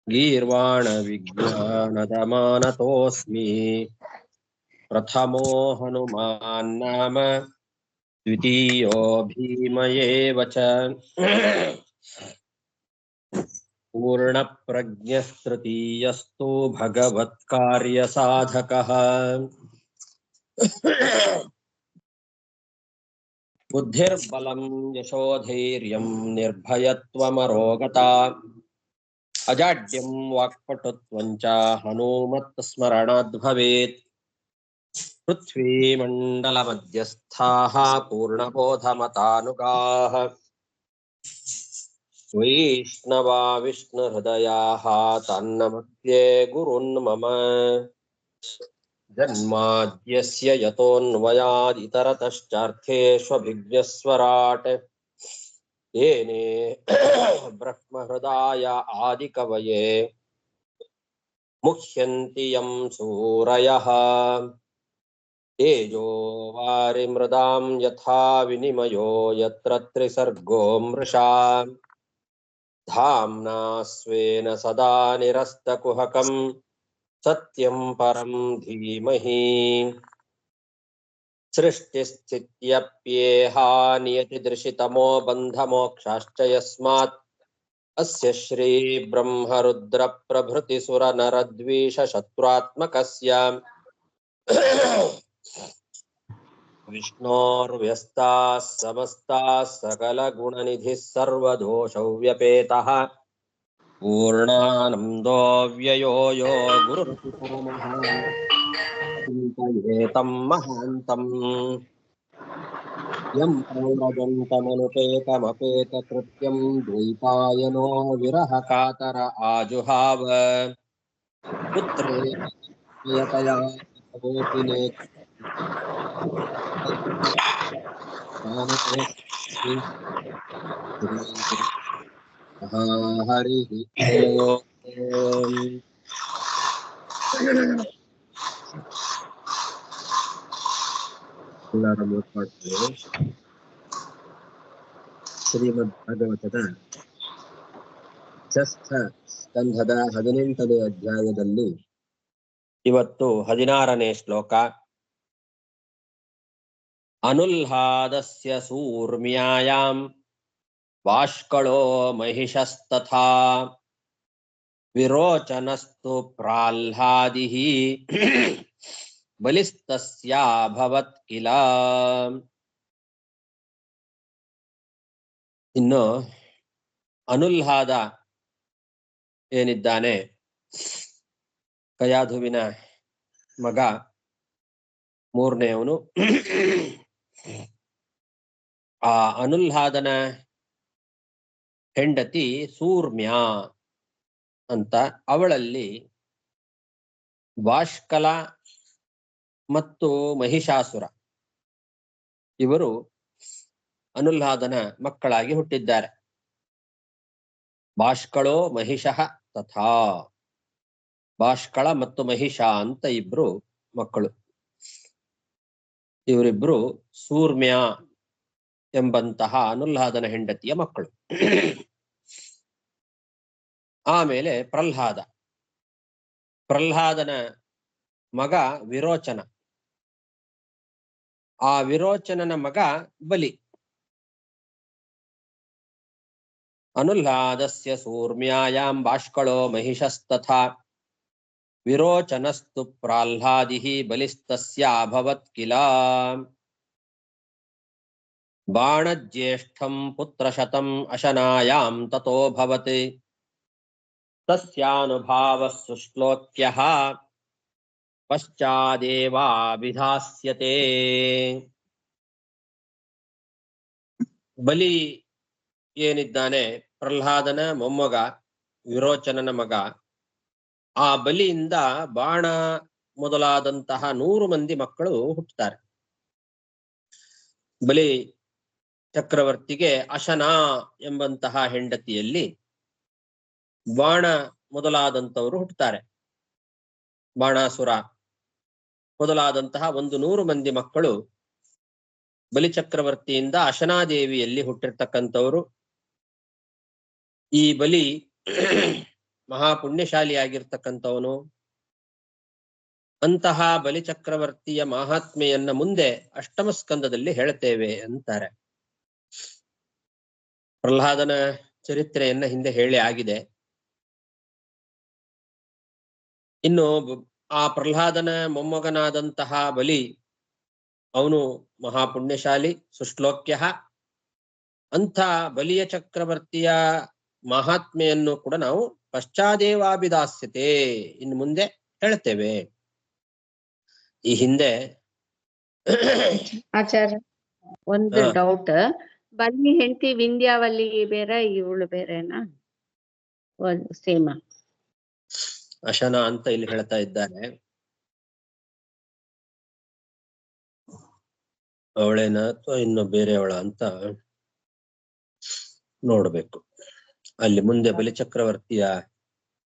गीर्वाण विज्ञानदमानतोऽस्मि प्रथमो हनुमान् नाम द्वितीयो भीम एव च पूर्णप्रज्ञस्तृतीयस्तु भगवत्कार्यसाधकः बुद्धिर्बलं यशोधैर्यं निर्भयत्वमरोगता अजाड्यं वाक्पटुत्वं च हनूमत्स्मरणाद् भवेत् पृथ्वीमण्डलमध्यस्थाः पूर्णबोधमतानुगाः वैष्णवा विष्णुहृदयाः तन्नमस्ये गुरुन् मम जन्माद्यस्य यतोऽन्वयादितरतश्चार्थेष्वभिज्ञस्वराट् येने ब्रह्महृदाय आदिकवये मुह्यन्ति यं सूरयः तेजो वारिमृदां यथा विनिमयो यत्र त्रिसर्गो मृषा धाम्ना स्वेन सदा निरस्तकुहकं सत्यं परं धीमहि सृष्टिस्थित्यप्येहा नियतिदृशितमो बन्धमोक्षाश्च यस्मात् अस्य श्री ब्रह्मरुद्रप्रभृतिसुरनरद्वीषशत्रुआत्मकस्य विष्णोर्व्यस्ताः समस्ताः सकलगुणनिधिः सर्वदोषव्यपेतः पूर्णानन्दो व्ययो यो गुरुर्चिन्तयेतं महान्तम् यं प्रौरजन्तमनुपेतमपेतकृत्यं द्वैपायनो विरहकातर आजुहाव पुत्रेयतया तपोपिने हरिः ओम् ಶ್ರೀಮದ್ ಭಾಗವತದ ಷಷ್ಠ ಸ್ಕಂಧದ 18ನೇ ಅಧ್ಯಾಯದಲ್ಲಿ ಇವತ್ತು 16ನೇ ಶ್ಲೋಕ. ಅನುಲ್ಹಾದಸ್ಯ ಸೂರ್ಮ್ಯಾಯಾಂ ಬಾಷ್ಕಳೋ ಮಹಿಷಸ್ತಥಾ ವಿರೋಚನಸ್ತು ಪ್ರಾಹ್ಲಾದಿಃ ಬಲಿಸ್ತಸ್ಯಾಭವತ್ ಕಿಲ. ಇನ್ನು ಅನುಲ್ಹಾದ ಏನಿದ್ದಾನೆ, ಕಯಾಧುವಿನ ಮಗ, ಮೂರನೆಯವನು. ಆ ಅನುಲ್ಹಾದನ ಹೆಂಡತಿ ಸೂರ್ಮ್ಯ ಅಂತ. ಅವಳಲ್ಲಿ ಬಾಷ್ಕಲ ಮತ್ತು ಮಹಿಷಾಸುರ ಇವರು ಅನುಲ್ಹಾದನ ಮಕ್ಕಳಾಗಿ ಹುಟ್ಟಿದ್ದಾರೆ. ಬಾಷ್ಕಳೋ ಮಹಿಷಃ ತಥಾ. ಬಾಷ್ಕಳ ಮತ್ತು ಮಹಿಷ ಅಂತ ಇಬ್ರು ಮಕ್ಕಳು. ಇವರಿಬ್ರು ಸೂರ್ಮ್ಯ ಎಂಬಂತಹ ಅನುಲ್ಹಾದನ ಹೆಂಡತಿಯ ಮಕ್ಕಳು. ಆಮೇಲೆ ಪ್ರಹ್ಲಾದನ ಮಗ ವಿರೋಚನ. ಆ ವಿರೋಚನನ ಮಗ ಬಲಿ. ಅನುಲ್ಹಾದಸ್ಯ ಸೂರ್ಮ್ಯಾಯಾಂ ಬಾಷ್ಕಳೋ ಮಹಿಷಸ್ತಥಾ ವಿರೋಚನಸ್ತು ಪ್ರಾಹ್ಲಾದಿಃ ಬಲಿಸ್ತಸ್ಯ ಅಭವತ್ ಕಿಲ. ಬಾಣಜ್ಯೇಷ್ಠಂ ಪುತ್ರಶತಂ ಅಶನಾಯಾಂ ತತೋಭವತ್ ತಸ್ಯಾನುಭಾವಃ ಸುಶ್ಲೋಕ್ಯಃ ಪಶ್ಚಾದೇವಾಭಿಧಾಸ್ಯತೆ. ಬಲಿ ಏನಿದ್ದಾನೆ, ಪ್ರಹ್ಲಾದನ ಮೊಮ್ಮಗ, ವಿರೋಚನನ ಮಗ. ಆ ಬಲಿಯಿಂದ ಬಾಣ ಮೊದಲಾದಂತಹ 100 ಮಂದಿ ಮಕ್ಕಳು ಹುಟ್ಟುತ್ತಾರೆ. ಬಲಿ ಚಕ್ರವರ್ತಿಗೆ ಅಶನ ಎಂಬಂತಹ ಹೆಂಡತಿಯಲ್ಲಿ ಬಾಣ ಮೊದಲಾದಂತವರು ಹುಟ್ಟುತ್ತಾರೆ. ಬಾಣಾಸುರ ಮೊದಲಾದಂತಹ 100 ಮಂದಿ ಮಕ್ಕಳು ಬಲಿಚಕ್ರವರ್ತಿಯಿಂದ ಅಶನಾದೇವಿಯಲ್ಲಿ ಹುಟ್ಟಿರ್ತಕ್ಕಂಥವರು. ಈ ಬಲಿ ಮಹಾಪುಣ್ಯಶಾಲಿಯಾಗಿರ್ತಕ್ಕಂಥವನು. ಅಂತಹ ಬಲಿಚಕ್ರವರ್ತಿಯ ಮಹಾತ್ಮೆಯನ್ನ ಮುಂದೆ ಅಷ್ಟಮ ಸ್ಕಂದದಲ್ಲಿ ಹೇಳ್ತೇವೆ ಅಂತಾರೆ. ಪ್ರಹ್ಲಾದನ ಚರಿತ್ರೆಯನ್ನ ಹಿಂದೆ ಹೇಳಿ ಆಗಿದೆ. ಇನ್ನು ಆ ಪ್ರಹ್ಲಾದನ ಮೊಮ್ಮಗನಾದಂತಹ ಬಲಿ, ಅವನು ಮಹಾಪುಣ್ಯಶಾಲಿ, ಸುಶ್ಲೋಕ್ಯ. ಅಂಥ ಬಲಿಯ ಚಕ್ರವರ್ತಿಯ ಮಹಾತ್ಮೆಯನ್ನು ಕೂಡ ನಾವು ಪಶ್ಚಾದೇವಾಭಿದಾಸ್ಯತೆ ಇನ್ನು ಮುಂದೆ ಹೇಳ್ತೇವೆ. ಈ ಹಿಂದೆ ಆಚಾರ್ಯ ಒಂದು ಡೌಟ್, ಬಲಿ ಹೆಂಡತಿ ವಿಂಧ್ಯಾವಲ್ಲಿ ಬೇರೆ, ಇವಳು ಬೇರೆನಾ? ಸೇಮ ಅಶನ ಅಂತ ಇಲ್ಲಿ ಹೇಳ್ತಾ ಇದ್ದಾರೆ. ಅವಳೇನ ಅಥವಾ ಇನ್ನು ಬೇರೆಯವಳ ಅಂತ ನೋಡ್ಬೇಕು. ಅಲ್ಲಿ ಮುಂದೆ ಬಲಿಚಕ್ರವರ್ತಿಯ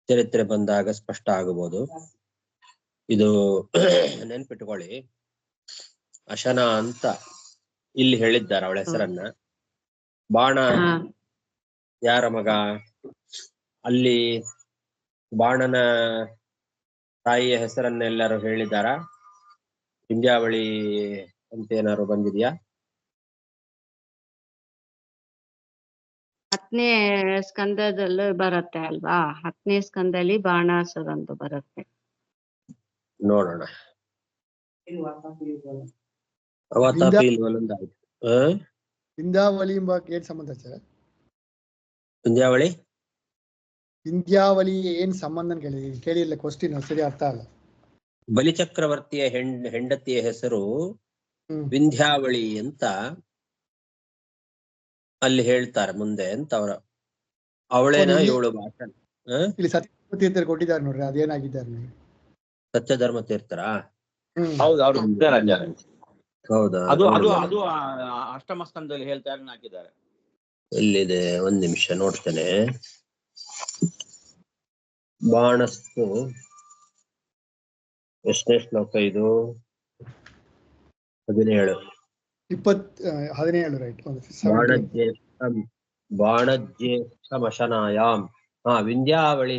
ಚರಿತ್ರೆ ಬಂದಾಗ ಸ್ಪಷ್ಟ ಆಗಬಹುದು. ಇದು ನೆನ್ಪಿಟ್ಕೊಳ್ಳಿ, ಅಶನ ಅಂತ ಇಲ್ಲಿ ಹೇಳಿದ್ದಾರೆ ಅವಳ ಹೆಸರನ್ನ. ಬಾಣ ಯಾರ ಮಗ? ಅಲ್ಲಿ ಬಾಣನ ತಾಯಿಯ ಹೆಸರನ್ನೆಲ್ಲರೂ ಹೇಳಿದಾರ? ವಿಂಧ್ಯಾವಳಿ ಅಂತ ಏನಾದ್ರು ಬಂದಿದ್ಯಾ? 10ನೇ ಸ್ಕಂದದಲ್ಲಿ ಬರುತ್ತೆ ಅಲ್ವಾ? 10ನೇ ಸ್ಕಂದಲ್ಲಿ ಬಾಣಾಸುರ ಅಂತ ಬರುತ್ತೆ, ನೋಡೋಣ. ಅವತಾಪಿ ಒಂದಾಯ್ತು. ವಿಂಧ್ಯಾವಳಿ ಎಂಬ ಏನ್ ಸಂಬಂಧ ಸರ್? ವಿಂಧ್ಯಾವಳಿ ವಿಂಧ್ಯಾವಳಿ ಏನ್ ಸಂಬಂಧ ಕೇಳಿಲ್ಲ, ಕ್ವಶ್ಚನ್ ಸರಿ ಅರ್ಥ ಅಲ್ಲ. ಬಲಿಚಕ್ರವರ್ತಿಯ ಹೆಂಡತಿಯ ಹೆಸರು ವಿಂಧ್ಯಾವಳಿ ಅಂತ ಅಲ್ಲಿ ಹೇಳ್ತಾರೆ ಮುಂದೆ ಅಂತ ಅವಳೇನ ಏಳು ಭಾಷಣ. ಇಲ್ಲಿ ಸತ್ಯಧರ್ಮ ತೀರ್ಥರು ಕೊಟ್ಟಿದ್ದಾರೆ ನೋಡ್ರಿ, ಅದೇನಾಗಿದ್ದಾರೆ? ಸತ್ಯಧರ್ಮ ತೀರ್ಥರ? ಹೌದು, ಅವ್ರು ಹೌದಾ? ಅದು ಅಷ್ಟಮ ಸ್ಕಂದದಲ್ಲಿ ಹೇಳ್ತಾರೆ, ಹಾಕಿದ್ದಾರೆ. ಎಲ್ಲಿದೆ? ಒಂದ್ ನಿಮಿಷ ನೋಡ್ತೇನೆ. ಬಾಣಸ್ತು ಎಷ್ಟನೇ ಶ್ಲೋಕ ಇದು? 17. 17 ರೈಟ್. ಬಾಣಜ್ಯೇಷ್ಠಮಶನಾಯಾಂ ವಿಂಧ್ಯಾವಳಿ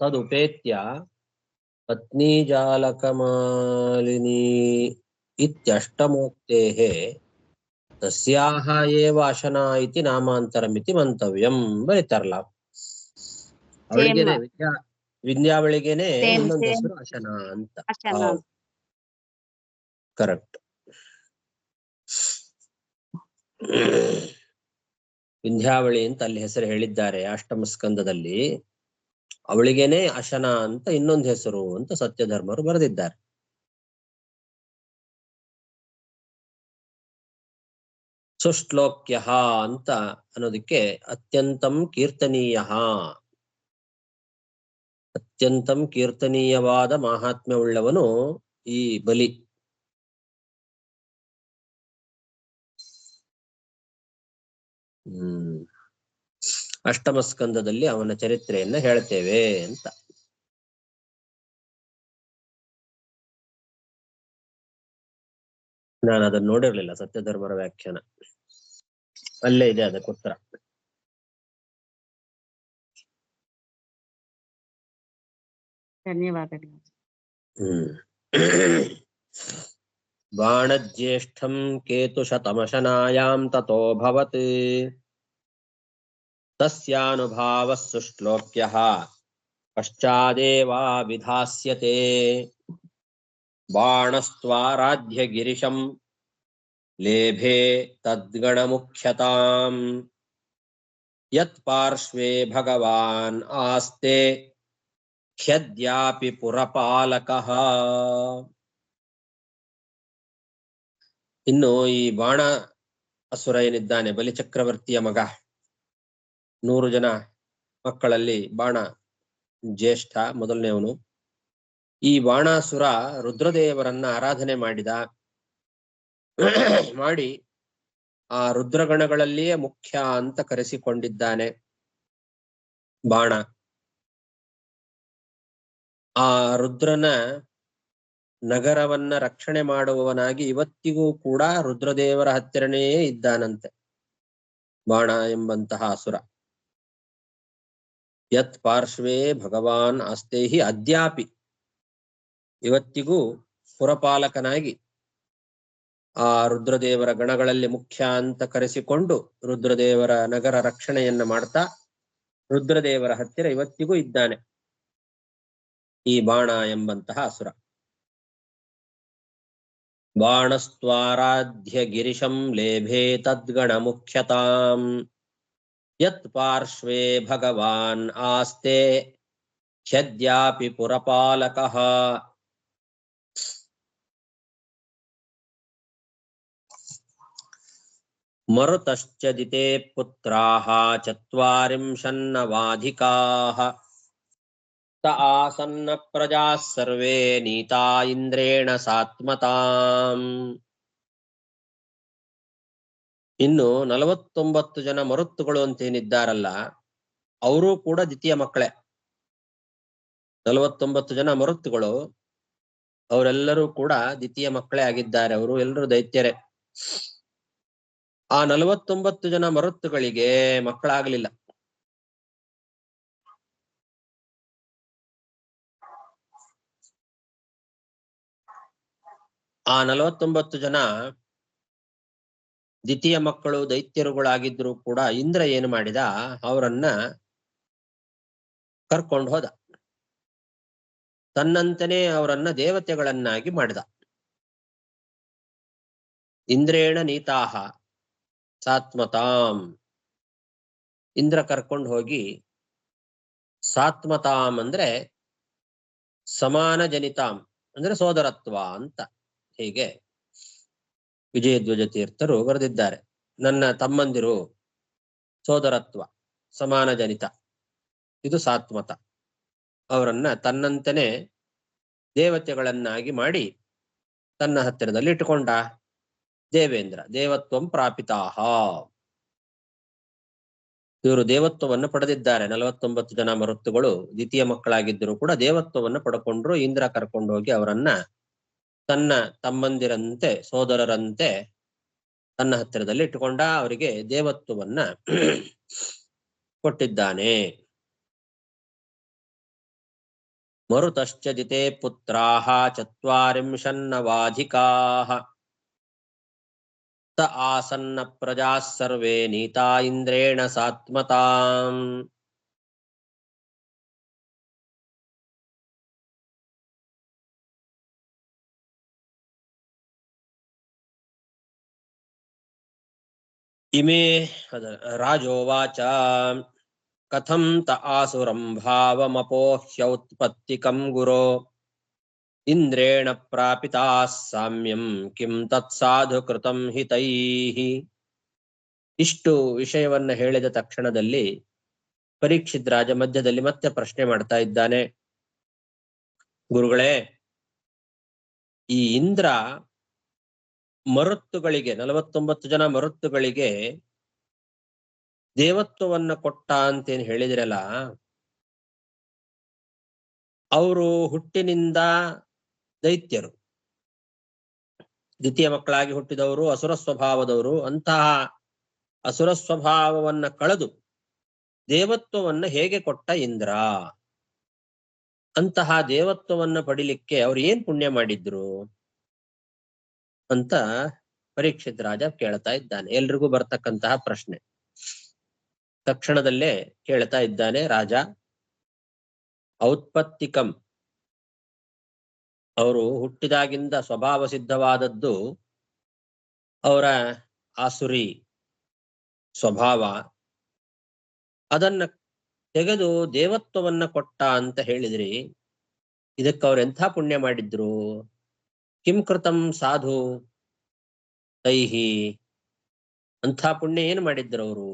ತದುಪೇತ್ಯ ಪತ್ನೀಜಾಲಕಮಾಲಿನಿ ಇತ್ಯಷ್ಟಮೋಕ್ತೇಃ ತಸ್ಯಾಹ ಏವ ಅಶನಾ ಇತಿ ನಾಮಾಂತರಮಿತಿ ಮಂತವ್ಯಂ ಬರೀತಾರಲ್ಲ. ಅವಳಿಗೇನೆ ವಿಂಧ್ಯಾವಳಿಗೇನೆ ಇನ್ನೊಂದು ಹೆಸರು ಅಶನಾ ಅಂತ. ಕರೆಕ್ಟ್. ವಿಂಧ್ಯಾವಳಿ ಅಂತ ಅಲ್ಲಿ ಹೆಸರು ಹೇಳಿದ್ದಾರೆ ಅಷ್ಟಮ ಸ್ಕಂದದಲ್ಲಿ. ಅವಳಿಗೇನೆ ಅಶನಾ ಅಂತ ಇನ್ನೊಂದು ಹೆಸರು ಅಂತ ಸತ್ಯಧರ್ಮರು ಬರೆದಿದ್ದಾರೆ. ಸುಶ್ಲೋಕ್ಯ ಅಂತ ಅನ್ನೋದಕ್ಕೆ ಅತ್ಯಂತಂ ಕೀರ್ತನೀಯ, ಅತ್ಯಂತಂ ಕೀರ್ತನೀಯವಾದ ಮಹಾತ್ಮ್ಯವುಳ್ಳವನು ಈ ಬಲಿ. ಅಷ್ಟಮ ಸ್ಕಂದದಲ್ಲಿ ಅವನ ಚರಿತ್ರೆಯನ್ನ ಹೇಳ್ತೇವೆ ಅಂತ. ನಾನು ಅದನ್ನ ನೋಡಿರ್ಲಿಲ್ಲ, ಸತ್ಯಧರ್ಮರ ವ್ಯಾಖ್ಯಾನ ಅಲ್ಲೇ ಇದೆ ಅದಕ್ಕೆ ಉತ್ತರ. ಧನ್ಯವಾದಗಳು. ಬಾಣಜ್ಯೇಷ್ಠಂ ಕೇತುಶತಮಶನಾಯಾಂ ತತೋಭವತ್ ತಸ್ಯಾನುಭಾವಃ ಸುಶ್ಲೋಕ್ಯಃ ಪಶ್ಚಾದೇವಾಭಿಧಾಸ್ಯತೆ. ಬಾಣಸ್ತ್ವಾರಾಧ್ಯ ಗಿರಿಶಂ ಲೇಭೆ ತದ್ಗಣಮುಖ್ಯತಾಂ ಯತ್ ಪಾರ್ಶ್ವೇ ಭಗವಾನ್ ಆಸ್ತೆ ಖ್ಯದ್ಯಾಪಿ ಪುರಪಾಲಕಃ. ಇನ್ನು ಈ ಬಾಣ ಅಸುರ ಏನಿದ್ದಾನೆ, ಬಲಿಚಕ್ರವರ್ತಿಯ ಮಗ, 100 ಜನ ಮಕ್ಕಳಲ್ಲಿ ಬಾಣ ಜ್ಯೇಷ್ಠ, ಮೊದಲನೇವನು. ಈ ಬಾಣಾಸುರ ರುದ್ರದೇವರನ್ನ ಆರಾಧನೆ ಮಾಡಿ ಆ ರುದ್ರಗಣಗಳಲ್ಲಿಯೇ ಮುಖ್ಯ ಅಂತ ಕರೆಸಿಕೊಂಡಿದ್ದಾನೆ ಬಾಣ. ಆ ರುದ್ರನ ನಗರವನ್ನ ರಕ್ಷಣೆ ಮಾಡುವವನಾಗಿ ಇವತ್ತಿಗೂ ಕೂಡ ರುದ್ರದೇವರ ಹತ್ತಿರನೇ ಇದ್ದಾನಂತೆ ಬಾಣ ಎಂಬಂತಹ ಅಸುರ. ಯತ್ ಪಾರ್ಶ್ವೇ ಭಗವಾನ್ ಆಸ್ತೆ ಹಿ ಅದ್ಯಾಪಿ, ಇವತ್ತಿಗೂ ಪುರಪಾಲಕನಾಗಿ ಆ ರುದ್ರದೇವರ ಗಣಗಳಲ್ಲಿ ಮುಖ್ಯ ಅಂತ ಕರೆಸಿಕೊಂಡು ರುದ್ರದೇವರ ನಗರ ರಕ್ಷಣೆಯನ್ನ ಮಾಡ್ತಾ ರುದ್ರದೇವರ ಹತ್ತಿರ ಇವತ್ತಿಗೂ ಇದ್ದಾನೆ ಈ ಬಾಣ ಎಂಬಂತಹ ಅಸುರ. ಬಾಣಸ್ತ್ವಾರಾಧ್ಯ ಗಿರಿಶಂ ಲೇಭೆ ತದ್ಗಣ ಮುಖ್ಯತಾಂ ಯತ್ ಪಾರ್ಶ್ವೇ ಭಗವಾನ್ ಆಸ್ತೆ ಹ್ಯದ್ಯಾಪಿ ಪುರಪಾಲಕಃ. ಮರುತಶ್ಚದಿತೆ ಪುತ್ರಾಃ ಚತ್ವಾರಿಂಶನ್ನವಾಧಿಕಾಃ ತ ಆಸನ್ನ ಪ್ರಜಾಃ ಸರ್ವೇ ನೀತಾ ಇಂದ್ರೇಣ ಸಾತ್ಮತಾಂ. ಇನ್ನು 49 ಜನ ಮರುತ್ತುಗಳು ಅಂತೇನಿದ್ದಾರಲ್ಲ ಅವರೂ ಕೂಡ ದ್ವಿತೀಯ ಮಕ್ಕಳೇ. 49 ಜನ ಮರುತ್ತುಗಳು ಅವರೆಲ್ಲರೂ ಕೂಡ ದ್ವಿತೀಯ ಮಕ್ಕಳೇ ಆಗಿದ್ದಾರೆ. ಅವರು ಎಲ್ಲರೂ ದೈತ್ಯರೇ. ಆ 49 ಜನ ಮರುತ್ತುಗಳಿಗೆ ಮಕ್ಕಳಾಗಲಿಲ್ಲ. ಆ 49 ಜನ ದ್ವಿತೀಯ ಮಕ್ಕಳು ದೈತ್ಯರುಗಳಾಗಿದ್ರು ಕೂಡ ಇಂದ್ರ ಏನು ಮಾಡಿದ, ಅವರನ್ನ ಕರ್ಕೊಂಡು ಹೋದ. ತನ್ನಂತನೇ ಅವರನ್ನ ದೇವತೆಗಳನ್ನಾಗಿ ಮಾಡಿದ. ಇಂದ್ರೇಣ ನೀತಾಹ ಸಾತ್ಮತಾಂ, ಇಂದ್ರ ಕರ್ಕೊಂಡು ಹೋಗಿ ಸಾತ್ಮತಾಂ ಅಂದ್ರೆ ಸಮಾನ ಜನಿತಾಂ ಅಂದ್ರೆ ಸೋದರತ್ವ ಅಂತ. ಹೀಗೆ ವಿಜಯಧ್ವಜ ತೀರ್ಥರು ಬರೆದಿದ್ದಾರೆ. ನನ್ನ ತಮ್ಮಂದಿರು ಸೋದರತ್ವ ಸಮಾನ ಜನಿತ, ಇದು ಸಾತ್ಮತ. ಅವರನ್ನ ತನ್ನಂತೆನೆ ದೇವತೆಗಳನ್ನಾಗಿ ಮಾಡಿ ತನ್ನ ಹತ್ತಿರದಲ್ಲಿ ಇಟ್ಟುಕೊಂಡ. ದೇವೇಂದ್ರ ದೇವತ್ವಂ ಪ್ರಾಪಿತಾಹ, ಇವರು ದೇವತ್ವವನ್ನು ಪಡೆದಿದ್ದಾರೆ. 49 ಜನ ಮರುತ್ತುಗಳು ದ್ವಿತೀಯ ಮಕ್ಕಳಾಗಿದ್ದರೂ ಕೂಡ ದೇವತ್ವವನ್ನು ಪಡ್ಕೊಂಡ್ರು. ಇಂದ್ರ ಕರ್ಕೊಂಡು ಹೋಗಿ ಅವರನ್ನ ತನ್ನ ತಮ್ಮಂದಿರಂತೆ ಸೋದರರಂತೆ ತನ್ನ ಹತ್ತಿರದಲ್ಲಿ ಇಟ್ಟುಕೊಂಡ. ಅವರಿಗೆ ದೇವತ್ವವನ್ನ ಕೊಟ್ಟಿದ್ದಾನೆ. ಮರುತಶ್ಚದಿತೆ ಪುತ್ರಾಃ ಚತ್ವಾರಿಂಶನ್ನವಾಧಿಕಾಃ ತ ಆಸನ್ನ ಪ್ರಜಾಃ ಸರ್ವೇ ನೀತಾ ಇಂದ್ರೇಣ ಸಾತ್ಮತಾಂ. ಇಮೇ ರಾಜೋವಾಚ ಕಥಂ ತ ಆಸುರಂ ಭಾವಮಪೋಹ್ಯೌತ್ಪತ್ತಿಕಂ ಗುರೋ ಇಂದ್ರೇಣ ಪ್ರಾಪಿತಾಃ ಸಾಮ್ಯಂ ಕಿಂ ತತ್ಸಾಧು ಕೃತಂ ಹಿತೈಃ. ಇಷ್ಟು ವಿಷಯವನ್ನ ಹೇಳಿದ ತಕ್ಷಣದಲ್ಲಿ ಪರೀಕ್ಷಿತ್ ರಾಜ ಮಧ್ಯದಲ್ಲಿ ಮತ್ತೆ ಪ್ರಶ್ನೆ ಮಾಡ್ತಾ ಇದ್ದಾನೆ. ಗುರುಗಳೇ, ಈ ಇಂದ್ರ ಮರುತ್ತುಗಳಿಗೆ 49 ಜನ ಮರುತ್ತುಗಳಿಗೆ ದೇವತ್ವವನ್ನ ಕೊಟ್ಟ ಅಂತೇನು ಹೇಳಿದಿರಲ್ಲ, ಅವರು ಹುಟ್ಟಿನಿಂದ ದೈತ್ಯರು, ದ್ವಿತೀಯ ಮಕ್ಕಳಾಗಿ ಹುಟ್ಟಿದವರು, ಅಸುರ ಸ್ವಭಾವದವರು. ಅಂತಹ ಅಸುರ ಸ್ವಭಾವವನ್ನ ಕಳೆದು ದೇವತ್ವವನ್ನ ಹೇಗೆ ಕೊಟ್ಟ ಇಂದ್ರ? ಅಂತಹ ದೇವತ್ವವನ್ನ ಪಡಿಲಿಕ್ಕೆ ಅವ್ರು ಏನ್ ಪುಣ್ಯ ಮಾಡಿದ್ರು ಅಂತ ಪರೀಕ್ಷಿತ್ ರಾಜ ಕೇಳ್ತಾ ಇದ್ದಾನೆ. ಎಲ್ರಿಗೂ ಬರ್ತಕ್ಕಂತಹ ಪ್ರಶ್ನೆ. ತಕ್ಷಣದಲ್ಲೇ ಕೇಳ್ತಾ ಇದ್ದಾನೆ ರಾಜ. ಔತ್ಪತ್ತಿಕಂ, ಅವರು ಹುಟ್ಟಿದಾಗಿಂದ ಸ್ವಭಾವ ಸಿದ್ಧವಾದದ್ದು ಅವರ ಆಸುರಿ ಸ್ವಭಾವ. ಅದನ್ನ ತೆಗೆದು ದೇವತ್ವವನ್ನ ಕೊಟ್ಟ ಅಂತ ಹೇಳಿದ್ರಿ. ಇದಕ್ಕೆ ಅವ್ರು ಎಂಥ ಪುಣ್ಯ ಮಾಡಿದ್ರು? ಕಿಂ ಕೃತಂ ಸಾಧು ತೈಹಿ, ಅಂಥ ಪುಣ್ಯ ಏನು ಮಾಡಿದ್ರು ಅವರು?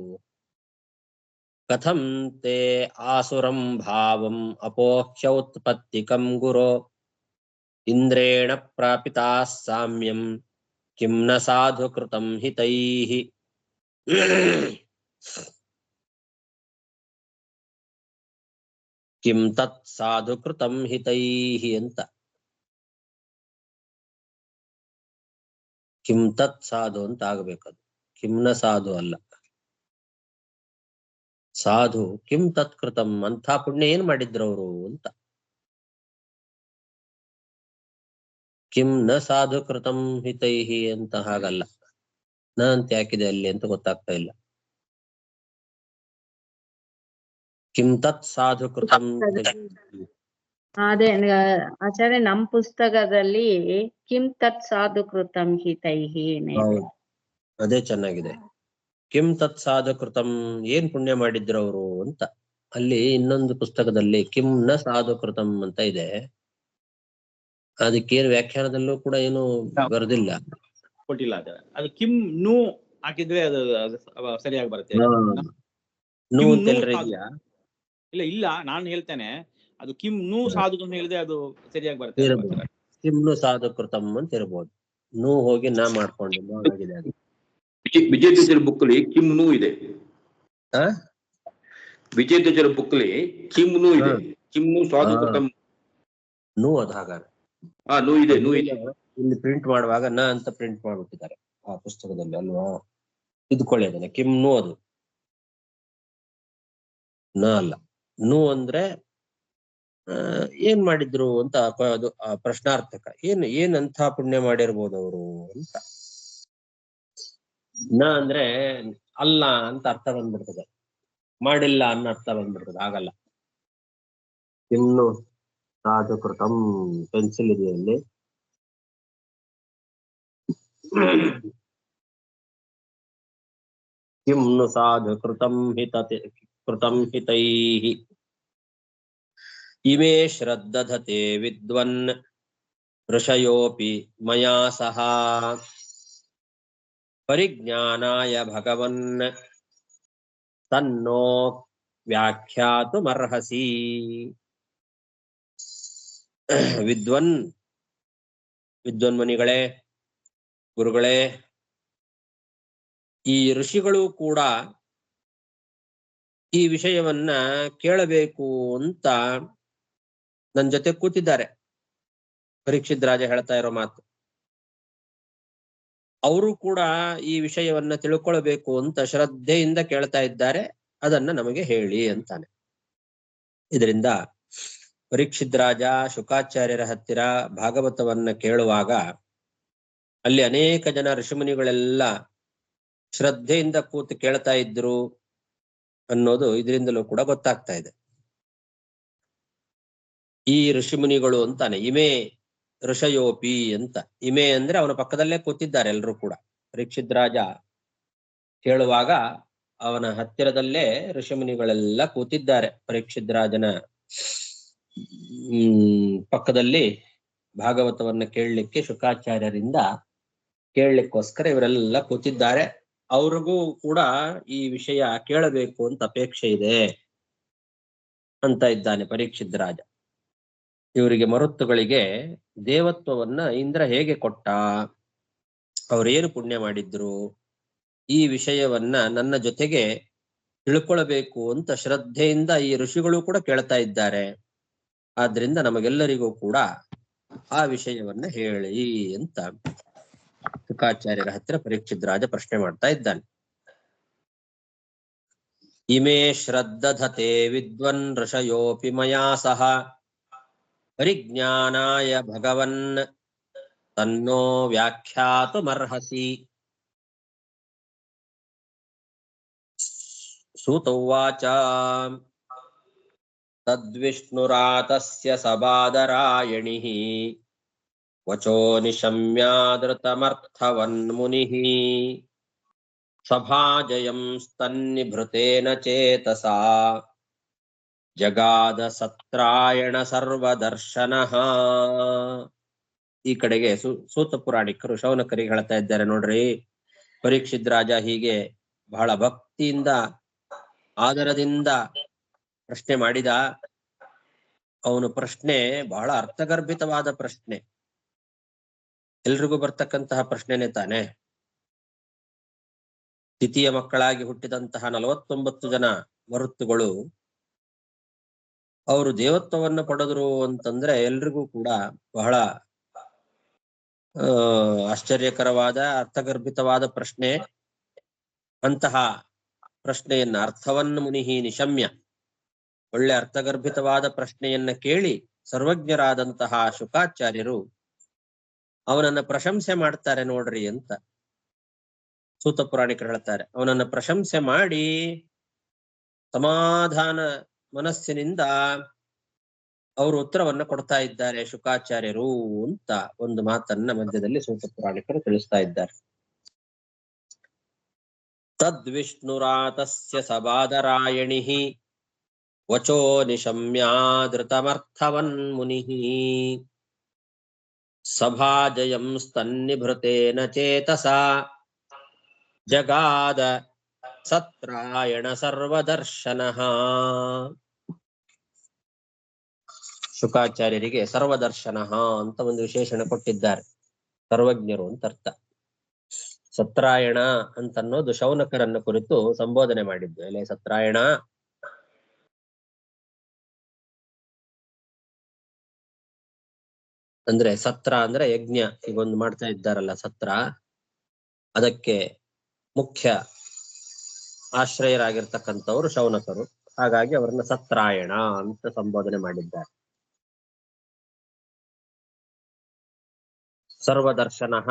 ಕಥಂ ತೇ ಆಸುರಂ ಭಾವಂ ಅಪೋಹ್ಯೌತ್ಪತ್ತಿಕಂ ಗುರೋ ಇಂದ್ರೇಣ ಪ್ರಾಪಿತಾಃ ಸಾಮ್ಯಂ ಕಿಂ ನ ಸಾಧು ಕೃತಂ ಹಿತೈಃ. ಕಿಂ ತತ್ ಸಾಧು ಕೃತಂ ಹಿತೈಃ ಅಂತ. ಕಿಂ ತತ್ ಸಾಧು ಅಂತ ಆಗಬೇಕದು, ಕಿಂ ನ ಸಾಧು ಅಲ್ಲ. ಸಾಧು ಕಿಂ ತತ್ಕೃತಂ, ಅಂಥ ಪುಣ್ಯ ಏನ್ ಮಾಡಿದ್ರು ಅವರು ಅಂತ. ಕಿಂ ನ ಸಾಧು ಕೃತಂ ಹಿತೈಹಿ ಅಂತ ಹಾಗಲ್ಲ, ನ ಅಂತ ಯಾಕಿದೆ ಅಲ್ಲಿ ಅಂತ ಗೊತ್ತಾಗ್ತಾ ಇಲ್ಲ. ಕಿಂ ತತ್ ಸಾಧು ಕೃತಂ ಅದೇ ಆಚಾರ್ಯ ನಮ್ ಪುಸ್ತಕದಲ್ಲಿ ಕಿಂ ತತ್ ಸಾಧು ಕೃತಂ ಹಿತೈಹಿ ಹೌದು, ಅದೇ ಚೆನ್ನಾಗಿದೆ. ಕಿಂ ತತ್ ಸಾಧು ಕೃತಂ, ಏನ್ ಪುಣ್ಯ ಮಾಡಿದ್ರು ಅವರು ಅಂತ. ಅಲ್ಲಿ ಇನ್ನೊಂದು ಪುಸ್ತಕದಲ್ಲಿ ಕಿಂ ನ ಸಾಧು ಕೃತಂ ಅಂತ ಇದೆ. ಅದಕ್ಕೇನು ವ್ಯಾಖ್ಯಾನದಲ್ಲೂ ಕೂಡ ಏನು ಬರೆದಿಲ್ಲ, ಕೊಟ್ಟಿಲ್ಲ ಆಚಾರ್ಯ. ಅದು ಕಿಂ ನು ಹಾಕಿದ್ರೆ ಅದು ಸರಿಯಾಗಿ ಬರುತ್ತೆ. ನೂ ಕಿಂ ಅಂತ ನು ಎಲ್ರ ಸಾಧು. ಇದೆಯಾ? ಇಲ್ಲ ನಾನು ಹೇಳ್ತೇನೆ, ಅದು ಕಿಂ ನು ಸಾಧು ಅಂತ ಹೇಳಿದ್ರೆ ಅದು ಸರಿಯಾಗಿ ಬರುತ್ತೆ ಅಲ್ವಾ ಇರಬಹುದು, ಆಚಾರ್ಯ? ಕಿಂ ನು ಸಾಧು ಕೃತಂ ಅಂತ ಇರಬಹುದು. ನೂ ಹೋಗಿ ನಾ ಮಾಡ್ಕೊಂಡಿಲ್ಲ ಆಗಿದೆ ಅದು. ವಿಜಯ ಬುಕ್ ಅಲ್ಲಿ ಕಿಮ್ ನೂ ಇದೆ. ಆ? ವಿಜಯ ಬುಕ್ ಅಲ್ಲಿ ಕಿಮ್ ನೂ ಇದೆ. ಕಿಮ್ ನೂ ಸಾಧು ಕೃತಂ. ನೂ ಅದ ಹಾಗಾದ್ರೆ ನೂ ಇದೆ, ನೂ ಇದೆ. ಇಲ್ಲಿ ಪ್ರಿಂಟ್ ಮಾಡುವಾಗ ನ ಅಂತ ಪ್ರಿಂಟ್ ಮಾಡ್ಬಿಟ್ಟಿದ್ದಾರೆ ಆ ಪುಸ್ತಕದಲ್ಲಿ ಅಲ್ವಾ? ಇದ್ಕೊಳ್ಳಿ ಅದನ್ನ, ಕಿಂ ನೂ ಅದು ನ ಅಲ್ಲ. ನೂ ಅಂದ್ರೆ ಏನ್ ಮಾಡಿದ್ರು ಅಂತ ಅದು ಪ್ರಶ್ನಾರ್ಥಕ. ಏನಂತ ಪುಣ್ಯ ಮಾಡಿರ್ಬೋದು ಅವರು ಅಂತ. ನ ಅಂದ್ರೆ ಅಲ್ಲ ಅಂತ ಅರ್ಥ ಬಂದ್ಬಿಡ್ತದೆ, ಮಾಡಿಲ್ಲ ಅನ್ನೋ ಅರ್ಥ ಬಂದ್ಬಿಡ್ತದೆ, ಆಗಲ್ಲ. ಇನ್ನು ಸಾಧು ಕೃತಂ ಪೆನ್ಸಿಲ್ ಇದೆಯಲ್ಲಿ. ಕಿಂ ನು ಸಾಧು ಕೃತಂ ಹಿತೈಹಿ ಇಮೇ ಶ್ರದ್ಧಧತೆ ವಿದ್ವನ್ ಋಷಯೋಪಿ ಮಯಾ ಸಹ ಪರಿಜ್ಞಾನಾಯ ಭಗವನ್ ತನ್ನೋ ವ್ಯಾಖ್ಯಾತುಮರ್ಹಸಿ. ವಿದ್ವನ್ಮನಿಗಳೇ, ಗುರುಗಳೇ, ಈ ಋಷಿಗಳು ಕೂಡ ಈ ವಿಷಯವನ್ನ ಕೇಳಬೇಕು ಅಂತ ನನ್ನ ಜೊತೆ ಕೂತಿದ್ದಾರೆ. ಪರೀಕ್ಷಿತ್ ರಾಜ ಹೇಳ್ತಾ ಇರೋ ಮಾತು. ಅವರು ಕೂಡ ಈ ವಿಷಯವನ್ನ ತಿಳ್ಕೊಳ್ಬೇಕು ಅಂತ ಶ್ರದ್ಧೆಯಿಂದ ಕೇಳ್ತಾ ಇದ್ದಾರೆ, ಅದನ್ನ ನಮಗೆ ಹೇಳಿ ಅಂತಾನೆ. ಇದರಿಂದ ಪರೀಕ್ಷಿತ್ ರಾಜ ಶುಕಾಚಾರ್ಯರ ಹತ್ತಿರ ಭಾಗವತವನ್ನ ಕೇಳುವಾಗ ಅಲ್ಲಿ ಅನೇಕ ಜನ ಋಷಿಮುನಿಗಳೆಲ್ಲ ಶ್ರದ್ಧೆಯಿಂದ ಕೂತು ಕೇಳ್ತಾ ಇದ್ರು ಅನ್ನೋದು ಇದರಿಂದಲೂ ಕೂಡ ಗೊತ್ತಾಗ್ತಾ ಇದೆ. ಈ ಋಷಿಮುನಿಗಳು ಅಂತಾನೆ, ಇಮೇ ಋಷಯೋಪಿ ಅಂತ. ಇಮೆ ಅಂದ್ರೆ ಅವನ ಪಕ್ಕದಲ್ಲೇ ಕೂತಿದ್ದಾರೆ ಎಲ್ರು ಕೂಡ. ಪರೀಕ್ಷಿತ್ ರಾಜ ಕೇಳುವಾಗ ಅವನ ಹತ್ತಿರದಲ್ಲೇ ಋಷಿಮುನಿಗಳೆಲ್ಲ ಕೂತಿದ್ದಾರೆ. ಪರೀಕ್ಷಿತ್ ರಾಜನ ಪಕ್ಕದಲ್ಲಿ ಭಾಗವತವನ್ನ ಕೇಳಲಿಕ್ಕೆ ಶುಕಾಚಾರ್ಯರಿಂದ ಕೇಳಲಿಕ್ಕೋಸ್ಕರ ಇವರೆಲ್ಲ ಕೂತಿದ್ದಾರೆ. ಅವ್ರಿಗೂ ಕೂಡ ಈ ವಿಷಯ ಕೇಳಬೇಕು ಅಂತ ಅಪೇಕ್ಷೆ ಇದೆ ಅಂತ ಇದ್ದಾನೆ ಪರೀಕ್ಷಿತ್ ರಾಜ. ಇವರಿಗೆ ಮರುತ್ತುಗಳಿಗೆ ದೇವತ್ವವನ್ನ ಇಂದ್ರ ಹೇಗೆ ಕೊಟ್ಟ, ಅವರೇನು ಪುಣ್ಯ ಮಾಡಿದ್ರು, ಈ ವಿಷಯವನ್ನ ನನ್ನ ಜೊತೆಗೆ ತಿಳ್ಕೊಳ್ಬೇಕು ಅಂತ ಶ್ರದ್ಧೆಯಿಂದ ಈ ಋಷಿಗಳು ಕೂಡ ಕೇಳ್ತಾ ಇದ್ದಾರೆ. ಆದ್ರಿಂದ ನಮಗೆಲ್ಲರಿಗೂ ಕೂಡ ಆ ವಿಷಯವನ್ನ ಹೇಳಿ ಅಂತ ಶುಕಾಚಾರ್ಯರ ಹತ್ತಿರ ಪರೀಕ್ಷಿತ್ ರಾಜ ಪ್ರಶ್ನೆ ಮಾಡ್ತಾ ಇದ್ದಾನೆ. ಇಮೇ ಶ್ರದ್ಧಧತೆ ವಿದ್ವನ್ ಋಷಯೋಪಿ ಮಯಾ ಸಹ ಪರಿಜ್ಞಾನಾಯ ಭಗವನ್ ತನ್ನೋ ವ್ಯಾಖ್ಯಾತುಮರ್ಹಸಿ. ಸೂತ ಉವಾಚ ತದ್ವಿಷ್ಣುರಾತಸ್ಯ ಸಬಾದರಾಯಣಿಃ ವಚೋ ನಿಶಮ್ಯಾದೃತಮರ್ಥವನ್ಮುನಿಃ ಸಭಾಜಯಂ ಸ್ತನ್ನಿಭೃತೇನ ಚೇತಸಾ ಜಗಾದ ಸತ್ರಾಯಣ ಸರ್ವದರ್ಶನಃ. ಈ ಕಡೆಗೆ ಸೂತ ಪುರಾಣಿಕರು ಶೌನಕರಿಗೆ ಹೇಳ್ತಾ ಇದ್ದಾರೆ, ನೋಡ್ರಿ, ಪರೀಕ್ಷಿತ್ ರಾಜ ಹೀಗೆ ಬಹಳ ಭಕ್ತಿಯಿಂದ ಆದರದಿಂದ ಪ್ರಶ್ನೆ ಮಾಡಿದ. ಅವನು ಪ್ರಶ್ನೆ ಬಹಳ ಅರ್ಥಗರ್ಭಿತವಾದ ಪ್ರಶ್ನೆ, ಎಲ್ರಿಗೂ ಬರ್ತಕ್ಕಂತಹ ಪ್ರಶ್ನೆನೇ ತಾನೆ. ದ್ವಿತೀಯ ಮಕ್ಕಳಾಗಿ ಹುಟ್ಟಿದಂತಹ 49 ಜನ ಮರುತ್ತುಗಳು ಅವರು ದೇವತ್ವವನ್ನು ಪಡೆದ್ರು ಅಂತಂದ್ರೆ ಎಲ್ರಿಗೂ ಕೂಡ ಬಹಳ ಆಶ್ಚರ್ಯಕರವಾದ ಅರ್ಥಗರ್ಭಿತವಾದ ಪ್ರಶ್ನೆ. ಅಂತಹ ಪ್ರಶ್ನೆಯನ್ನ ಅರ್ಥವನ್ನು ಮುನಿಹಿ ನಿಶಮ್ಯ, ಒಳ್ಳೆ ಅರ್ಥಗರ್ಭಿತವಾದ ಪ್ರಶ್ನೆಯನ್ನ ಕೇಳಿ ಸರ್ವಜ್ಞರಾದಂತಹ ಶುಕಾಚಾರ್ಯರು ಅವನನ್ನ ಪ್ರಶಂಸೆ ಮಾಡ್ತಾರೆ ನೋಡ್ರಿ ಅಂತ ಸೂತ ಪುರಾಣಿಕರು ಹೇಳ್ತಾರೆ. ಅವನನ್ನ ಪ್ರಶಂಸೆ ಮಾಡಿ ಸಮಾಧಾನ ಮನಸ್ಸಿನಿಂದ ಅವರು ಉತ್ತರವನ್ನ ಕೊಡ್ತಾ ಇದ್ದಾರೆ ಶುಕಾಚಾರ್ಯರು ಅಂತ ಒಂದು ಮಾತನ್ನ ಮಧ್ಯದಲ್ಲಿ ಸೂತ ಪುರಾಣಿಕರು ತಿಳಿಸ್ತಾ ಇದ್ದಾರೆ. ತದ್ವಿಷ್ಣುರಾತಸ್ಯ ಸಬಾದರಾಯಣಿ ವಚೋ ನಿಶಮ್ಯಾದೃತಮರ್ಥವನ್ ಮುನಿಃ ಸಭಾಜಯಂ ಸ್ತನ್ನಿಭೃತೇನ ಚೇತಸಾ ಜಗಾದ ಸತ್ರಾಯಣ ಸರ್ವದರ್ಶನಃ. ಶುಕಾಚಾರ್ಯರಿಗೆ ಸರ್ವದರ್ಶನಃ ಅಂತ ಒಂದು ವಿಶೇಷಣ ಕೊಟ್ಟಿದ್ದಾರೆ. ಸರ್ವಜ್ಞರು ಅಂತ ಅರ್ಥ. ಸತ್ರಾಯಣ ಅಂತನ್ನೋದು ಶೌನಕರನ್ನ ಕುರಿತು ಸಂಬೋಧನೆ ಮಾಡಿದ್ದು. ಎಲೆ ಸತ್ರಾಯಣ, ಅಂದ್ರೆ ಸತ್ರ ಅಂದ್ರೆ ಯಜ್ಞ. ಈಗೊಂದು ಮಾಡ್ತಾ ಇದ್ದಾರಲ್ಲ ಸತ್ರ, ಅದಕ್ಕೆ ಮುಖ್ಯ ಆಶ್ರಯರಾಗಿರ್ತಕ್ಕಂಥವ್ರು ಶೌನಕರು. ಹಾಗಾಗಿ ಅವರನ್ನ ಸತ್ರಾಯಣ ಅಂತ ಸಂಬೋಧನೆ ಮಾಡಿದ್ದಾರೆ. ಸರ್ವದರ್ಶನಃ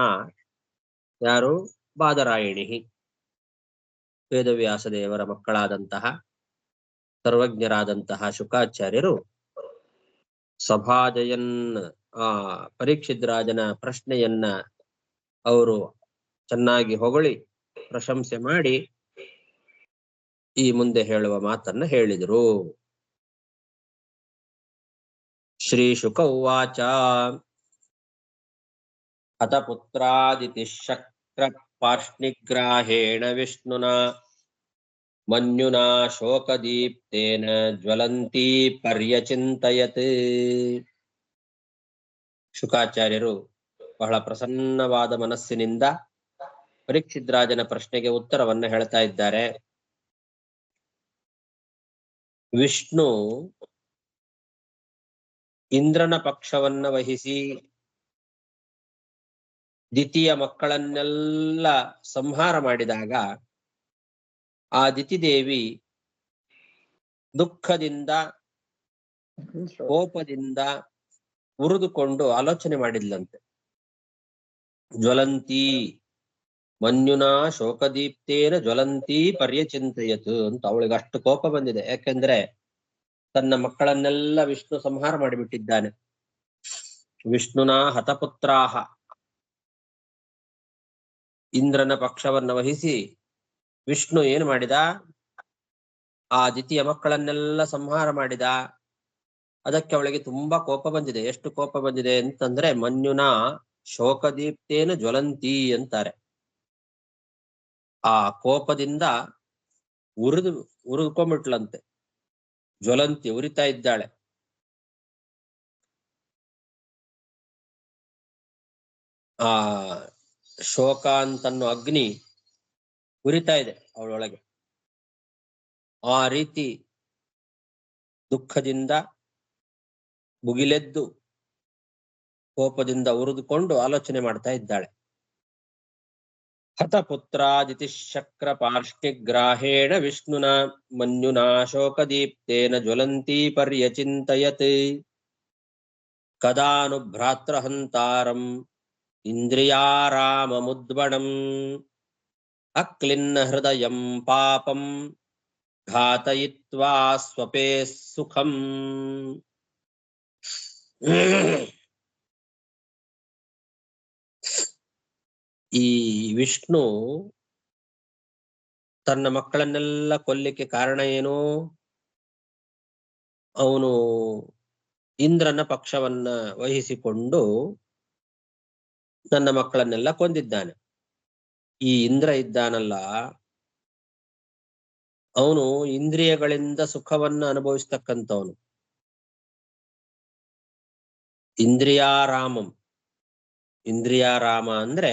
ಯಾರು? ಬಾದರಾಯಣಿ, ವೇದವ್ಯಾಸ ದೇವರ ಮಕ್ಕಳಾದಂತಹ ಸರ್ವಜ್ಞರಾದಂತಹ ಶುಕಾಚಾರ್ಯರು ಸಭಾಜಯನ್ ಪರೀಕ್ಷಿತ್ ರಾಜನ ಪ್ರಶ್ನೆಯನ್ನ ಅವರು ಚೆನ್ನಾಗಿ ಹೊಗಳಿ ಪ್ರಶಂಸೆ ಮಾಡಿ ಈ ಮುಂದೆ ಹೇಳುವ ಮಾತನ್ನ ಹೇಳಿದರು. ಶ್ರೀ ಶುಕ ಉವಾಚ ಹತಪುತ್ರಾದಿತಿ ಶಕ್ರ ಪಾರ್ಷ್ಣಿಗ್ರಾಹೇಣ ವಿಷ್ಣುನಾ ಮನ್ಯುನಾ ಶೋಕದೀಪ್ತೇನ ಜ್ವಲಂತೀ ಪರ್ಯಚಿಂತಯತ್. ಶುಕಾಚಾರ್ಯರು ಬಹಳ ಪ್ರಸನ್ನವಾದ ಮನಸ್ಸಿನಿಂದ ಪರೀಕ್ಷಿದ್ರಾಜನ ಪ್ರಶ್ನೆಗೆ ಉತ್ತರವನ್ನ ಹೇಳ್ತಾ ಇದ್ದಾರೆ. ವಿಷ್ಣು ಇಂದ್ರನ ಪಕ್ಷವನ್ನ ವಹಿಸಿ ದಿತಿಯ ಮಕ್ಕಳನ್ನೆಲ್ಲ ಸಂಹಾರ ಮಾಡಿದಾಗ ಆ ದಿತಿದೇವಿ ದುಃಖದಿಂದ ಕೋಪದಿಂದ ಉರಿದುಕೊಂಡು ಆಲೋಚನೆ ಮಾಡಿದ್ಲಂತೆ. ಜ್ವಲಂತಿ ಮನ್ಯುನಾ ಶೋಕದೀಪ್ತೇನ ಜ್ವಲಂತಿ ಪರ್ಯಚಿಂತಯತು ಅಂತ ಅವಳಿಗೆ ಅಷ್ಟು ಕೋಪ ಬಂದಿದೆ. ಯಾಕೆಂದ್ರೆ ತನ್ನ ಮಕ್ಕಳನ್ನೆಲ್ಲ ವಿಷ್ಣು ಸಂಹಾರ ಮಾಡಿಬಿಟ್ಟಿದ್ದಾನೆ. ವಿಷ್ಣುನಾ ಹತಪುತ್ರಾಹ, ಇಂದ್ರನ ಪಕ್ಷವನ್ನ ವಹಿಸಿ ವಿಷ್ಣು ಏನು ಮಾಡಿದ? ಆ ದಿತಿಯ ಮಕ್ಕಳನ್ನೆಲ್ಲ ಸಂಹಾರ ಮಾಡಿದ. ಅದಕ್ಕೆ ಅವಳಿಗೆ ತುಂಬಾ ಕೋಪ ಬಂದಿದೆ. ಎಷ್ಟು ಕೋಪ ಬಂದಿದೆ ಅಂತಂದ್ರೆ ಮನ್ಯುನಾ ಶೋಕದೀಪ್ತೇನ ಜ್ವಲಂತಿ ಅಂತಾರೆ. ಆ ಕೋಪದಿಂದ ಉರಿದುಕೊಂಡ್ಬಿಟ್ಲಂತೆ. ಜ್ವಲಂತಿ, ಉರಿತಾ ಇದ್ದಾಳೆ. ಆ ಶೋಕ ಅಂತನ್ನೋ ಅಗ್ನಿ ಉರಿತಾ ಇದೆ ಅವಳೊಳಗೆ. ಆ ರೀತಿ ದುಃಖದಿಂದ ಮುಗಿಲೆದ್ದು ಕೋಪದಿಂದ ಉರಿದುಕೊಂಡು ಆಲೋಚನೆ ಮಾಡ್ತಾ ಇದ್ದಾಳೆ. ಹತಪುತ್ರಾದಿತಿ ಶಕ್ರ ಪಾರ್ಷ್ಣಿಗ್ರಾಹೇಣ ವಿಷ್ಣುನ ಮನ್ಯುನಾ ಶೋಕದೀಪ್ತೇನ ಜ್ವಲಂತಿ ಪರ್ಯಚಿಂತಯತ್. ಕದಾನು ಭ್ರಾತೃಹಂತಾರಂ ಇಂದ್ರಿಯಾರಾಮಮುದ್ಬಣಂ ಅಕ್ಲಿನ್ನ ಹೃದಯಂ ಪಾಪಂ ಘಾತಯಿತ್ವಾ ಸ್ವಪೇ ಸುಖಂ. ಈ ವಿಷ್ಣು ತನ್ನ ಮಕ್ಕಳನ್ನೆಲ್ಲ ಕೊಲ್ಲಿಕ್ಕೆ ಕಾರಣ ಏನು? ಅವನು ಇಂದ್ರನ ಪಕ್ಷವನ್ನ ವಹಿಸಿಕೊಂಡು ನನ್ನ ಮಕ್ಕಳನ್ನೆಲ್ಲ ಕೊಂದಿದ್ದಾನೆ. ಈ ಇಂದ್ರ ಇದ್ದಾನಲ್ಲ, ಅವನು ಇಂದ್ರಿಯಗಳಿಂದ ಸುಖವನ್ನ ಅನುಭವಿಸ್ತಕ್ಕಂಥವನು. ಇಂದ್ರಿಯಾರಾಮಂ, ಇಂದ್ರಿಯಾರಾಮ ಅಂದ್ರೆ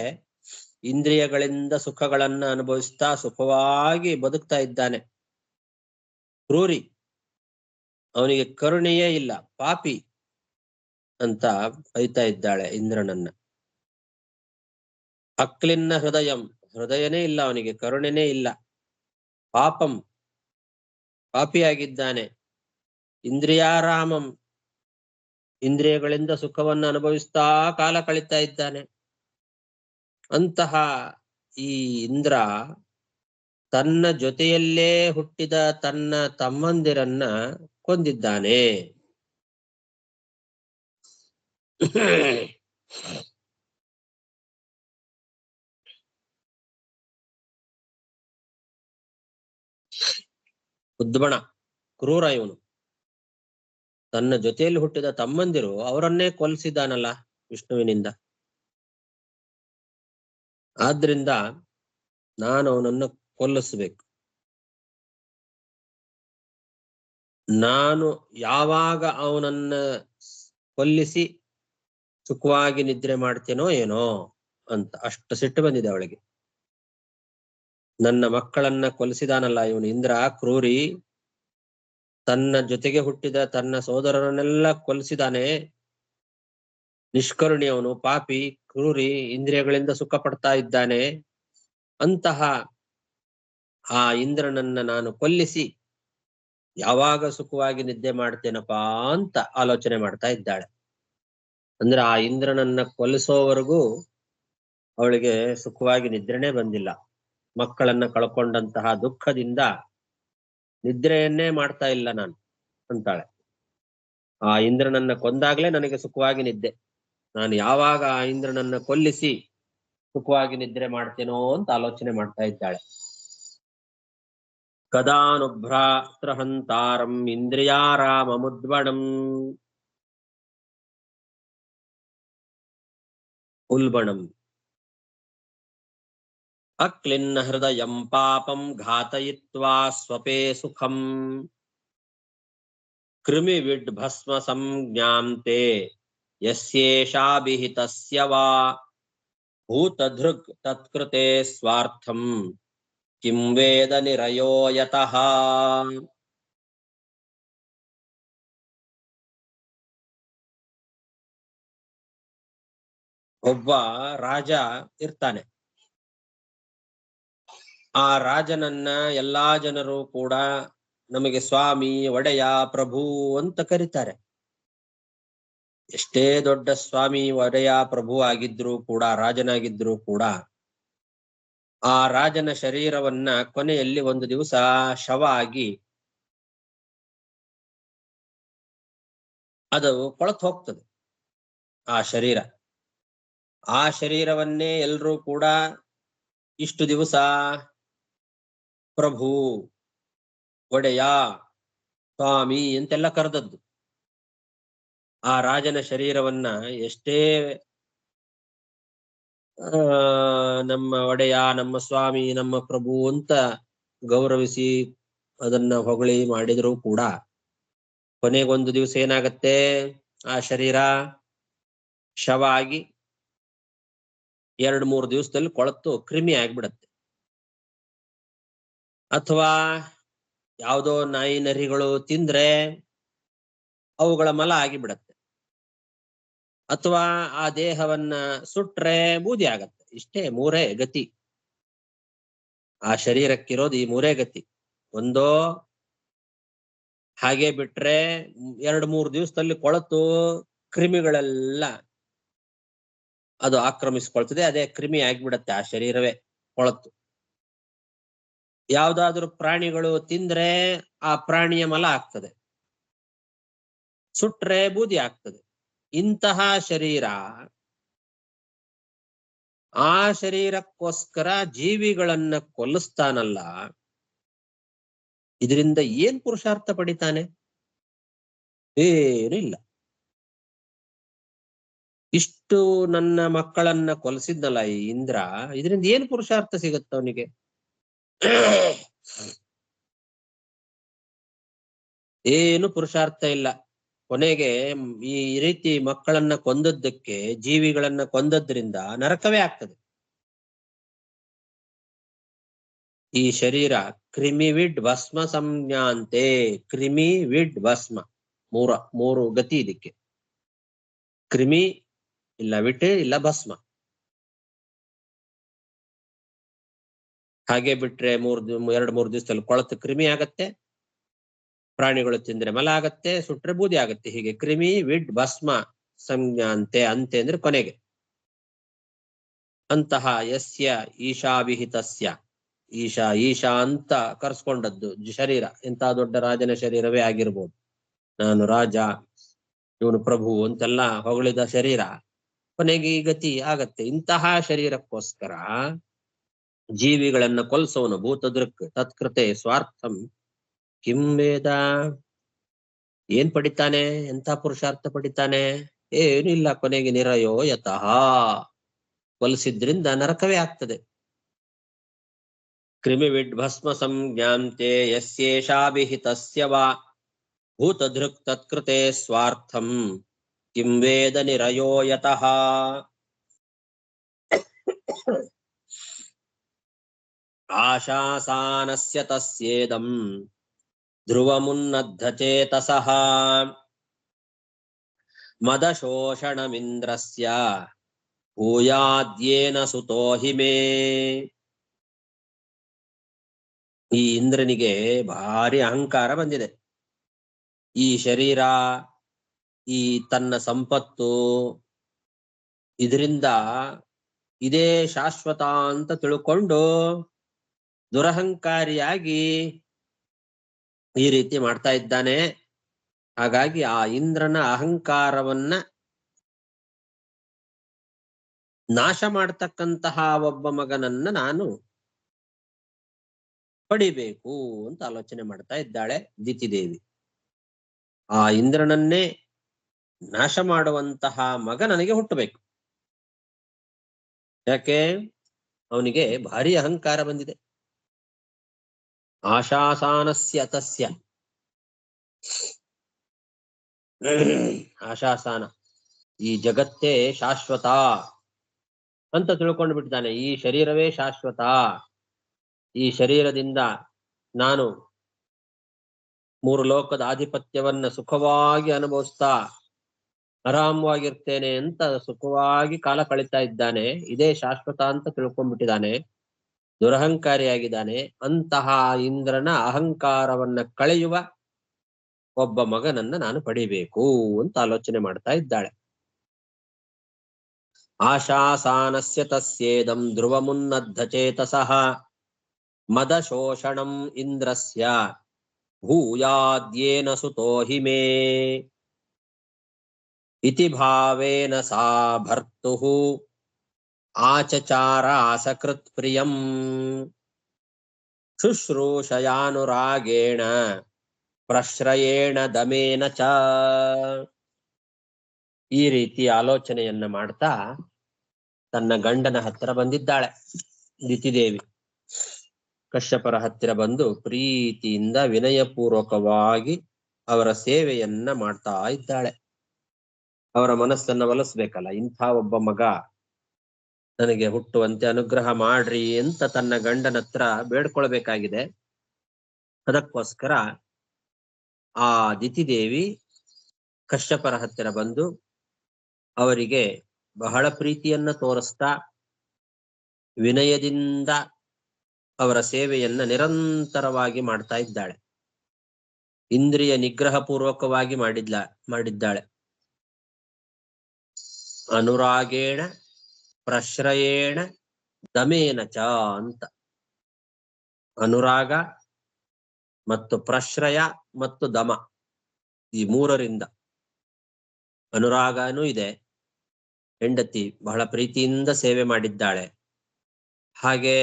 ಇಂದ್ರಿಯಗಳಿಂದ ಸುಖಗಳನ್ನ ಅನುಭವಿಸ್ತಾ ಸುಖವಾಗಿ ಬದುಕ್ತಾ ಇದ್ದಾನೆ. ಕ್ರೂರಿ, ಅವನಿಗೆ ಕರುಣೆಯೇ ಇಲ್ಲ, ಪಾಪಿ ಅಂತ ಬೈತಾ ಇದ್ದಾಳೆ ಇಂದ್ರನನ್ನ. ಅಕ್ಲಿನ್ನ ಹೃದಯಂ, ಹೃದಯನೇ ಇಲ್ಲ ಅವನಿಗೆ, ಕರುಣೆನೇ ಇಲ್ಲ. ಪಾಪಂ ಪಾಪಿಯಾಗಿದ್ದಾನೆ, ಇಂದ್ರಿಯಾರಾಮಂ ಇಂದ್ರಿಯಗಳಿಂದ ಸುಖವನ್ನು ಅನುಭವಿಸ್ತಾ ಕಾಲ ಕಳೀತಾ ಇದ್ದಾನೆ. ಅಂತಹ ಈ ಇಂದ್ರ ತನ್ನ ಜೊತೆಯಲ್ಲೇ ಹುಟ್ಟಿದ ತನ್ನ ತಮ್ಮಂದಿರನ್ನ ಕೊಂದಿದ್ದಾನೆ. ಉದ್ಬಣ ಕ್ರೂರ ಇವನು. ತನ್ನ ಜೊತೆಯಲ್ಲಿ ಹುಟ್ಟಿದ ತಮ್ಮಂದಿರು ಅವರನ್ನೇ ಕೊಲ್ಲಿಸಿದ್ದಾನಲ್ಲ ವಿಷ್ಣುವಿನಿಂದ. ಆದ್ರಿಂದ ನಾನು ಅವನನ್ನು ಕೊಲ್ಲಿಸ್ಬೇಕು. ನಾನು ಯಾವಾಗ ಅವನನ್ನ ಕೊಲ್ಲಿಸಿ ಸುಖವಾಗಿ ನಿದ್ರೆ ಮಾಡ್ತೇನೋ ಏನೋ ಅಂತ ಅಷ್ಟು ಸಿಟ್ಟು ಬಂದಿದೆ ಅವಳಿಗೆ. ನನ್ನ ಮಕ್ಕಳನ್ನ ಕೊಲ್ಲಿಸಿದಾನಲ್ಲ ಇವನು ಇಂದ್ರ ಕ್ರೂರಿ, ತನ್ನ ಜೊತೆಗೆ ಹುಟ್ಟಿದ ತನ್ನ ಸೋದರರನ್ನೆಲ್ಲ ಕೊಲ್ಲಿಸಿದಾನೆ. ನಿಷ್ಕರುಣಿ ಅವನು, ಪಾಪಿ, ಕ್ರೂರಿ, ಇಂದ್ರಿಯಗಳಿಂದ ಸುಖ ಪಡ್ತಾ ಇದ್ದಾನೆ. ಅಂತಹ ಆ ಇಂದ್ರನನ್ನ ನಾನು ಕೊಲ್ಲಿಸಿ ಯಾವಾಗ ಸುಖವಾಗಿ ನಿದ್ದೆ ಮಾಡ್ತೇನಪ್ಪಾ ಅಂತ ಆಲೋಚನೆ ಮಾಡ್ತಾ ಇದ್ದಾಳೆ. ಅಂದ್ರೆ ಆ ಇಂದ್ರನನ್ನ ಕೊಲ್ಲಿಸೋವರೆಗೂ ಅವಳಿಗೆ ಸುಖವಾಗಿ ನಿದ್ರೆನೇ ಬಂದಿಲ್ಲ. ಮಕ್ಕಳನ್ನ ಕಳ್ಕೊಂಡಂತಹ ದುಃಖದಿಂದ ನಿದ್ರೆಯನ್ನೇ ಮಾಡ್ತಾ ಇಲ್ಲ ನಾನು ಅಂತಾಳೆ. ಆ ಇಂದ್ರನನ್ನ ಕೊಂದಾಗ್ಲೇ ನನಗೆ ಸುಖವಾಗಿ ನಿದ್ದೆ. ನಾನು ಯಾವಾಗ ಆ ಇಂದ್ರನನ್ನ ಕೊಲ್ಲಿಸಿ ಸುಖವಾಗಿ ನಿದ್ರೆ ಮಾಡ್ತೇನೋ ಅಂತ ಆಲೋಚನೆ ಮಾಡ್ತಾ ಇದ್ದಾಳೆ. ಕದಾನುಭ್ರಾತ್ರಹಂತಾರಂ ಇಂದ್ರಿಯಾರಾಮಮುದ್ವಣಂ ಉಲ್ಬಣಂ ಅಕ್ಲಿನ್ನ ಹೃದಯಂ ಪಾಪಂ ಘಾತಯಿತ್ವಾ ಸ್ವಪೇ ಸುಖಂ ಕೃಮಿವಿಡ್ ಭಸ್ಮ ಸಂಜ್ಞಾಂತೆ ಯಸ್ಯೇಷಾಭಿಹಿತಸ್ಯ ವಾ ಭೂತಧೃಗ್ ತತ್ಕೃತೆ ಸ್ವಾರ್ಥಂ ಕಿಂ ವೇದ ನಿರಯೋ ಯತಃ. ಒಬ್ಬ ರಾಜ ಇರ್ತಾನೆ. ಆ ರಾಜನನ್ನ ಎಲ್ಲಾ ಜನರು ಕೂಡ ನಮಗೆ ಸ್ವಾಮಿ, ಒಡೆಯ, ಪ್ರಭು ಅಂತ ಕರೀತಾರೆ. ಎಷ್ಟೇ ದೊಡ್ಡ ಸ್ವಾಮಿ, ಒಡೆಯ, ಪ್ರಭು ಆಗಿದ್ರು ಕೂಡ, ರಾಜನಾಗಿದ್ರು ಕೂಡ ಆ ರಾಜನ ಶರೀರವನ್ನ ಕೊನೆಯಲ್ಲಿ ಒಂದು ದಿವಸ ಶವ ಆಗಿ ಅದು ಕೊಳತು ಹೋಗ್ತದೆ. ಆ ಶರೀರ, ಆ ಶರೀರವನ್ನೇ ಎಲ್ರೂ ಕೂಡ ಇಷ್ಟು ದಿವಸ ಪ್ರಭು, ಒಡೆಯ, ಸ್ವಾಮಿ ಅಂತೆಲ್ಲ ಕರೆದದ್ದು. ಆ ರಾಜನ ಶರೀರವನ್ನ ಎಷ್ಟೇ ನಮ್ಮ ಒಡೆಯ, ನಮ್ಮ ಸ್ವಾಮಿ, ನಮ್ಮ ಪ್ರಭು ಅಂತ ಗೌರವಿಸಿ ಅದನ್ನ ಹೊಗಳಿ ಮಾಡಿದ್ರು ಕೂಡ ಕೊನೆಗೊಂದು ದಿವಸ ಏನಾಗತ್ತೆ, ಆ ಶರೀರ ಶವ ಆಗಿ 2-3 ದಿವಸದಲ್ಲಿ ಕೊಳತು ಕ್ರಿಮಿ ಆಗ್ಬಿಡತ್ತೆ. ಅಥವಾ ಯಾವುದೋ ನಾಯಿ ನರಿಗಳು ತಿಂದ್ರೆ ಅವುಗಳ ಮಲ ಆಗಿಬಿಡತ್ತೆ. ಅಥವಾ ಆ ದೇಹವನ್ನ ಸುಟ್ರೆ ಬೂದಿ ಆಗತ್ತೆ. ಇಷ್ಟೇ 3 ಗತಿ. ಆ ಶರೀರಕ್ಕಿರೋದು ಈ 3 ಗತಿ. ಒಂದೋ ಹಾಗೆ ಬಿಟ್ರೆ 2-3 ದಿವಸದಲ್ಲಿ ಕೊಳತು ಕ್ರಿಮಿಗಳೆಲ್ಲ ಅದು ಆಕ್ರಮಿಸ್ಕೊಳ್ತದೆ. ಅದೇ ಕ್ರಿಮಿ ಆಗ್ಬಿಡತ್ತೆ, ಆ ಶರೀರವೇ ಕೊಳತು. ಯಾವ್ದಾದ್ರು ಪ್ರಾಣಿಗಳು ತಿಂದ್ರೆ ಆ ಪ್ರಾಣಿಯ ಮಲ ಆಗ್ತದೆ, ಸುಟ್ರೆ ಬೂದಿ ಆಗ್ತದೆ. ಇಂತಹ ಶರೀರ, ಆ ಶರೀರಕ್ಕೋಸ್ಕರ ಜೀವಿಗಳನ್ನ ಕೊಲ್ಲಿಸ್ತಾನಲ್ಲ, ಇದರಿಂದ ಏನ್ ಪುರುಷಾರ್ಥ ಪಡಿತಾನೆ? ಏನು ಇಲ್ಲ. ಇಷ್ಟು ನನ್ನ ಮಕ್ಕಳನ್ನ ಕೊಲಿಸಿದ್ನಲ್ಲ ಈ ಇಂದ್ರ, ಇದರಿಂದ ಏನ್ ಪುರುಷಾರ್ಥ ಸಿಗತ್ತ ಅವನಿಗೆ? ಏನು ಪುರುಷಾರ್ಥ ಇಲ್ಲ. ಕೊನೆಗೆ ಈ ರೀತಿ ಮಕ್ಕಳನ್ನ ಕೊಂದದ್ದಕ್ಕೆ, ಜೀವಿಗಳನ್ನ ಕೊಂದದ್ರಿಂದ ನರಕವೇ ಆಗ್ತದೆ. ಈ ಶರೀರ ಕ್ರಿಮಿವಿಡ್ ಭಸ್ಮ ಸಂಜ್ಞಾಂತೆ. ಕ್ರಿಮಿ ವಿಡ್ ಭಸ್ಮ, ಮೂರು ಗತಿ ಇದಕ್ಕೆ. ಕ್ರಿಮಿ ಇಲ್ಲ ವಿಟ್ ಇಲ್ಲ ಭಸ್ಮ. ಹಾಗೆ ಬಿಟ್ರೆ 2-3 ದಿವಸದಲ್ಲಿ ಕೊಳತು ಕ್ರಿಮಿ ಆಗತ್ತೆ, ಪ್ರಾಣಿಗಳು ತಿಂದ್ರೆ ಮಲ ಆಗತ್ತೆ, ಸುಟ್ರೆ ಬೂದಿ ಆಗತ್ತೆ. ಹೀಗೆ ಕ್ರಿಮಿ ವಿಡ್ ಭಸ್ಮ ಸಂಜ್ಞಾಂತೆ, ಅಂತೆ ಅಂದ್ರೆ ಕೊನೆಗೆ. ಅಂತಹ ಯಸ್ಯ ಈಶಾಭಿಹಿತಸ್ಯ, ಈಶಾ ಅಂತ ಕರ್ಸ್ಕೊಂಡದ್ದು ಶರೀರ, ಇಂತಹ ದೊಡ್ಡ ರಾಜನ ಶರೀರವೇ ಆಗಿರ್ಬೋದು. ನಾನು ರಾಜ, ಇವನು ಪ್ರಭು ಅಂತೆಲ್ಲ ಹೊಗಳಿದ ಶರೀರ ಕೊನೆಗೆ ಈ ಗತಿ ಆಗತ್ತೆ. ಇಂತಹ ಶರೀರಕ್ಕೋಸ್ಕರ ಜೀವಿಗಳನ್ನ ಕೊಲ್ಸೋನು ಭೂತದೃಕ್ ತತ್ಕೃತೆ ಸ್ವಾರ್ಥಂ ಕಿಂ ವೇದ. ಏನ್ ಪಡಿತಾನೆ, ಎಂಥ ಪುರುಷಾರ್ಥ ಪಡಿತಾನೆ? ಏನು ಇಲ್ಲ, ಕೊನೆಗೆ ನಿರಯೋ ಯತಃ, ಕೊಲಿಸಿದ್ರಿಂದ ನರಕವೇ ಆಗ್ತದೆ. ಕ್ರಿಮಿವಿಡ್ ಭಸ್ಮ ಸಂಜ್ಞಾಂತೆ ಯಸ್ಯೇಷಾಭಿಹಿತಸ್ಯ ವಾ ಭೂತದೃಕ್ ತತ್ಕೃತೆ ಸ್ವಾರ್ಥಂ ಕಿಂ ವೇದ ನಿರಯೋ ಯತಃ. ಆಶಾಸಾನಸ್ಯ ತಸ್ಯೇದಂ ಧ್ರುವಮುನ್ನದ್ಧಚೇತಸಃ ಮದಶೋಷಣಮಿಂದ್ರಸ್ಯ ಭೂಯಾದ್ಯೇನ ಸುತೋ ಹಿ ಮೇ. ಈ ಇಂದ್ರನಿಗೆ ಭಾರಿ ಅಹಂಕಾರ ಬಂದಿದೆ. ಈ ಶರೀರ, ಈ ತನ್ನ ಸಂಪತ್ತು, ಇದರಿಂದ ಇದೇ ಶಾಶ್ವತ ಅಂತ ತಿಳ್ಕೊಂಡು ದುರಹಂಕಾರಿಯಾಗಿ ಈ ರೀತಿ ಮಾಡ್ತಾ ಇದ್ದಾನೆ. ಹಾಗಾಗಿ ಆ ಇಂದ್ರನ ಅಹಂಕಾರವನ್ನ ನಾಶ ಮಾಡ್ತಕ್ಕಂತಹ ಒಬ್ಬ ಮಗನನ್ನ ನಾನು ಪಡಿಬೇಕು ಅಂತ ಆಲೋಚನೆ ಮಾಡ್ತಾ ಇದ್ದಾಳೆ ದಿತಿದೇವಿ. ಆ ಇಂದ್ರನನ್ನೇ ನಾಶ ಮಾಡುವಂತಹ ಮಗ ನನಗೆ ಹುಟ್ಟಬೇಕು. ಯಾಕೆ? ಅವನಿಗೆ ಭಾರಿ ಅಹಂಕಾರ ಬಂದಿದೆ. ಆಶಾಸಾನಸ್ಯ ತಸ್ಯ, ಆಶಾಸಾನ, ಈ ಜಗತ್ತೇ ಶಾಶ್ವತ ಅಂತ ತಿಳ್ಕೊಂಡು ಬಿಟ್ಟಿದ್ದಾನೆ. ಈ ಶರೀರವೇ ಶಾಶ್ವತ, ಈ ಶರೀರದಿಂದ ನಾನು 3 ಲೋಕದ ಆಧಿಪತ್ಯವನ್ನ ಸುಖವಾಗಿ ಅನುಭವಿಸ್ತಾ ಆರಾಮವಾಗಿರ್ತೇನೆ ಅಂತ ಸುಖವಾಗಿ ಕಾಲ ಕಳೀತಾ ಇದ್ದಾನೆ. ಇದೇ ಶಾಶ್ವತ ಅಂತ ತಿಳ್ಕೊಂಡ್ಬಿಟ್ಟಿದ್ದಾನೆ, ದುರಹಂಕಾರಿಯಾಗಿದ್ದಾನೆ. ಅಂತಹ ಇಂದ್ರನ ಅಹಂಕಾರವನ್ನ ಕಳೆಯುವ ಒಬ್ಬ ಮಗನನ್ನ ನಾನು ಪಡಿಬೇಕು ಅಂತ ಆಲೋಚನೆ ಮಾಡ್ತಾ ಇದ್ದಾಳೆ. ಆಶಾಸಾನಸ್ಯ ತಸ್ಯೇದಂ ಧ್ರುವಮುನ್ನದ್ಧಚೇತಸಃ ಮದಶೋಷಣಂ ಇಂದ್ರಸ್ಯ ಭೂಯಾದ್ಯೇನ ಸುತೋ ಹಿ ಮೇ ಇತಿ ಭಾವೇನ ಸಾ ಭರ್ತುಃ ಆಚಚಾರ ಸಕೃತ್ ಪ್ರಿಯಂ ಶುಶ್ರೂಷಯಾನುರಾಗೇಣ ಪ್ರಶ್ರಯೇಣ ದಮೇನ ಚ. ಈ ರೀತಿ ಆಲೋಚನೆಯನ್ನ ಮಾಡ್ತಾ ತನ್ನ ಗಂಡನ ಹತ್ತಿರ ಬಂದಿದ್ದಾಳೆ ದಿತಿದೇವಿ. ಕಶ್ಯಪರ ಹತ್ತಿರ ಬಂದು ಪ್ರೀತಿಯಿಂದ ವಿನಯಪೂರ್ವಕವಾಗಿ ಅವರ ಸೇವೆಯನ್ನ ಮಾಡ್ತಾ ಇದ್ದಾಳೆ. ಅವರ ಮನಸ್ಸನ್ನ ಒಲಿಸ್ಬೇಕಲ್ಲ. ಇಂಥ ಒಬ್ಬ ಮಗ ನನಗೆ ಹುಟ್ಟುವಂತೆ ಅನುಗ್ರಹ ಮಾಡ್ರಿ ಅಂತ ತನ್ನ ಗಂಡನ ಹತ್ರ ಬೇಡ್ಕೊಳ್ಬೇಕಾಗಿದೆ. ಅದಕ್ಕೋಸ್ಕರ ಆ ದಿತಿದೇವಿ ಕಶ್ಯಪರ ಹತ್ತಿರ ಬಂದು ಅವರಿಗೆ ಬಹಳ ಪ್ರೀತಿಯನ್ನ ತೋರಿಸ್ತಾ ವಿನಯದಿಂದ ಅವರ ಸೇವೆಯನ್ನ ನಿರಂತರವಾಗಿ ಮಾಡ್ತಾ ಇದ್ದಾಳೆ. ಇಂದ್ರಿಯ ನಿಗ್ರಹ ಪೂರ್ವಕವಾಗಿ ಮಾಡಿದ್ದಾಳೆ. ಅನುರಾಗೇಣ ಪ್ರಶ್ರಯೇಣ ದಮೇನ ಚ ಅಂತ. ಅನುರಾಗ ಮತ್ತು ಪ್ರಶ್ರಯ ಮತ್ತು ದಮ, ಈ 3ರಿಂದ. ಅನುರಾಗನೂ ಇದೆ, ಹೆಂಡತಿ ಬಹಳ ಪ್ರೀತಿಯಿಂದ ಸೇವೆ ಮಾಡಿದ್ದಾಳೆ. ಹಾಗೆ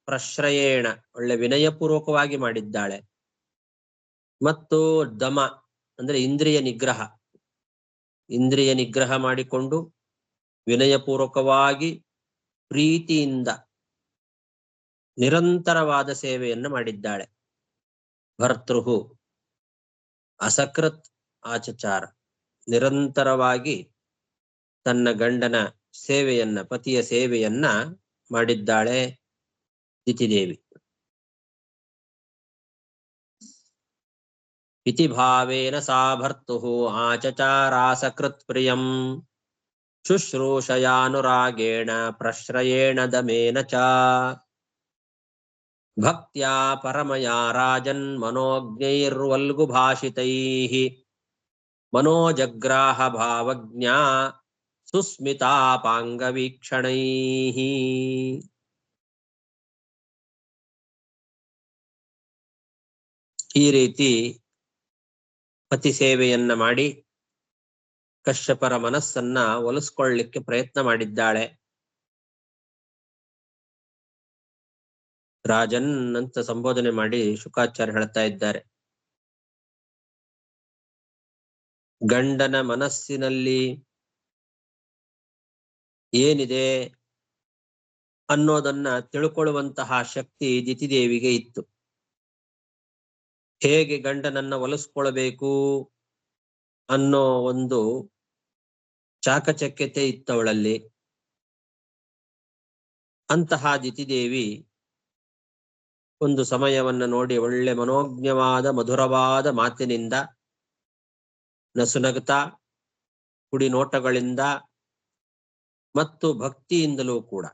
ಪ್ರಶ್ರಯೇಣ ಒಳ್ಳೆ ವಿನಯಪೂರ್ವಕವಾಗಿ ಮಾಡಿದ್ದಾಳೆ. ಮತ್ತು ದಮ ಅಂದ್ರೆ ಇಂದ್ರಿಯ ನಿಗ್ರಹ, ಇಂದ್ರಿಯ ನಿಗ್ರಹ ಮಾಡಿಕೊಂಡು ವಿನಯಪೂರ್ವಕವಾಗಿ ಪ್ರೀತಿಯಿಂದ ನಿರಂತರವಾದ ಸೇವೆಯನ್ನು ಮಾಡಿದ್ದಾಳೆ. ಭರ್ತೃಹು ಅಸಕೃತ್ ಆಚಚಾರ, ನಿರಂತರವಾಗಿ ತನ್ನ ಗಂಡನ ಸೇವೆಯನ್ನ, ಪತಿಯ ಸೇವೆಯನ್ನ ಮಾಡಿದ್ದಾಳೆ ದಿತಿದೇವಿ. ಇತಿ ಭಾವೇನ ಸಾ ಭರ್ತುಃ ಆಚಚಾರಾಸಕೃತ್ ಪ್ರಿಯಂ ಶುಶ್ರೂಷಯಾನುರಾಗೇಣ ಪ್ರಶ್ರಯೇಣ ದಮೇನ ಚ. ಭಕ್ತ್ಯಾ ಪರಮಯಾ ರಾಜನ್ ಮನೋಜ್ಞೈರ್ವಲ್ಗುಭಾಷಿತೈಃ ಮನೋಜಗ್ರಾಹ ಭಾವಜ್ಞಾ ಸುಸ್ಮಿತಾಪಾಂಗವೀಕ್ಷಣೈಃ. ಈ ರೀತಿ ಪತಿ ಸೇವೆಯನ್ನ ಮಾಡಿ ಕಶ್ಯಪರ ಮನಸ್ಸನ್ನ ಒಲಿಸ್ಕೊಳ್ಳಿಕ್ಕೆ ಪ್ರಯತ್ನ ಮಾಡಿದ್ದಾಳೆ. ರಾಜನ್ ಅಂತ ಸಂಬೋಧನೆ ಮಾಡಿ ಶುಕಾಚಾರ್ಯ ಹೇಳ್ತಾ ಇದ್ದಾರೆ. ಗಂಡನ ಮನಸ್ಸಿನಲ್ಲಿ ಏನಿದೆ ಅನ್ನೋದನ್ನ ತಿಳ್ಕೊಳ್ಳುವಂತಹ ಶಕ್ತಿ ದಿತಿದೇವಿಗೆ ಇತ್ತು. ಹೇಗೆ ಗಂಡನನ್ನ ಒಲಿಸ್ಕೊಳ್ಬೇಕು ಅನ್ನೋ ಒಂದು ಚಾಕಚಕ್ಯತೆ ಇತ್ತವಳಲ್ಲಿ. ಅಂತಹ ದಿತಿದೇವಿ ಒಂದು ಸಮಯವನ್ನ ನೋಡಿ ಒಳ್ಳೆ ಮನೋಜ್ಞವಾದ ಮಧುರವಾದ ಮಾತಿನಿಂದ, ನಸುನಗುತ್ತಾ, ಕುಡಿ ನೋಟಗಳಿಂದ ಮತ್ತು ಭಕ್ತಿಯಿಂದಲೂ ಕೂಡ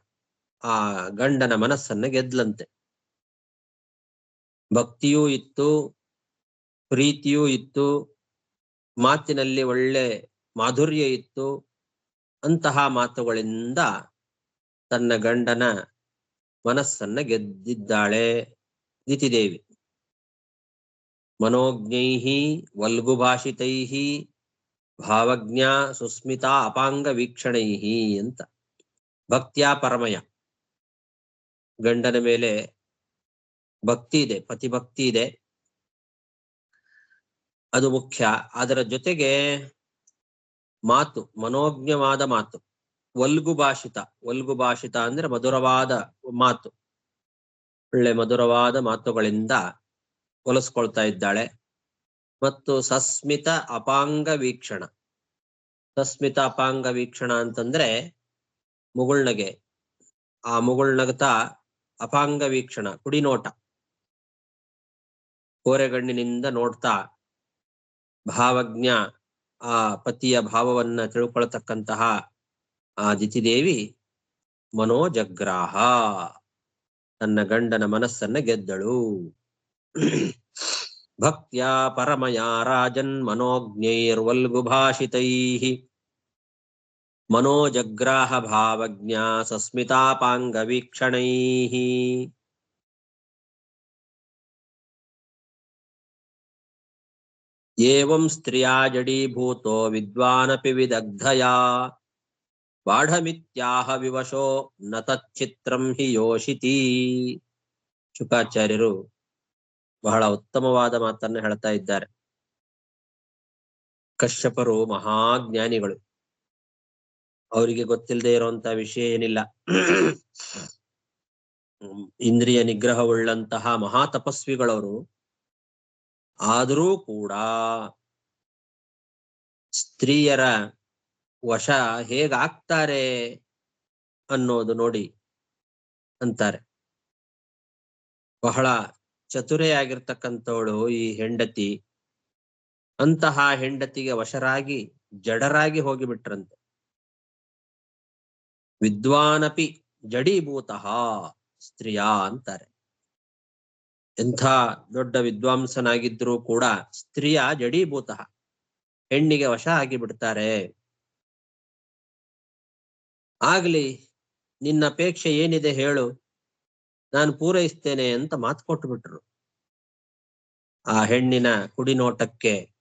ಆ ಗಂಡನ ಮನಸ್ಸನ್ನ ಗೆದ್ಲಂತೆ. ಭಕ್ತಿಯೂ ಇತ್ತು, ಪ್ರೀತಿಯೂ ಇತ್ತು, ಮಾತಿನಲ್ಲಿ ಒಳ್ಳೆ ಮಾಧುರ್ಯ ಇತ್ತು. ಅಂತಹ ಮಾತುಗಳಿಂದ ತನ್ನ ಗಂಡನ ಮನಸ್ಸನ್ನ ಗೆದ್ದಿದ್ದಾಳೆ ದಿತಿದೇವಿ. ಮನೋಜ್ಞೈಃ ವಲ್ಗುಭಾಷಿತೈಃ ಭಾವಜ್ಞಾ ಸುಸ್ಮಿತಾ ಅಪಾಂಗ ವೀಕ್ಷಣೈಃ ಅಂತ. ಭಕ್ತ್ಯಾ ಪರಮಯ, ಗಂಡನ ಮೇಲೆ ಭಕ್ತಿ ಇದೆ, ಪತಿಭಕ್ತಿ ಇದೆ, ಅದು ಮುಖ್ಯ. ಅದರ ಜೊತೆಗೆ ಮಾತು, ಮನೋಜ್ಞವಾದ ಮಾತು, ವಲ್ಗುಭಾಷಿತ. ವಲ್ಗುಭಾಷಿತ ಅಂದ್ರೆ ಮಧುರವಾದ ಮಾತು, ಒಳ್ಳೆ ಮಧುರವಾದ ಮಾತುಗಳಿಂದ ಒಲಿಸ್ಕೊಳ್ತಾ ಇದ್ದಾಳೆ. ಮತ್ತು ಸಸ್ಮಿತ ಅಪಾಂಗ ವೀಕ್ಷಣ. ಸಸ್ಮಿತ ಅಪಾಂಗ ವೀಕ್ಷಣ ಅಂತಂದ್ರೆ ಮುಗುಳ್ನಗೆ. ಆ ಮುಗುಳ್ನಗತಾ ಅಪಾಂಗ ವೀಕ್ಷಣ, ಕುಡಿನೋಟ, ಕೋರೆಗಣ್ಣಿನಿಂದ ನೋಡ್ತಾ ಭಾವಜ್ಞ, ಆ ಪತಿಯ ಭಾವವನ್ನ ತಿಳ್ಕೊಳ್ತಕ್ಕಂತಹ ಆ ದಿತಿದೇವಿ ಮನೋಜಗ್ರಾಹ, ತನ್ನ ಗಂಡನ ಮನಸ್ಸನ್ನ ಗೆದ್ದಳು. ಭಕ್ತ್ಯಾ ಪರಮಯಾ ರಾಜನ್ ಮನೋಜ್ಞೈರ್ವಲ್ಗುಭಾಷಿತೈಃ ಮನೋಜಗ್ರಾಹ ಭಾವಜ್ಞಾ ಸಸ್ಮಿತಾಪಾಂಗ ವೀಕ್ಷಣೈಃ. ಏವಂ ಸ್ತ್ರಿಯಾ ಜಡೀಭೂತೋ ವಿದ್ವಾನಪಿ ವಿದಗ್ಧಯಾ ಬಾಢಮಿತ್ಯಾಹ ವಿವಶೋ ನ ತಚ್ಚಿತ್ರಂ ಹಿ ಯೋಷಿತಿ. ಶುಕಾಚಾರ್ಯರು ಬಹಳ ಉತ್ತಮವಾದ ಮಾತನ್ನ ಹೇಳ್ತಾ ಇದ್ದಾರೆ. ಕಶ್ಯಪರು ಮಹಾಜ್ಞಾನಿಗಳು, ಅವರಿಗೆ ಗೊತ್ತಿಲ್ಲದೆ ಇರುವಂತ ವಿಷಯ ಏನಿಲ್ಲ. ಇಂದ್ರಿಯ ನಿಗ್ರಹವುಳ್ಳಂತಹ ಮಹಾ ತಪಸ್ವಿಗಳವರು. ಆದರೂ ಕೂಡ ಸ್ತ್ರೀಯರ ವಶ ಹೇಗಾಗ್ತಾರೆ ಅನ್ನೋದು ನೋಡಿ ಅಂತಾರೆ. ಬಹಳ ಚತುರೆಯಾಗಿರ್ತಕ್ಕಂಥವಳು ಈ ಹೆಂಡತಿ. ಅಂತಹ ಹೆಂಡತಿಗೆ ವಶರಾಗಿ ಜಡರಾಗಿ ಹೋಗಿಬಿಟ್ರಂತೆ. ವಿದ್ವಾನಪಿ ಜಡೀಭೂತಃ ಸ್ತ್ರೀಯ ಅಂತಾರೆ. ಎಂಥ ದೊಡ್ಡ ವಿದ್ವಾಂಸನಾಗಿದ್ರೂ ಕೂಡ ಸ್ತ್ರೀಯ ಜಡೀಭೂತಃ, ಹೆಣ್ಣಿಗೆ ವಶ ಆಗಿ ಬಿಡ್ತಾರೆ. ಆಗ್ಲಿ, ನಿನ್ನ ಅಪೇಕ್ಷೆ ಏನಿದೆ ಹೇಳು, ನಾನು ಪೂರೈಸ್ತೇನೆ ಅಂತ ಮಾತು ಕೊಟ್ಟು ಬಿಟ್ರು. ಆ ಹೆಣ್ಣಿನ ಕುಡಿನೋಟಕ್ಕೆ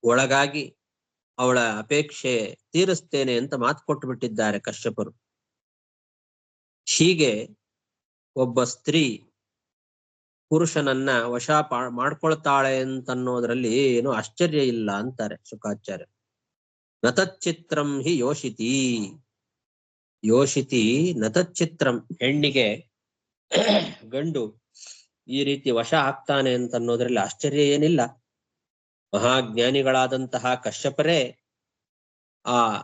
ಒಳಗಾಗಿ ಅವಳ ಅಪೇಕ್ಷೆ ತೀರಿಸ್ತೇನೆ ಅಂತ ಮಾತು ಕೊಟ್ಟು ಬಿಟ್ಟಿದ್ದಾರೆ ಕಶ್ಯಪರು. ಹೀಗೆ ಒಬ್ಬ ಸ್ತ್ರೀ ಪುರುಷನನ್ನ ವಶ ಮಾಡ್ಕೊಳ್ತಾಳೆ ಅಂತನ್ನೋದ್ರಲ್ಲಿ ಏನು ಆಶ್ಚರ್ಯ ಇಲ್ಲ ಅಂತಾರೆ ಶುಕಾಚಾರ್ಯ. ನತಚ್ಚಿತ್ರಂ ಹಿ ಯೋಷಿತಿ. ಯೋಷಿತಿ ನತಚ್ಚಿತ್ರಂ. ಹೆಣ್ಣಿಗೆ ಗಂಡು ಈ ರೀತಿ ವಶ ಆಗ್ತಾನೆ ಅಂತನ್ನೋದ್ರಲ್ಲಿ ಆಶ್ಚರ್ಯ ಏನಿಲ್ಲ. ಮಹಾಜ್ಞಾನಿಗಳಾದಂತಹ ಕಶ್ಯಪರೇ ಆ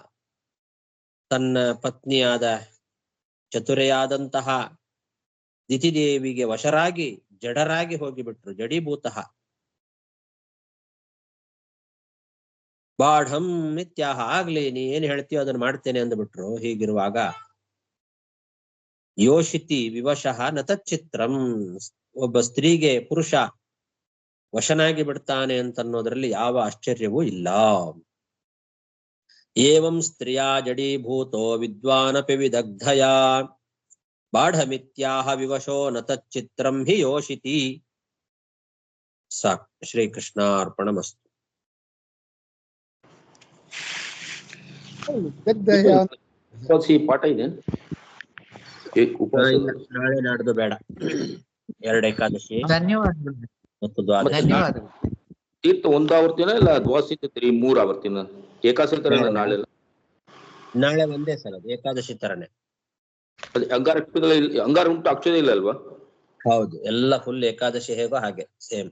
ತನ್ನ ಪತ್ನಿಯಾದ ಚತುರೆಯಾದಂತಹ ದಿತಿದೇವಿಗೆ ವಶರಾಗಿ ಜಡರಾಗಿ ಹೋಗಿಬಿಟ್ರು, ಜಡೀಭೂತಃ. ಬಾಢಂ ಮಿತ್ಯಾಹ, ಆಗ್ಲಿ ನೀ ಏನ್ ಹೇಳ್ತೀಯೋ ಅದನ್ನ ಮಾಡ್ತೇನೆ ಅಂದ್ಬಿಟ್ರು. ಹೀಗಿರುವಾಗ ಯೋಷಿತಿ ವಿವಶಃ ನ ತಚ್ಚಿತ್ರಂ. ಒಬ್ಬ ಸ್ತ್ರೀಗೆ ಪುರುಷ ವಶನಾಗಿ ಬಿಡ್ತಾನೆ ಅಂತನ್ನೋದ್ರಲ್ಲಿ ಯಾವ ಆಶ್ಚರ್ಯವೂ ಇಲ್ಲ. ಏವಂ ಸ್ತ್ರೀಯಾ ಜಡೀಭೂತೋ ವಿದ್ವಾನಪಿ ವಿದಗ್ಧಯಾ ಬಾಢಮಿತ್ಯಾಹ ವಿವಶೋ ನ ತಚ್ಚಿತ್ರಂ ಹಿ ಯೋಷಿತಿ. ಸಾಕು. ಶ್ರೀಕೃಷ್ಣಾರ್ಪಣಮಸ್ತು. ಉಪವಾಸಿ ಪಾಠ ಇದೆ ಉಪವಾಸ ನಾಳೆ ನಾಡ್ದು ಬೇಡ. 2 ಏಕಾದಶಿ ಧನ್ಯವಾದಗಳು. ಮತ್ತು ದ್ವಾದಶಿ. ಧನ್ಯವಾದಗಳು. ತೀರ್ಥ ಒಂದು ಆವರ್ತಿನ ಇಲ್ಲ ದ್ವಾಸಿ 3 ಆವರ್ತಿನ ಏಕಾದಶಿ ತರ ನಾಳೆ ನಾಳೆ ಒಂದೇ ಸಲ ಏಕಾದಶಿ ತರನೇ. ಅದೇ ಅಂಗಾರ ಉಂಟು ಅಕ್ಷರ ಇಲ್ಲ ಅಲ್ವಾ? ಹೌದು, ಎಲ್ಲ ಫುಲ್ ಏಕಾದಶಿ ಹೇಗೋ ಹಾಗೆ ಸೇಮ್.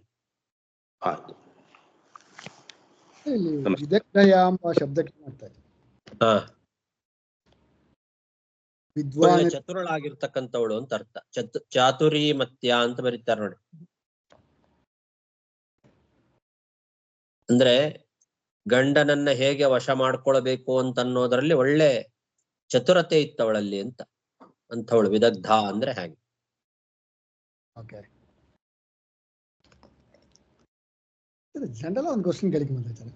ಆಯ್ತು. ಇಲ್ಲಿ ವಿದಗ್ಧಯ ಎಂಬ ಶಬ್ದಕ್ಕೆ ಮಾಡ್ತಾರೆ. ಹಾ, ವಿದ್ವಾನ್ ಚತುರಳಾಗಿರ್ತಕ್ಕಂಥವಳು ಅಂತ ಅರ್ಥ. ಚಾತುರಿ ಮತ್ಯ ಅಂತ ಬರೀತಾರೆ ನೋಡಿ. ಅಂದ್ರೆ ಗಂಡನನ್ನ ಹೇಗೆ ವಶ ಮಾಡ್ಕೊಳ್ಬೇಕು ಅಂತ ಅನ್ನೋದ್ರಲ್ಲಿ ಒಳ್ಳೆ ಚತುರತೆ ಇತ್ತವಳಲ್ಲಿ ಅಂತ. ಅಂಥವಳು ವಿದಗ್ಧ ಅಂದ್ರೆ ಹಾಗೆ. ಓಕೆ, ಜನರಲ್ ಒಂದು ಕ್ವಶನ್ ಕೇಳಿಕೆ ಬಂದೈತಾರೆ.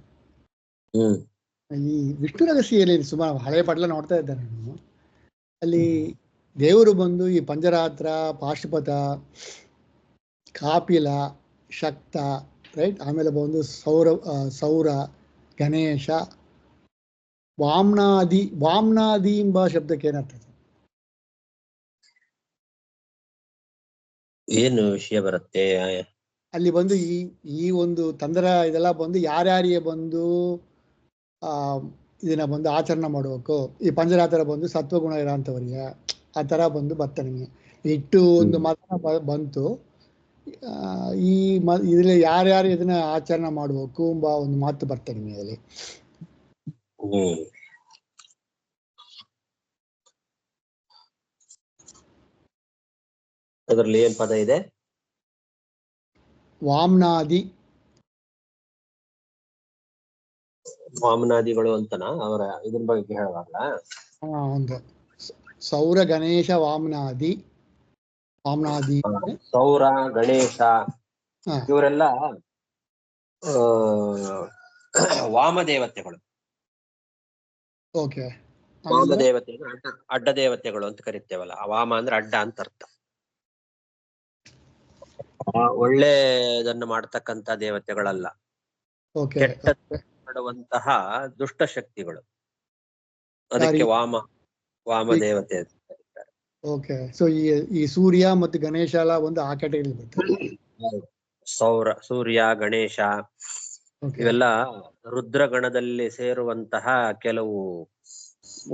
ಈ ವಿಷ್ಣು ರಹಸ್ಯಲ್ಲಿ ಸುಮಾರು ಹಳೆ ಪಟ್ಲ ನೋಡ್ತಾ ಇದ್ದಾರೆ ನಾನು. ಅಲ್ಲಿ ದೇವರು ಬಂದು ಈ ಪಂಜರಾತ್ರ, ಪಾಶುಪತ, ಕಾಪಿಲ, ಶಕ್ತ, ರೈಟ್, ಆಮೇಲೆ ಬಂದು ಸೌರ, ಗಣೇಶ, ವಾಮ್ನಾದಿ ಎಂಬ ಶಬ್ದಕ್ಕೆ ಏನರ್ಥ? ಏನು ವಿಷಯ ಬರುತ್ತೆ ಅಲ್ಲಿ ಬಂದು ಈ ಒಂದು ತಂದ್ರ ಇದೆಲ್ಲ ಬಂದು ಯಾರ್ಯಾರಿಗೆ ಬಂದು ಇದನ್ನ ಬಂದು ಆಚರಣೆ ಮಾಡಬೇಕು. ಈ ಪಂಚರಾತ್ರ ಬಂದು ಸತ್ವಗುಣ ಇರೋಂಥವ್ರಿಗೆ ಆ ಥರ ಬಂದು ಬರ್ತಾನೆ ಇಟ್ಟು ಒಂದು ಮತ ಬಂತು. ಇದ್ರಲ್ಲಿ ಯಾರ್ಯಾರು ಇದನ್ನ ಆಚರಣೆ ಮಾಡಬೇಕು ಎಂಬ ಒಂದು ಮಾತು ಬರ್ತಾನೆ ಅದರಲ್ಲಿ. ಅದರಲ್ಲಿ ಏನ್ ಪದ ಇದೆ? ವಾಮನಾದಿಗಳು ಅಂತನಾ ಅವರ ಇದ್ರ ಬಗ್ಗೆ ಹೇಳುವಾಗ? ಒಂದು ಸೌರ, ಗಣೇಶ, ವಾಮನಾದಿ. ಸೌರ, ಗಣೇಶ ಇವರೆಲ್ಲ ವಾಮದೇವತೆಗಳು. ಓಕೆ, ವಾಮದೇವತೆಗಳು ಅಡ್ಡ ದೇವತೆಗಳು ಅಂತ ಕರಿತೇವಲ್ಲ. ವಾಮ ಅಂದ್ರೆ ಅಡ್ಡ ಅಂತ ಅರ್ಥ. ಒಳ್ಳೆದನ್ನು ಮಾಡ್ತಕ್ಕಂತ ದೇವತೆಗಳಲ್ಲ, ಕೆಟ್ಟ ಮಾಡುವಂತಹ ದುಷ್ಟ ಶಕ್ತಿಗಳು. ಅದಕ್ಕೆ ವಾಮ ದೇವತೆ ಅಂತ ಕರೀತಾರೆ. ಓಕೆ, ಸೊ ಈ ಸೂರ್ಯ ಮತ್ತು ಗಣೇಶ ಎಲ್ಲ ಒಂದು ಆ ಕ್ಯಾಟಗರಿ ಬರ್ತದೆ. ಸೂರ್ಯ, ಗಣೇಶ ಇವೆಲ್ಲ ರುದ್ರಗಣದಲ್ಲಿ ಸೇರುವಂತಹ ಕೆಲವು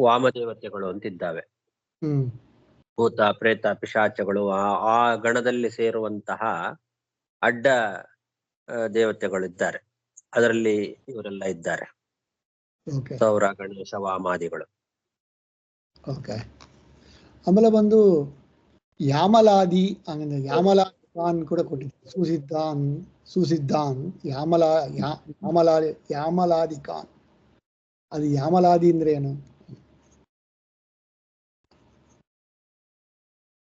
ವಾಮದೇವತೆಗಳು ಅಂತಿದ್ದಾವೆ. ಭೂತ, ಪ್ರೇತ, ಪಿಶಾಚಗಳು ಆ ಗಣದಲ್ಲಿ ಸೇರುವಂತಹ ಅಡ್ಡ ದೇವತೆಗಳಿದ್ದಾರೆ. ಅದರಲ್ಲಿ ಇವರೆಲ್ಲ ಇದ್ದಾರೆ, ಸೌರ, ಗಣೇಶ, ವಾಮಾದಿಗಳು. ಓಕೆ, ಆಮೇಲೆ ಬಂದು ಯಾಮಲಾದಿ ಅಂದ್ರೆ ಯಾಮಲಾದಿಕಾನ್ ಕೂಡ ಕೊಟ್ಟಿದ್ದಾರೆ. ಸುಸಿದ್ಧಾನ್ ಯಾಮಲಾದಿಕಾನ್. ಅದು ಯಾಮಲಾದಿ ಅಂದ್ರೆ ಏನು?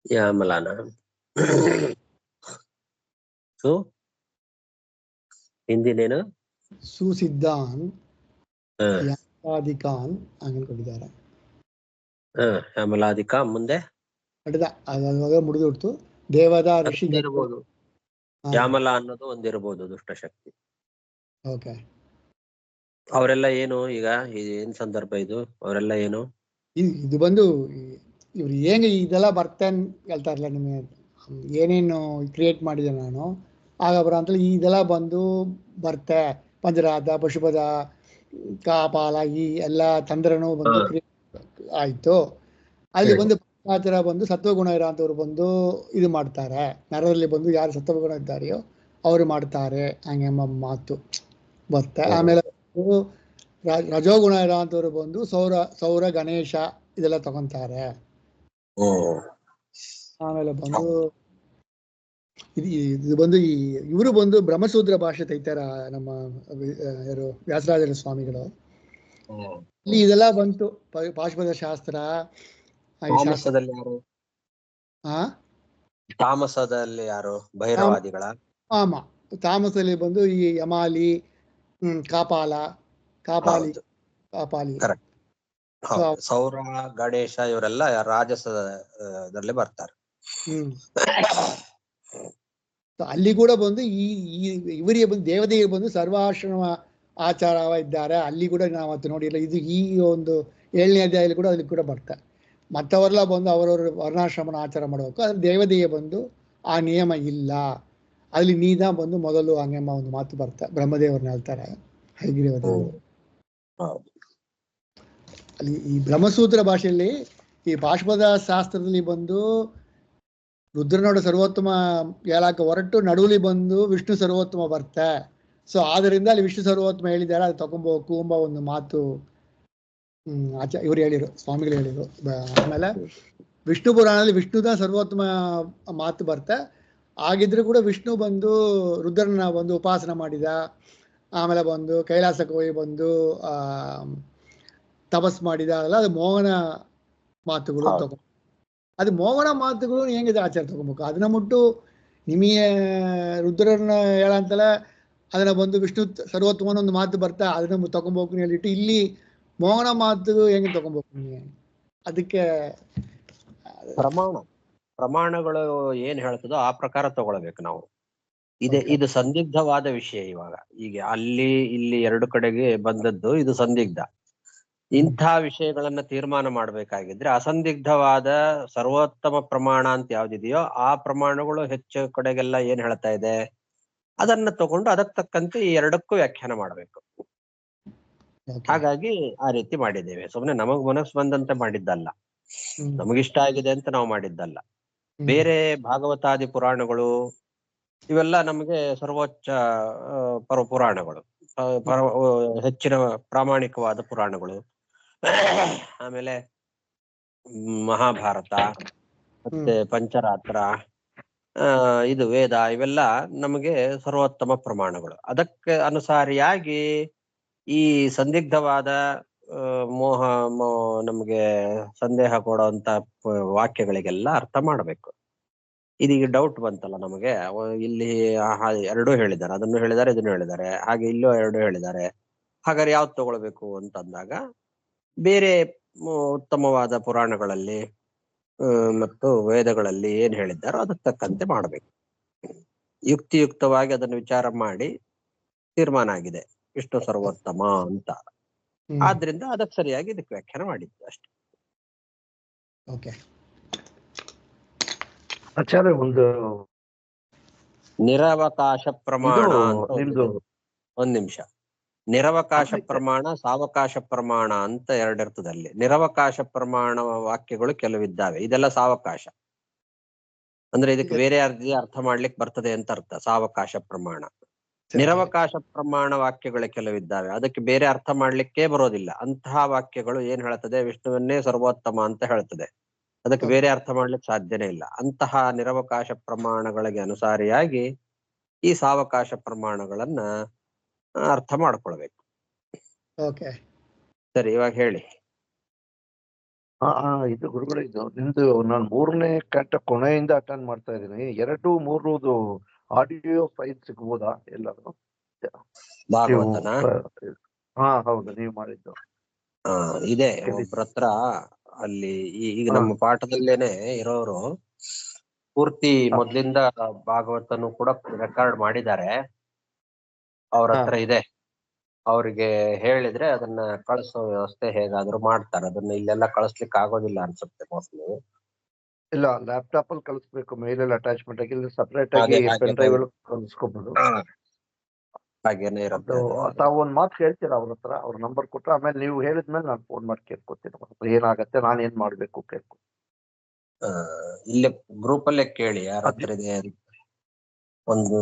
ಯಾಮಲಾನ ಹಿಂದಿನೇನು? ಸುಸಿದ್ಧಾನ್ ಯಾಮಲಾದಿಕಾನ್ ಹಂಗೆ ಕೊಟ್ಟಿದ್ದಾರೆ. ಯಾಮಲಾದಿಕ ಮುಂದೆ ಮುಡಿದು ಬಿಡ್ತು. ದೇವದ ಋಷಿ ಇರ್ಬೋದು. ಯಾಮಲ ಅನ್ನೋದು ಒಂದಿರ್ಬೋದು ದುಷ್ಟಶಕ್ತಿ. ಓಕೆ, ಅವರೆಲ್ಲ ಏನು ಈಗ ಏನ್ ಸಂದರ್ಭ ಇದು? ಅವರೆಲ್ಲ ಏನು? ಇದು ಬಂದು ಇವ್ರು ಹೆಂಗೆ ಇದೆಲ್ಲ ಬರ್ತೇನೆ ಹೇಳ್ತಾ ಇರಲ್ಲ, ನಿಮಗೆ ಏನೇನು ಕ್ರಿಯೇಟ್ ಮಾಡಿದೆ ನಾನು ಆಗ ಬರ ಅಂತೇಳಿ ಇದೆಲ್ಲ ಬಂದು ಬರ್ತೆ. ಪಂಜರಾತ, ಪಶುಪದ, ಕಾಪಾಲ ಈ ಎಲ್ಲ ತಂತ್ರನೂ ಬಂದು ಕ್ರಿಯೇಟ್ ಆಯ್ತು. ಅಲ್ಲಿ ಬಂದು ಆ ಥರ ಬಂದು ಸತ್ವಗುಣ ಇರೋಂಥವ್ರು ಬಂದು ಇದು ಮಾಡ್ತಾರೆ. ನರದಲ್ಲಿ ಬಂದು ಯಾರು ಸತ್ವಗುಣ ಇದ್ದಾರೆಯೋ ಅವರು ಮಾಡ್ತಾರೆ ಹಂಗೆಂಬ ಮಾತು ಬರುತ್ತೆ. ಆಮೇಲೆ ರಜೋಗುಣ ಇರೋಂಥವ್ರು ಬಂದು ಸೌರ, ಗಣೇಶ ಇದೆಲ್ಲ ತಗೊಂತಾರೆ. ಆಮೇಲೆ ಬಂದು ಇದು ಬಂದು ಇವರು ಬಂದು ಬ್ರಹ್ಮಸೂತ್ರ ಭಾಷೆ ತೆಗಿತಾರ ನಮ್ಮ ಯಾರು ವ್ಯಾಸರಾಜರ ಸ್ವಾಮಿಗಳು. ಇಲ್ಲಿ ಇದೆಲ್ಲ ಬಂತು. ಪಾಶುಪತ ಶಾಸ್ತ್ರ, ಆ ತಾಮಸದಲ್ಲಿ ಯಾರು ಭೈರವಾದಿಗಳ? ಆಮ ತಾಮಸದಲ್ಲಿ ಬಂದು ಈ ಯಮಾಲಿ, ಕಾಪಾಲಿ ಹೌದು, ಕಾಪಾಲಿ. ಕರೆಕ್ಟ್. So, ಹೌದು, ಸೌರ, ಗಣೇಶ ಇವರೆಲ್ಲ ರಾಜಸದಲ್ಲಿ ಬರ್ತಾರೆ. So, ಅಲ್ಲಿ ಕೂಡ ಬಂದು ಇವರಿಗೆ ಬಂದು ದೇವತೆಗೆ ಬಂದು ಸರ್ವಾಶ್ರಮ ಆಚಾರ ಇದ್ದಾರೆ. ಅಲ್ಲಿ ಕೂಡ ನಾವು ಅವತ್ತು ನೋಡಿಲ್ಲ. ಇದು ಈ ಒಂದು 7ನೇ ಅಧ್ಯಾಯದಲ್ಲಿ ಕೂಡ ಅಲ್ಲಿ ಕೂಡ ಬರ್ತಾರೆ. ಮತ್ತವರೆಲ್ಲ ಬಂದು ಅವರವರು ವರ್ಣಾಶ್ರಮನ ಆಚಾರ ಮಾಡಬೇಕು. ಅದ್ರ ದೇವತೆಗೆ ಬಂದು ಆ ನಿಯಮ ಇಲ್ಲ. ಅಲ್ಲಿ ನೀದ ಬಂದು ಮೊದಲು ಹಂಗೆಂಬ ಒಂದು ಮಾತು ಬರ್ತಾ ಬ್ರಹ್ಮದೇವರನ್ನ ಹೇಳ್ತಾರೆ ಹಯಗ್ರೀವ ದೇವರು. ಅಲ್ಲಿ ಈ ಬ್ರಹ್ಮಸೂತ್ರ ಭಾಷೆಯಲ್ಲಿ ಈ ಬಾಷ್ಪದ ಶಾಸ್ತ್ರದಲ್ಲಿ ಬಂದು ರುದ್ರನೋಡ ಸರ್ವೋತ್ತಮ ಹೇಳಕ್ಕೆ ಹೊರಟು ನಡುವಲಿ ಬಂದು ವಿಷ್ಣು ಸರ್ವೋತ್ತಮ ಬರ್ತೆ. ಸೊ ಆದ್ದರಿಂದ ಅಲ್ಲಿ ವಿಷ್ಣು ಸರ್ವೋತ್ತಮ ಹೇಳಿದ್ದಾರೆ, ಅದು ತಗೊಂಬೋಕು ಎಂಬ ಒಂದು ಮಾತು ಇವ್ರು ಹೇಳಿರು, ಸ್ವಾಮಿಗಳು ಹೇಳಿರು. ಆಮೇಲೆ ವಿಷ್ಣು ಪುರಾಣದಲ್ಲಿ ವಿಷ್ಣುದ ಸರ್ವೋತ್ತಮ ಮಾತು ಬರ್ತೆ. ಆಗಿದ್ರು ಕೂಡ ವಿಷ್ಣು ಬಂದು ರುದ್ರನ ಒಂದು ಉಪಾಸನ ಮಾಡಿದ. ಆಮೇಲೆ ಬಂದು ಕೈಲಾಸಕ್ಕೆ ಹೋಗಿ ಬಂದು ತಪಸ್ ಮಾಡಿದ. ಅಲ್ಲ, ಅದು ಮೋಹನ ಮಾತುಗಳು ತಗೊ. ಅದು ಮೋಹನ ಮಾತುಗಳು ಹೆಂಗಿದೆ ಆಚಾರ ತಗೋಬೇಕು. ಅದನ್ನ ಮುಟ್ಟು ನಿಮಗೆ ರುದ್ರನ ಹೇಳಂತಲ್ಲ, ಅದನ್ನ ಬಂದು ವಿಷ್ಣು ಸರ್ವೋತ್ತಮನ ಒಂದು ಮಾತು ಬರ್ತಾ ಅದನ್ನ ತಗೊಬೇಕು ಹೇಳಿಟ್ಟು ಇಲ್ಲಿ ಮೋಹನ ಮಾತು ಹೆಂಗೆ ತಗೊಬೇಕು ನಿಮಗೆ? ಅದಕ್ಕೆ ಪ್ರಮಾಣಗಳು ಏನ್ ಹೇಳ್ತದೋ ಆ ಪ್ರಕಾರ ತಗೊಳ್ಬೇಕು ನಾವು. ಇದು ಸಂದಿಗ್ಧವಾದ ವಿಷಯ. ಈಗ ಅಲ್ಲಿ ಇಲ್ಲಿ ಎರಡು ಕಡೆಗೆ ಬಂದದ್ದು ಇದು ಸಂದಿಗ್ಧ. ಇಂಥ ವಿಷಯಗಳನ್ನ ತೀರ್ಮಾನ ಮಾಡ್ಬೇಕಾಗಿದ್ರೆ ಅಸಂದಿಗ್ಧವಾದ ಸರ್ವೋತ್ತಮ ಪ್ರಮಾಣ ಅಂತ ಯಾವ್ದಿದೆಯೋ ಆ ಪ್ರಮಾಣಗಳು ಹೆಚ್ಚು ಕಡೆಗೆಲ್ಲ ಏನ್ ಹೇಳ್ತಾ ಇದೆ ಅದನ್ನ ತಗೊಂಡು ಅದಕ್ಕೆ ತಕ್ಕಂತೆ ಈ ಎರಡಕ್ಕೂ ವ್ಯಾಖ್ಯಾನ ಮಾಡ್ಬೇಕು. ಹಾಗಾಗಿ ಆ ರೀತಿ ಮಾಡಿದ್ದೇವೆ. ಸುಮ್ನೆ ನಮಗ್ ಮನಸ್ಸು ಬಂದಂತೆ ಮಾಡಿದ್ದಲ್ಲ, ನಮಗಿಷ್ಟ ಆಗಿದೆ ಅಂತ ನಾವು ಮಾಡಿದ್ದಲ್ಲ. ಬೇರೆ ಭಾಗವತಾದಿ ಪುರಾಣಗಳು ಇವೆಲ್ಲ ನಮಗೆ ಸರ್ವೋಚ್ಚ ಪುರಾಣಗಳು, ಹೆಚ್ಚಿನ ಪ್ರಾಮಾಣಿಕವಾದ ಪುರಾಣಗಳು. ಆಮೇಲೆ ಮಹಾಭಾರತ ಮತ್ತೆ ಪಂಚರಾತ್ರ, ಇದು ವೇದ, ಇವೆಲ್ಲ ನಮಗೆ ಸರ್ವೋತ್ತಮ ಪ್ರಮಾಣಗಳು. ಅದಕ್ಕೆ ಅನುಸಾರಿಯಾಗಿ ಈ ಸಂದಿಗ್ಧವಾದ ನಮಗೆ ಸಂದೇಹ ಕೊಡುವಂತ ವಾಕ್ಯಗಳಿಗೆಲ್ಲ ಅರ್ಥ ಮಾಡಬೇಕು. ಇದೀಗ ಡೌಟ್ ಬಂತಲ್ಲ ನಮಗೆ, ಇಲ್ಲಿ ಎರಡೂ ಹೇಳಿದ್ದಾರೆ, ಅದನ್ನು ಹೇಳಿದ್ದಾರೆ ಇದನ್ನು ಹೇಳಿದ್ದಾರೆ, ಹಾಗೆ ಇಲ್ಲೂ ಎರಡೂ ಹೇಳಿದ್ದಾರೆ, ಹಾಗಾದ್ರೆ ಯಾವ್ದು ತಗೊಳ್ಬೇಕು ಅಂತಂದಾಗ ಬೇರೆ ಉತ್ತಮವಾದ ಪುರಾಣಗಳಲ್ಲಿ ಮತ್ತು ವೇದಗಳಲ್ಲಿ ಏನ್ ಹೇಳಿದ್ದಾರೋ ಅದಕ್ಕೆ ತಕ್ಕಂತೆ ಮಾಡ್ಬೇಕು. ಯುಕ್ತಿಯುಕ್ತವಾಗಿ ಅದನ್ನು ವಿಚಾರ ಮಾಡಿ ತೀರ್ಮಾನ ಆಗಿದೆ ವಿಷ್ಣು ಸರ್ವೋತ್ತಮ ಅಂತ. ಆದ್ರಿಂದ ಅದಕ್ಕೆ ಸರಿಯಾಗಿ ಇದಕ್ಕೆ ವ್ಯಾಖ್ಯಾನ ಮಾಡಿದ್ದು ಅಷ್ಟೇ. ಆಚಾರ್ಯ, ಒಂದು ನಿರವಕಾಶ ಪ್ರಮಾಣ ಅಂತ ಒಂದ್ ನಿಮಿಷ. ನಿರವಕಾಶ ಪ್ರಮಾಣ, ಸಾವಕಾಶ ಪ್ರಮಾಣ ಅಂತ ಎರಡಿರ್ತದಲ್ಲಿ. ನಿರವಕಾಶ ಪ್ರಮಾಣ ವಾಕ್ಯಗಳು ಕೆಲವಿದ್ದಾವೆ, ಇದೆಲ್ಲ ಸಾವಕಾಶ ಅಂದ್ರೆ ಇದಕ್ಕೆ ಬೇರೆ ಅರ್ಥ ಮಾಡ್ಲಿಕ್ಕೆ ಬರ್ತದೆ ಅಂತ ಅರ್ಥ. ಸಾವಕಾಶ ಪ್ರಮಾಣ. ನಿರವಕಾಶ ಪ್ರಮಾಣ ವಾಕ್ಯಗಳು ಕೆಲವಿದ್ದಾವೆ, ಅದಕ್ಕೆ ಬೇರೆ ಅರ್ಥ ಮಾಡ್ಲಿಕ್ಕೆ ಬರೋದಿಲ್ಲ. ಅಂತಹ ವಾಕ್ಯಗಳು ಏನ್ ಹೇಳ್ತದೆ, ವಿಷ್ಣುವನ್ನೇ ಸರ್ವೋತ್ತಮ ಅಂತ ಹೇಳ್ತದೆ, ಅದಕ್ಕೆ ಬೇರೆ ಅರ್ಥ ಮಾಡ್ಲಿಕ್ಕೆ ಸಾಧ್ಯನೇ ಇಲ್ಲ. ಅಂತಹ ನಿರವಕಾಶ ಪ್ರಮಾಣಗಳಿಗೆ ಅನುಸಾರಿಯಾಗಿ ಈ ಸಾವಕಾಶ ಪ್ರಮಾಣಗಳನ್ನ ಅರ್ಥ ಮಾಡ್ಕೊಳ್ಬೇಕು. ಸರಿ, ಇವಾಗ ಹೇಳಿ. ಇದು ಗುರುಗಳು, ಇದು ನಿಮ್ದು ನಾನು 3ನೇ ಕ್ಯಾಂಟ ಕೊನೆಯಿಂದ ಅಟೆಂಡ್ ಮಾಡ್ತಾ ಇದ್ದೀನಿ. 2, 3 ಆಡಿಯೋ ಫೈಲ್ ಸಿಗ್ಬೋದಾ ಎಲ್ಲಾದ್ರು? ಭಾಗವತನ? ಹೌದು, ನೀವು ಮಾಡಿದ್ದು ಇದೆ ಒಬ್ರ ಹತ್ರ. ಅಲ್ಲಿ ಈಗ ನಮ್ಮ ಪಾಠದಲ್ಲೇನೆ ಇರೋರು ಪೂರ್ತಿ ಮೊದ್ಲಿಂದ ಭಾಗವತನು ಕೂಡ ರೆಕಾರ್ಡ್ ಮಾಡಿದ್ದಾರೆ, ಅವ್ರ ಹತ್ರ ಇದೆ. ಅವ್ರಿಗೆ ಹೇಳಿದ್ರೆ ಅದನ್ನ ಕಳಿಸೋ ವ್ಯವಸ್ಥೆ ಹೇಗಾದ್ರೂ ಮಾಡ್ತಾರೆ. ಅದನ್ನ ಇಲ್ಲೆಲ್ಲ ಕಳಿಸ್ಲಿಕ್ಕೆ ಆಗೋದಿಲ್ಲ ಅನ್ಸುತ್ತೆ ಮೋಸ್ಟ್ಲಿ. ಇಲ್ಲ, ಲ್ಯಾಪ್ಟಾಪ್ ಅಲ್ಲಿ ಕಳಿಸ್ಬೇಕು, ಮೇಲಲ್ಲಿ ಅಟ್ಯಾಚ್ಮೆಂಟ್ ಆಗಿ, ಸಪರೇಟ್ ಆಗಿ ಪೆನ್ ಡ್ರೈವ್ ಅಲ್ಲಿ ಕಳಿಸ್ಕೋಬಹುದು. ಹಾಗೇನೆ ಇರುತ್ತೆ. ತಾವು ಒಂದ್ ಮಾತು ಹೇಳ್ತೀರಾ ಅವ್ರ ಹತ್ರ? ಅವ್ರ ನಂಬರ್ ಕೊಟ್ರೆ ಆಮೇಲೆ ನೀವು ಹೇಳಿದ್ಮೇಲೆ ನಾನು ಫೋನ್ ಮಾಡಿ ಕೇಳ್ಕೊತೀನಿ ಏನಾಗತ್ತೆ, ನಾನು ಏನ್ ಮಾಡ್ಬೇಕು ಕೇಳ್ಕೊ. ಇಲ್ಲೇ ಗ್ರೂಪ್ ಅಲ್ಲೇ ಕೇಳಿ ಯಾರ ಹತ್ರ ಇದೆ. ಒಂದು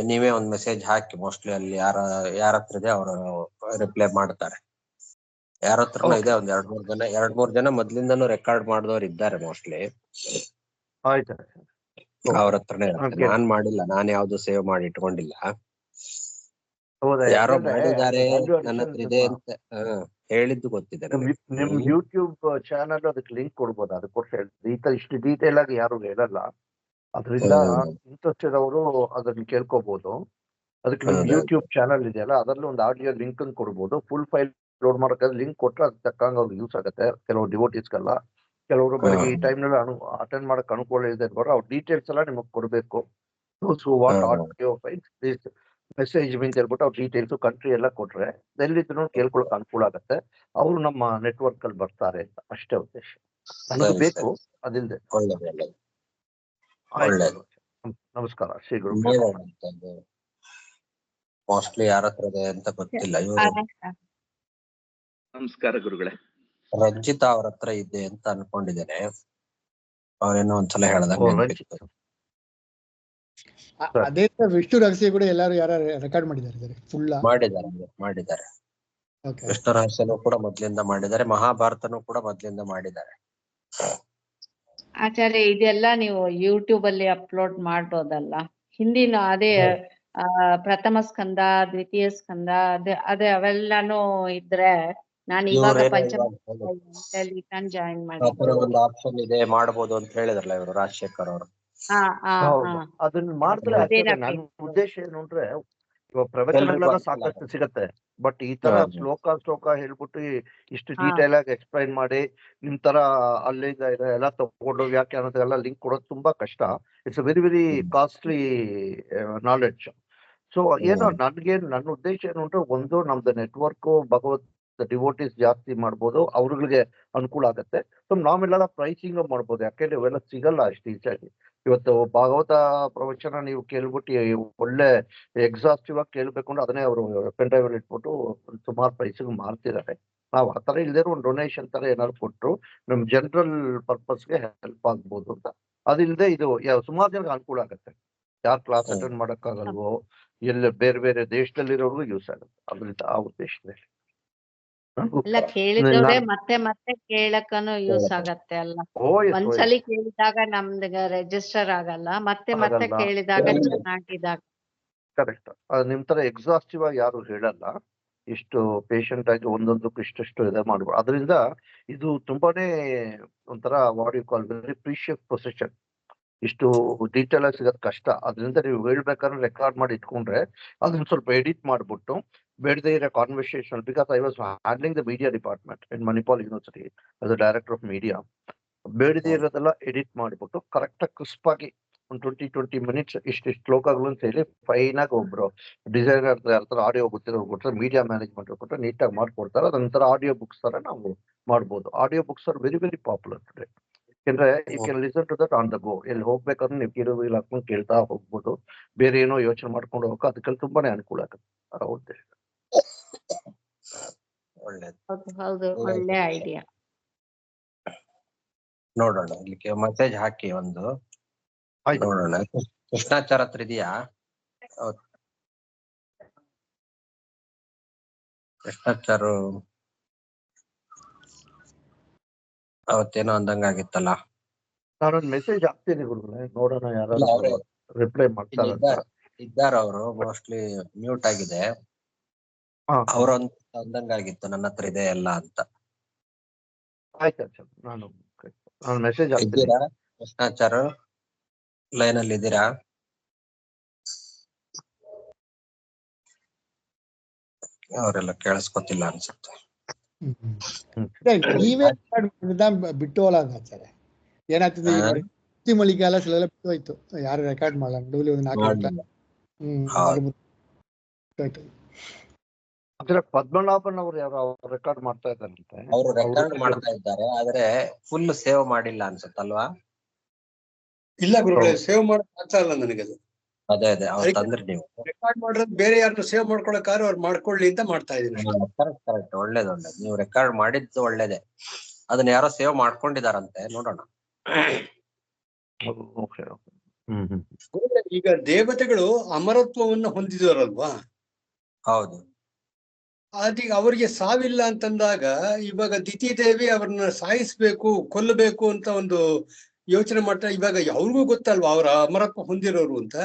ನೀವೇ ಒಂದ್ ಮೆಸೇಜ್ ಹಾಕಿ, ಮೋಸ್ಟ್ಲಿ ಅಲ್ಲಿ ಯಾರ ಹತ್ರ ಇದೆ ಅವರು ರಿಪ್ಲೈ ಮಾಡ್ತಾರೆ. ಯಾರ ಹತ್ರನೂ ಇದೆ, ಒಂದ್ 2-3 ಜನ ಮೊದ್ಲಿಂದನೂ ರೆಕಾರ್ಡ್ ಮಾಡಿದವ್ರು ಇದ್ದಾರೆ ಮೋಸ್ಟ್ಲಿ. ಅವ್ರ ಹತ್ರನೇ ಇರುತ್ತೆ. ನಾನ್ ಮಾಡಿಲ್ಲ, ನಾನ್ ಯಾವ್ದು ಸೇವ್ ಮಾಡಿ ಇಟ್ಕೊಂಡಿಲ್ಲ. ಹೌದಾ? ಯಾರೋ ಯಾಕಂದ್ರೆ ಮಾಡಿದ್ದಾರೆ ವ್ಯಾಲ್ಯೂ ನನ್ನ ಅಡಿಷನ್ ಹತ್ರ ಇದೆ ಅಂತ ಹೇಳಿದ್ದು ಗೊತ್ತಿದೆ ನನಗೆ. ನಿಮ್ ಯೂಟ್ಯೂಬ್ ಚಾನಲ್ ಅದಕ್ಕೆ ಲಿಂಕ್ ಕೊಡ್ಬೋದು. ಅದಕ್ಕೋಸ್ಕರ ಇಷ್ಟು ಡೀಟೇಲ್ ಆಗಿ ಯಾರು ಹೇಳಲ್ಲ. ಅದರಿಂದ ಇಂಟ್ರೆಸ್ಟ್ ಇರೋರು ಅದನ್ನ ಕೇಳ್ಕೋಬಹುದು. ಅದಕ್ಕೆ ನಿಮ್ ಯೂಟ್ಯೂಬ್ ಚಾನಲ್ ಇದೆಯಲ್ಲ, ಅದರಲ್ಲಿ ಒಂದು ಆಡಿಯೋ ಲಿಂಕ್ ಅನ್ನು ಕೊಡ್ಬೋದು. ಫುಲ್ ಫೈಲ್ ಲೋಡ್ ಮಾಡೋಕೆ ಲಿಂಕ್ ಕೊಟ್ರೆ ಅದಕ್ಕೆ ತಕ್ಕಂಗೆ ಅವ್ರಿಗೆ ಯೂಸ್ ಆಗುತ್ತೆ. ಕೆಲವು ಡಿವೋಟೀಸ್ಗೆಲ್ಲ, ಕೆಲವರು ಬೆಳಗ್ಗೆ ಈ ಟೈಮ್ನಲ್ಲಿ ಅಟೆಂಡ್ ಮಾಡಕ್ ಅನುಕೂಲ ಇದೆ ಅವ್ರ ಡೀಟೇಲ್ಸ್ ಎಲ್ಲ ನಿಮಗೆ ಕೊಡಬೇಕು. What audio files please message ಅಂತ ಹೇಳ್ಬಿಟ್ಟು ಅವ್ರ ಡೀಟೇಲ್ಸ್ ಕಂಟ್ರಿ ಎಲ್ಲ ಕೊಟ್ರೆ ಎಲ್ಲಿದ್ರು ಕೇಳ್ಕೊಳಕ್ ಅನುಕೂಲ ಆಗುತ್ತೆ. ಅವರು ನಮ್ಮ ನೆಟ್ವರ್ಕ್ ಅಲ್ಲಿ ಬರ್ತಾರೆ ಅಂತ ಅಷ್ಟೇ ಉದ್ದೇಶ. ನನಗೆ ಬೇಕು ಅದಿಲ್ಲದೆ. ನಮಸ್ಕಾರ ಶ್ರೀ ಗುರು. ಮೋಸ್ಟ್ಲಿ ಯಾರ ಹತ್ರ ಇದೆ ಅಂತ ಗೊತ್ತಿಲ್ಲ. ಇವರು ನಮಸ್ಕಾರ ಗುರುಗಳೇ. ರಂಜಿತಾ ಅವ್ರ ಹತ್ರ ಇದೆ ಅಂತ ಅನ್ಕೊಂಡಿದ್ದೇನೆ. ಅವ್ರೇನೋ ಒಂದ್ಸಲ ಹೇಳ್ದಂಗೆ ಅದೇ ವಿಷ್ಣು ರಹಸ್ಯ ಕೂಡ ಎಲ್ಲಾರು ಯಾರು ರೆಕಾರ್ಡ್ ಮಾಡಿದ್ದಾರೆ ಫುಲ್ ಮಾಡಿದ್ದಾರೆ. ವಿಷ್ಣು ರಹಸ್ಯನೂ ಕೂಡ ಮೊದ್ಲಿಂದ ಮಾಡಿದ್ದಾರೆ, ಮಹಾಭಾರತನೂ ಕೂಡ ಮೊದ್ಲಿಂದ ಮಾಡಿದ್ದಾರೆ. ಆಚಾರ್ಯ ಇದೆಲ್ಲ ನೀವು ಯೂಟ್ಯೂಬ್ ಅಲ್ಲಿ ಅಪ್ಲೋಡ್ ಮಾಡ್ಬೋದಲ್ಲ? ಹಿಂದಿನ ಅದೇ ಪ್ರಥಮ ಸ್ಕಂದ, ದ್ವಿತೀಯ ಸ್ಕಂದ, ಅದೇ ಅವೆಲ್ಲಾನು ಇದ್ರೆ ನಾನು ಇವಾಗ ಪಂಚಮ ಜಾಯಿನ್ ಮಾಡಿದ್ದೆ. ಒಂದು ಆಪ್ಷನ್ ಇದೆ ಮಾಡಬಹುದು ಅಂತ ಹೇಳಿದ್ರಲ್ಲ ಇವರು ರಾಜಶೇಖರ್ ಅವರು. ಅದನ್ನ ಮಾಡಿದ್ರೆ ನನ್ನ ಉದ್ದೇಶ ಏನು ಅಂದ್ರೆ, ಇವಾಗ ಪ್ರವಚನಗಳೆಲ್ಲ ಸಾಕಷ್ಟು ಸಿಗತ್ತೆ. ಬಟ್ ಈ ತರ ಶ್ಲೋಕ ಹೇಳ್ಬಿಟ್ಟು ಇಷ್ಟು ಡೀಟೇಲ್ ಆಗಿ ಎಕ್ಸ್ಪ್ಲೈನ್ ಮಾಡಿ ನಿಮ್ ತರ ಅಲ್ಲಿಂದ ಎಲ್ಲ ತಗೊಂಡು ವ್ಯಾಖ್ಯಾನದೆಲ್ಲ ಲಿಂಕ್ ಕೊಡೋದು ತುಂಬಾ ಕಷ್ಟ. It's very very costly knowledge. So ಏನೋ ನನ್ನ ಉದ್ದೇಶ ಏನು ಅಂದ್ರೆ, ಒಂದು ನಮ್ದು ನೆಟ್ವರ್ಕ್ ಭಗವತ್ ಡಿವೋಟೀಸ್ ಜಾಸ್ತಿ ಮಾಡ್ಬೋದು, ಅವ್ರಿಗೆ ಅನುಕೂಲ ಆಗತ್ತೆ. ಸೊ ನಾವೆಲ್ಲ ಪ್ರೈಸಿಂಗ್ ಮಾಡ್ಬೋದು. ಯಾಕೆಂದ್ರೆ ಇವೆಲ್ಲ ಸಿಗಲ್ಲ ಅಷ್ಟು ಈಸಿಯಾಗಿ. ಇವತ್ತು ಭಾಗವತ ಪ್ರವಚನ ನೀವು ಕೇಳ್ಬಿಟ್ಟು ಒಳ್ಳೆ ಎಕ್ಸಾಸ್ಟಿವ್ ಆಗಿ ಕೇಳ್ಬೇಕು ಅಂದ್ರೆ ಅದನ್ನೇ ಅವರು ಪೆನ್ ಡ್ರೈವ್ ಅಲ್ಲಿ ಇಟ್ಬಿಟ್ಟು ಸುಮಾರು ಪ್ರೈಸಿಗೆ ಮಾರ್ತಿದ್ದಾರೆ. ನಾವು ಆ ತರ ಇಲ್ಲದೇ ಒಂದು ಡೊನೇಷನ್ ತರ ಏನಾದ್ರು ಕೊಟ್ಟರು ನಮ್ ಜನರಲ್ ಪರ್ಪಸ್ಗೆ ಹೆಲ್ಪ್ ಆಗ್ಬೋದು ಅಂತ. ಅದಿಲ್ಲದೆ ಇದು ಸುಮಾರು ಜನಕ್ಕೆ ಅನುಕೂಲ ಆಗುತ್ತೆ. ಯಾರು ಕ್ಲಾಸ್ ಅಟೆಂಡ್ ಮಾಡಕ್ಕಾಗಲ್ವೋ, ಎಲ್ಲ ಬೇರೆ ಬೇರೆ ದೇಶದಲ್ಲಿರೋರ್ಗು ಯೂಸ್ ಆಗುತ್ತೆ. ಅದರಿಂದ ಆ ಉದ್ದೇಶದಲ್ಲಿ ಎಲ್ಲ ಕೇಳಿದವ್ರೆ ಮತ್ತೆ ಮತ್ತೆ ಕೇಳಕ್ಕನು ಯೂಸ್ ಆಗತ್ತೆ ಅಲ್ಲ. ಒಂದ್ಸಲಿ ಕೇಳಿದಾಗ ನಮ್ಗೆ ರಿಜಿಸ್ಟರ್ ಆಗಲ್ಲ, ಮತ್ತೆ ಮತ್ತೆ ಕೇಳಿದಾಗ ಚೆನ್ನಾಗಿದಾಗ. ಕರೆಕ್ಟ್. ನಿಮ್ ತರ ಎಕ್ಸಾಸ್ಟಿವ್ ಆಗಿ ಯಾರು ಹೇಳಲ್ಲ. ಇಷ್ಟು ಪೇಷಂಟ್ ಆಗಿ ಒಂದೊಂದಕ್ಕೂ ಇಷ್ಟು ಇದೆ ಮಾಡ್ಬೋದು. ಅದರಿಂದ ಇದು ತುಂಬಾನೇ ಒಂಥರ what you call very precious position. ಇಷ್ಟು ಡೀಟೇಲ್ ಆಗಿ ಸಿಗೋದು ಕಷ್ಟ. ಅದರಿಂದ ನೀವು ಹೇಳ್ಬೇಕಾದ್ರೆ ರೆಕಾರ್ಡ್ ಮಾಡಿ ಇಟ್ಕೊಂಡ್ರೆ ಅದನ್ನ ಸ್ವಲ್ಪ ಎಡಿಟ್ ಮಾಡ್ಬಿಟ್ಟು ಬೇಡದೇ ಇರೋ conversation, because I was handling the media department in Manipal university as a director of media. ಬೇಡದೇ ಇರೋದೆಲ್ಲ ಎಡಿಟ್ ಮಾಡ್ಬಿಟ್ಟು ಕರೆಕ್ಟ್ ಆಗಿ ಕ್ರಿಸ್ಪ್ ಆಗಿ ಒಂದು 20 ಮಿನಿಟ್ಸ್ ಇಷ್ಟು ಶ್ಲೋಕಗಳು ಅಂತ ಹೇಳಿ ಫೈನ್ ಆಗಿ ಒಬ್ರು ಡಿಸೈನರ್ ಯಾರ ಆಡಿಯೋ ಕೊಟ್ಟರೆ ಮೀಡಿಯಾ ಮ್ಯಾನೇಜ್ಮೆಂಟ್ ಕೊಟ್ಟರೆ ನೀಟಾಗಿ ಮಾಡ್ಕೊಡ್ತಾರೆ. ಅದೊಂಥರ ಆಡಿಯೋ ಬುಕ್ಸ್ ತರ ನಾವು ಮಾಡ್ಬೋದು. Audio books are very very popular today. ಯಾಕಂದ್ರೆ you can listen to that on the go. ಎಲ್ಲಿ ಹೋಗ್ಬೇಕಾದ್ರೆ ನೀವು ಕಿರುವಿಲ್ ಹಾಕೊಂಡು ಕೇಳ್ತಾ ಹೋಗ್ಬೋದು. ಬೇರೆ ಏನೋ ಯೋಚನೆ ಮಾಡ್ಕೊಂಡು ಹೋಗಕ್ಕೆ ಅದಕ್ಕೆಲ್ಲ ತುಂಬಾನೇ ಅನುಕೂಲ ಆಗುತ್ತೆ. ಆ ಉದ್ದೇಶ. ಒಳ್ಳೆ ಐಡಿಯಾ. ನೋಡೋಣ, ಇಲ್ಲಿಗೆ ಮೆಸೇಜ್ ಹಾಕಿ ಒಂದು ನೋಡೋಣ. ಕೃಷ್ಣಾಚಾರ ಹತ್ರ ಇದೆಯಾ? ಕೃಷ್ಣಾಚಾರು ಅವತ್ತೇನೋ ಅಂದಂಗಾಗಿತ್ತಲ್ಲ. ನಾನೊಂದು ಮೆಸೇಜ್ ಹಾಕ್ತೀನಿ ಗುರುಗಳೇ, ನೋಡೋಣ ಯಾರು ರಿಪ್ಲೈ ಮಾಡ್ತಾರೆ. ಇದ್ದಾರ ಅವರು, ಮೋಸ್ಟ್ಲಿ ಮ್ಯೂಟ್ ಆಗಿದೆ. ಅವ್ರೊಂದು ಅಂದಂಗಾಗಿತ್ತು ನನ್ನ ಹತ್ರ ಇದೆ ಎಲ್ಲ ಅಂತ. ಆಯ್ತು, ನಾನು ಮೆಸೇಜ್ ಹಾಕ್ತೀನಿ. ಕೃಷ್ಣಾಚಾರ ಲೈನ್ ಅಲ್ಲಿ ಇದ್ದೀರಾ? ಅವರೆಲ್ಲ ಕೇಳಿಸ್ಕೊತಿಲ್ಲ ಅನ್ಸುತ್ತೆ. ನೀವೇ ಬಿಟ್ಟು ಆಚಾರ್ಯ ಏನಾಗ್ತದೆ ನೋಡಿ, ಮಳಿಗಾಲ ಎಲ್ಲ ಬಿಟ್ಟು ಹೋಯ್ತು. ಯಾರು ರೆಕಾರ್ಡ್ ಮಾಡಲ್ಲ. ಪದ್ಮನಾಭನ್ ಅವರು ಯಾರು ರೆಕಾರ್ಡ್ ಮಾಡ್ತಾ ಇದ್ದಾರಂತೆ. ಅವರು ರೆಕಾರ್ಡ್ ಮಾಡ್ತಾ ಇದ್ದಾರೆ, ಆದ್ರೆ ಫುಲ್ ಸೇವ್ ಮಾಡಿಲ್ಲ ಅನ್ಸುತ್ತಲ್ವಾ? ಇಲ್ಲ ಗುರುಗಳೇ, ಸೇವ್ ಮಾಡಕ್ ಆಗ್ತಾ ಇಲ್ಲ ನನಗೆ ಅದು. ಅದೇ ಅವ್ರು ತಂದ್ರಿ ನೀವು ರೆಕಾರ್ಡ್ ಮಾಡಿರೋದು ಬೇರೆ ಯಾರು ಸೇವ್ ಮಾಡ್ಕೊಳಕ್ಕಾದ್ರೆ ಅವ್ರು ಮಾಡ್ಕೊಳ್ಳಿ ಅಂತ ಮಾಡ್ತಾ ಇದೀನಿ. ಕರೆಕ್ಟ್. ಒಳ್ಳೇದು. ನೀವು ರೆಕಾರ್ಡ್ ಮಾಡಿದ್ದು ಒಳ್ಳೇದೆ. ಅದನ್ನ ಯಾರೋ ಸೇವ್ ಮಾಡ್ಕೊಂಡಿದಾರಂತೆ, ನೋಡೋಣ. ಈಗ ದೇವತೆಗಳು ಅಮರತ್ವವನ್ನು ಹೊಂದಿದವರಲ್ವಾ? ಹೌದು. ಅದೀಗ ಅವರಿಗೆ ಸಾವಿಲ್ಲ ಅಂತಂದಾಗ ಇವಾಗ ದಿತಿ ದೇವಿ ಅವ್ರನ್ನ ಸಾಯಿಸ್ಬೇಕು, ಕೊಲ್ಲಬೇಕು ಅಂತ ಒಂದು ಯೋಚನೆ ಮಾಡ್ತಾರೆ. ಇವಾಗ ಅವ್ರಿಗೂ ಗೊತ್ತಲ್ವಾ ಅವ್ರ ಅಮರತ್ವ ಹೊಂದಿರೋರು ಅಂತ.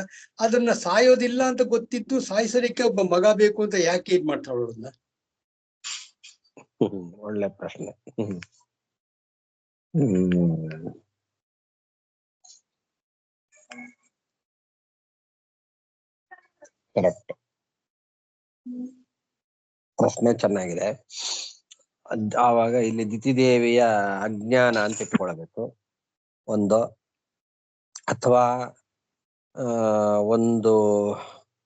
ಅದನ್ನ ಸಾಯೋದಿಲ್ಲ ಅಂತ ಗೊತ್ತಿದ್ದು ಸಾಯಿಸಲಿಕ್ಕೆ ಒಬ್ಬ ಮಗ ಬೇಕು ಅಂತ ಯಾಕೆ ಇದ್ ಮಾಡ್ತಾಳ ಅವ್ರನ್ನ? ಒಳ್ಳೆ ಪ್ರಶ್ನೆ. ಕರೆಕ್ಟ್, ಪ್ರಶ್ನೆ ಚೆನ್ನಾಗಿದೆ. ಆವಾಗ ಇಲ್ಲಿ ದಿತಿದೇವಿಯ ಅಜ್ಞಾನ ಅಂತ ಇಟ್ಕೊಳ್ಬೇಕು ಒಂದು, ಅಥವಾ ಒಂದು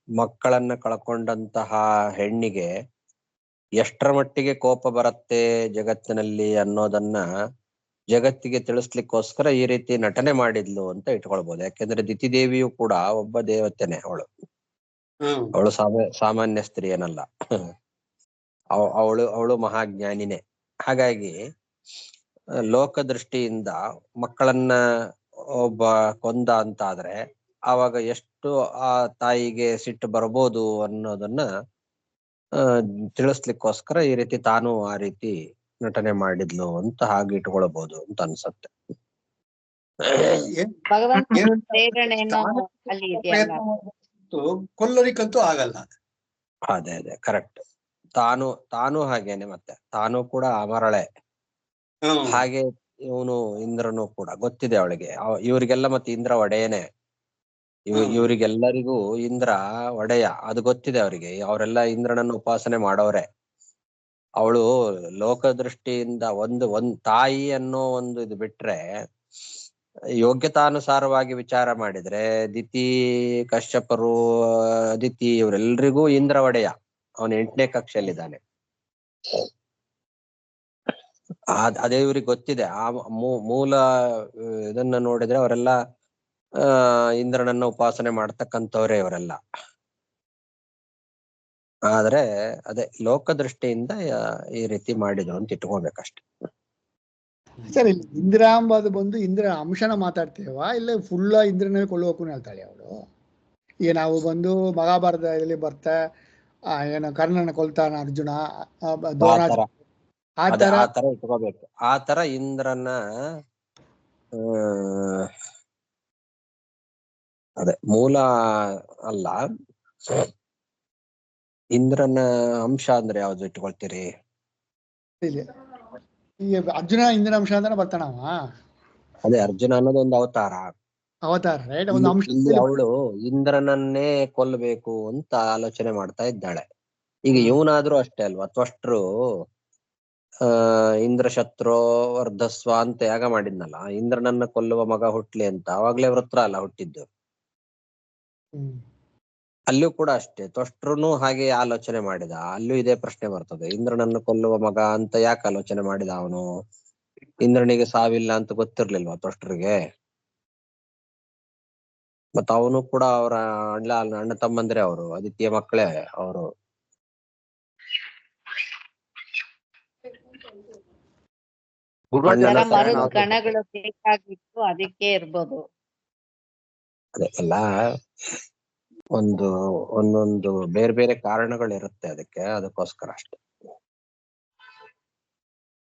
ಮಕ್ಕಳನ್ನ ಕಳ್ಕೊಂಡಂತಹ ಹೆಣ್ಣಿಗೆ ಎಷ್ಟರ ಮಟ್ಟಿಗೆ ಕೋಪ ಬರುತ್ತೆ ಜಗತ್ತಿನಲ್ಲಿ ಅನ್ನೋದನ್ನ ಜಗತ್ತಿಗೆ ತಿಳಿಸ್ಲಿಕ್ಕೋಸ್ಕರ ಈ ರೀತಿ ನಟನೆ ಮಾಡಿದ್ಲು ಅಂತ ಇಟ್ಕೊಳ್ಬಹುದು. ಯಾಕೆಂದ್ರೆ ದಿತಿದೇವಿಯು ಕೂಡ ಒಬ್ಬ ದೇವತೆನೆ. ಅವಳು ಸಾಮಾನ್ಯ ಸ್ತ್ರೀ ಏನಲ್ಲ, ಅವಳು ಮಹಾಜ್ಞಾನಿನೇ. ಹಾಗಾಗಿ ಲೋಕದೃಷ್ಟಿಯಿಂದ ಮಕ್ಕಳನ್ನ ಒಬ್ಬ ಕೊಂದ ಅಂತಾದ್ರೆ ಆವಾಗ ಎಷ್ಟು ಆ ತಾಯಿಗೆ ಸಿಟ್ಟು ಬರ್ಬೋದು ಅನ್ನೋದನ್ನ ತಿಳಿಸ್ಲಿಕ್ಕೋಸ್ಕರ ಈ ರೀತಿ ತಾನು ಆ ರೀತಿ ನಟನೆ ಮಾಡಿದ್ಲು ಅಂತ ಹಾಗೆ ಇಟ್ಕೊಳ್ಬಹುದು ಅಂತ ಅನ್ಸತ್ತೆ. ಭಗವಂತನ ಪ್ರೇರಣೆನೂ ಅಲ್ಲಿ ಇದೆಯಲ್ಲ, ಕೊಲ್ಲರಿಕಂತೂ ಆಗಲ್ಲ. ಅದೇ ಕರೆಕ್ಟ್. ತಾನು ಹಾಗೇನೆ, ಮತ್ತೆ ತಾನು ಕೂಡ ಅಮರಳೆ. ಹಾಗೆ ಇವನು ಇಂದ್ರನು ಕೂಡ ಗೊತ್ತಿದೆ ಅವಳಿಗೆ. ಇವ್ರಿಗೆಲ್ಲ ಮತ್ತೆ ಇಂದ್ರ ಒಡೆಯನೇ. ಇವರಿಗೆಲ್ಲರಿಗೂ ಇಂದ್ರ ಒಡೆಯ, ಅದು ಗೊತ್ತಿದೆ ಅವರಿಗೆ. ಅವರೆಲ್ಲ ಇಂದ್ರನನ್ನು ಉಪಾಸನೆ ಮಾಡೋರೆ. ಅವಳು ಲೋಕದೃಷ್ಟಿಯಿಂದ ಒಂದು ತಾಯಿ ಅನ್ನೋ ಒಂದು ಇದು ಬಿಟ್ರೆ ಯೋಗ್ಯತಾನುಸಾರವಾಗಿ ವಿಚಾರ ಮಾಡಿದ್ರೆ ದಿತಿ, ಕಶ್ಯಪರು, ಅದಿತಿ ಇವರೆಲ್ರಿಗೂ ಇಂದ್ರ ಒಡೆಯ. ಅವನು 8ನೇ ಕಕ್ಷೆಯಲ್ಲಿದ್ದಾನೆ. ಅದೇ ಇವ್ರಿಗೆ ಗೊತ್ತಿದೆ. ಆ ಮೂಲ ಇದನ್ನ ನೋಡಿದ್ರೆ ಅವರೆಲ್ಲ ಇಂದ್ರನನ್ನ ಉಪಾಸನೆ ಮಾಡ್ತಕ್ಕಂಥವ್ರೆ ಇವರೆಲ್ಲ. ಆದ್ರೆ ಅದೇ ಲೋಕದೃಷ್ಟಿಯಿಂದ ಈ ರೀತಿ ಮಾಡಿದ್ರು ಅಂತ ಇಟ್ಕೋಬೇಕಷ್ಟೆ. ಸರ್, ಇಲ್ಲಿ ಇಂದ್ರ ಅಂಬದು ಬಂದು ಇಂದ್ರ ಅಂಶನ ಮಾತಾಡ್ತೇವ, ಇಲ್ಲ ಫುಲ್ಲ ಇಂದ್ರನೇ ಕೊಳ್ಳಬೇಕು ಹೇಳ್ತಾಳೆ ಅವಳು? ಈಗ ನಾವು ಬಂದು ಮಹಾಭಾರತದಲ್ಲಿ ಬರ್ತಾ ಏನು ಕರ್ಣನ ಕೊಲ್ತಾನ ಅರ್ಜುನ, ದ್ರೋಣಾಚಾರ್ಯ, ಆ ತರ ಇಟ್ಕೋಬೇಕು. ಆ ತರ ಇಂದ್ರನ ಅದೇ ಮೂಲ ಅಲ್ಲ. ಇಂದ್ರನ ಅಂಶ ಅಂದ್ರೆ ಯಾವ್ದು ಇಟ್ಕೊಳ್ತೀರಿ? ಈಗ ಅರ್ಜುನ ಇಂದ್ರನ ಅಂಶ ಅಂತಾನೆ ಬರ್ತಾನವ. ಅದೇ ಅರ್ಜುನ ಅನ್ನೋದು ಒಂದು ಅವತಾರ. ರೈಟ್, ಒಂದು ಅಂಶ. ಅವಳು ಇಂದ್ರನನ್ನೇ ಕೊಲ್ಲಬೇಕು ಅಂತ ಆಲೋಚನೆ ಮಾಡ್ತಾ ಇದ್ದಾಳೆ. ಈಗ ಇವನಾದ್ರೂ ಅಷ್ಟೇ ಅಲ್ವಾ, ತ್ವಷ್ಟರು ಇಂದ್ರ ಶತ್ರು ವರ್ಧಸ್ವ ಅಂತ ಯಾಗ ಮಾಡಿದ್ನಲ್ಲ, ಇಂದ್ರನನ್ನ ಕೊಲ್ಲುವ ಮಗ ಹುಟ್ಲಿ ಅಂತ. ಅವಾಗ್ಲೇ ವೃತ್ರ ಅಲ್ಲ ಹುಟ್ಟಿದ್ದು. ಅಲ್ಲೂ ಕೂಡ ಅಷ್ಟೇ, ತ್ವಷ್ಟೃನು ಹಾಗೆ ಆಲೋಚನೆ ಮಾಡಿದ. ಅಲ್ಲೂ ಇದೇ ಪ್ರಶ್ನೆ ಬರ್ತದೆ, ಇಂದ್ರನನ್ನು ಕೊಲ್ಲುವ ಮಗ ಅಂತ ಯಾಕೆ ಆಲೋಚನೆ ಮಾಡಿದ ಅವನು? ಇಂದ್ರನಿಗೆ ಸಾವಿಲ್ಲ ಅಂತ ಗೊತ್ತಿರ್ಲಿಲ್ವಾ ತ್ವಷ್ಟೃಗೆ? ಮತ್ತ ಅವನು ಕೂಡ ಅವರ ಅಣ್ಣ ತಮ್ಮಂದ್ರೆ ಅವರು ಆದಿತ್ಯ ಮಕ್ಕಳೇ ಅವರು. ಗಣಗಳು ಬೇಕಾಗಿತ್ತು, ಅದಕ್ಕೆ ಇರ್ಬೋದು. ಅದೇ ಎಲ್ಲ ಒಂದೊಂದು ಬೇರೆ ಬೇರೆ ಕಾರಣಗಳಿರುತ್ತೆ ಅದಕ್ಕೋಸ್ಕರ ಅಷ್ಟೆ.